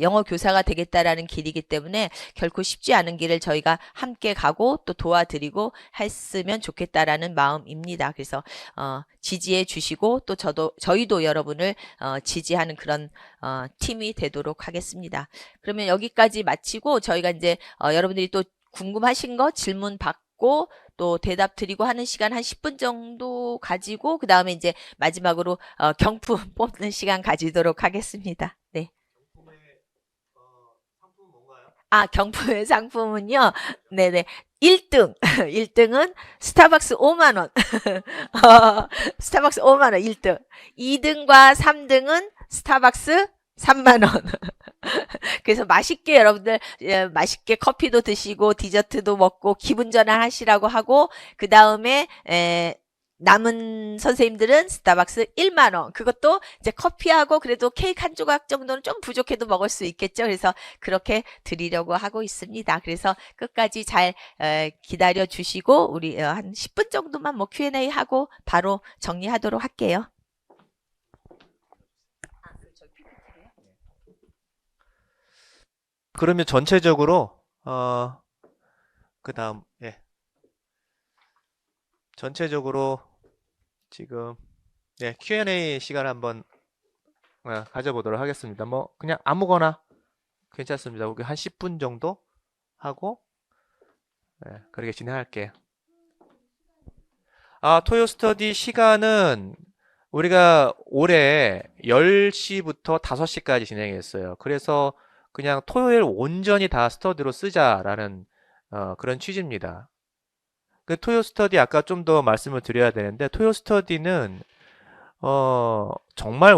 영어 교사가 되겠다라는 길이기 때문에 결코 쉽지 않은 길을 저희가 함께 가고 또 도와드리고 했으면 좋겠다라는 마음입니다. 그래서 지지해 주시고 또 저희도 여러분을 지지하는 그런 팀이 되도록 하겠습니다. 그러면 여기까지 마치고 저희가 이제 여러분들이 또 궁금하신 거 질문 받고 또 대답 드리고 하는 시간 한 10분 정도 가지고 그 다음에 이제 마지막으로 경품 뽑는 시간 가지도록 하겠습니다. 네. 경품의 상품은요. 네네. 1등. 1등은 스타벅스 5만 원. 스타벅스 5만 원 1등. 2등과 3등은 스타벅스 3만 원. 그래서 맛있게 여러분들 맛있게 커피도 드시고 디저트도 먹고 기분 전환하시라고 하고 그 다음에 남은 선생님들은 스타벅스 1만 원. 그것도 이제 커피하고 그래도 케이크 한 조각 정도는 좀 부족해도 먹을 수 있겠죠. 그래서 그렇게 드리려고 하고 있습니다. 그래서 끝까지 잘 기다려 주시고 우리 한 10분 정도만 뭐 Q&A 하고 바로 정리하도록 할게요.
그러면 전체적으로 그다음 전체적으로 지금 Q&A 시간 한번 가져보도록 하겠습니다. 뭐 그냥 아무거나 괜찮습니다. 우리 한 10분 정도 하고 그렇게 진행할게요. 토요 스터디 시간은 우리가 올해 10시부터 5시까지 진행했어요. 그래서 그냥 토요일 온전히 다 스터디로 쓰자라는 그런 취지입니다. 그 토요 스터디 아까 좀 더 말씀을 드려야 되는데 토요 스터디는 정말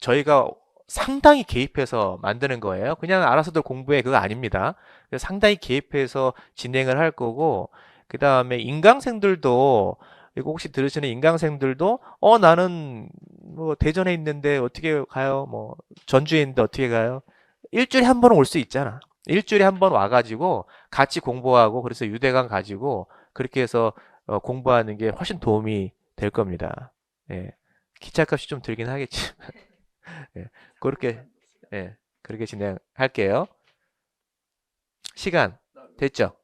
저희가 상당히 개입해서 만드는 거예요. 그냥 알아서들 공부해 그거 아닙니다. 상당히 개입해서 진행을 할 거고 그 다음에 인강생들도 이거 혹시 들으시는 인강생들도 나는 뭐 대전에 있는데 어떻게 가요? 뭐 전주에 있는데 어떻게 가요? 일주일에 한 번은 올 수 있잖아. 일주일에 한 번 와가지고 같이 공부하고 그래서 유대감 가지고 그렇게 해서 공부하는 게 훨씬 도움이 될 겁니다. 기차값이 좀 들긴 하겠지만 그렇게 진행할게요. 시간 됐죠?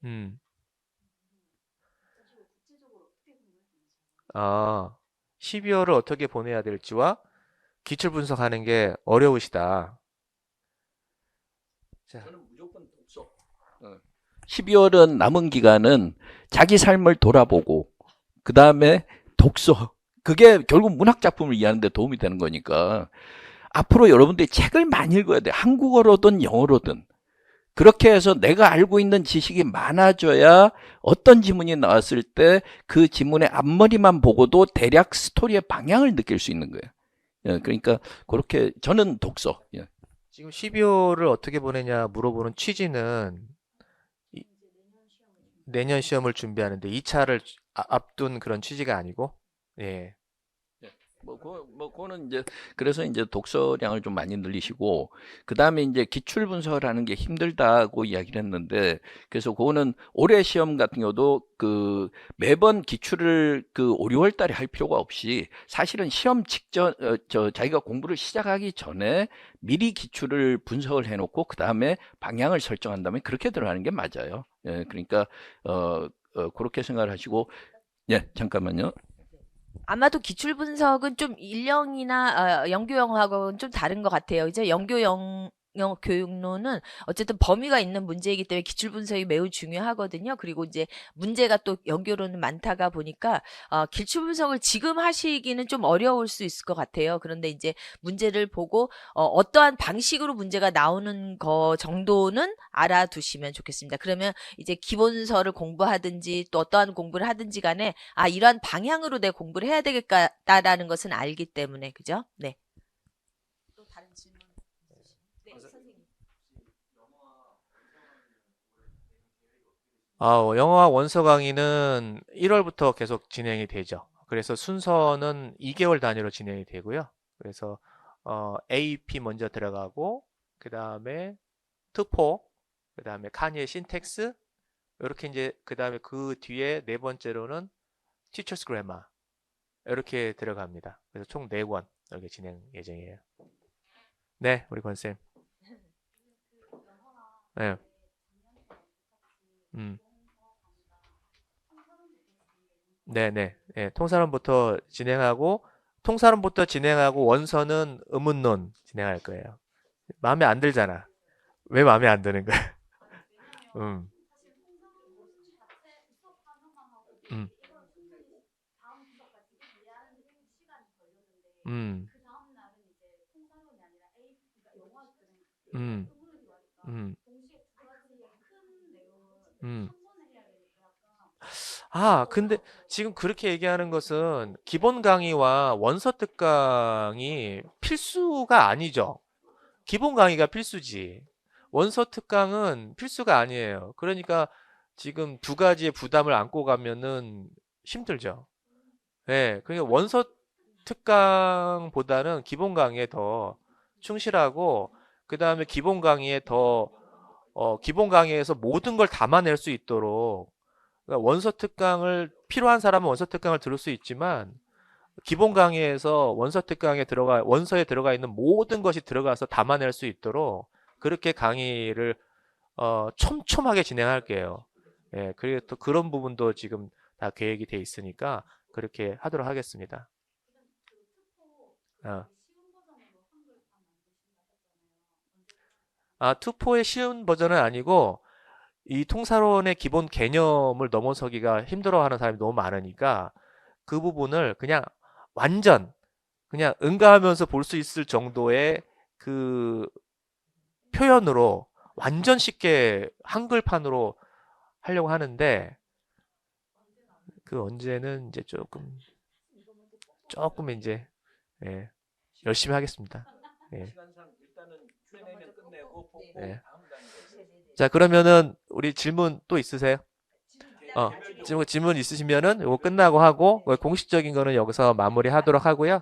음. 12월을 어떻게 보내야 될지와 기출 분석하는 게 어려우시다.
저는 무조건 독서. 12월은 남은 기간은 자기 삶을 돌아보고 그 다음에 독서. 그게 결국 문학 작품을 이해하는 데 도움이 되는 거니까 앞으로 여러분들이 책을 많이 읽어야 돼. 한국어로든 영어로든. 그렇게 해서 내가 알고 있는 지식이 많아져야 어떤 지문이 나왔을 때 그 지문의 앞머리만 보고도 대략 스토리의 방향을 느낄 수 있는 거예요. 그러니까 그렇게 저는 독서.
지금 12월을 어떻게 보내냐 물어보는 취지는 내년 시험을 준비하는데 2차를 앞둔 그런 취지가 아니고
그거는 이제 그래서 이제 독서량을 좀 많이 늘리시고 그다음에 이제 기출 분석하는 게 힘들다고 이야기를 했는데 그래서 그거는 올해 시험 같은 경우도 그 매번 기출을 그 5, 6월 달에 할 필요가 없이 사실은 시험 직전 자기가 공부를 시작하기 전에 미리 기출을 분석을 해놓고 그다음에 방향을 설정한 다음에 그렇게 들어가는 게 맞아요. 예, 그러니까 그렇게 생각을 하시고 예, 잠깐만요.
아마도 기출 분석은 좀 일령이나 영교영하고는 좀 다른 것 같아요. 이제 영교영 교육론은 어쨌든 범위가 있는 문제이기 때문에 기출 분석이 매우 중요하거든요. 그리고 이제 문제가 또 연교로는 많다가 보니까 기출 분석을 지금 하시기는 좀 어려울 수 있을 것 같아요. 그런데 이제 문제를 보고 어떠한 방식으로 문제가 나오는 거 정도는 알아두시면 좋겠습니다. 그러면 이제 기본서를 공부하든지 또 어떠한 공부를 하든지 간에 이러한 방향으로 내 공부를 해야 되겠다라는 것은 알기 때문에 그죠? 네. 또 다른 질문 있으시면? 네, 선생님.
영어와 원서 강의는 1월부터 계속 진행이 되죠. 그래서 순서는 2개월 단위로 진행이 되고요. 그래서 AEP 먼저 들어가고 그 다음에 투포, 그 다음에 카니의 신텍스 이렇게 이제 그 다음에 그 뒤에 네 번째로는 Teacher's Grammar 이렇게 들어갑니다. 그래서 총 4권 이렇게 진행 예정이에요. 네, 우리 권쌤. 네. 네네. 네, 통사론부터 진행하고 원서는 의문론 진행할 거예요. 마음에 안 들잖아. 왜 마음에 안 드는 거야? 음. 음. 음. 음. 음. 음. 근데 지금 그렇게 얘기하는 것은 기본 강의와 원서 특강이 필수가 아니죠. 기본 강의가 필수지. 원서 특강은 필수가 아니에요. 그러니까 지금 두 가지의 부담을 안고 가면은 힘들죠. 네, 그러니까 원서 특강보다는 기본 강의에 더 충실하고, 그 다음에 기본 강의에서 모든 걸 담아낼 수 있도록, 그러니까 필요한 사람은 원서 특강을 들을 수 있지만, 기본 강의에서 원서에 들어가 있는 모든 것이 들어가서 담아낼 수 있도록, 그렇게 강의를, 촘촘하게 진행할게요. 예, 그리고 또 그런 부분도 지금 다 계획이 돼 있으니까, 그렇게 하도록 하겠습니다. 어. 투포의 쉬운 버전은 아니고, 이 통사론의 기본 개념을 넘어서기가 힘들어하는 사람이 너무 많으니까, 그 부분을 완전, 그냥 응가하면서 볼 수 있을 정도의 그 표현으로 완전 쉽게 한글판으로 하려고 하는데, 그 언제는 이제 조금 이제, 예, 열심히 하겠습니다. 예.
시간상 일단은 Q&A는 끝내고 보고
네.
다음 단계.
자, 그러면은 우리 질문 또 있으세요? 질문 있으시면은 이거 끝나고 하고 공식적인 거는 여기서 마무리하도록 하고요.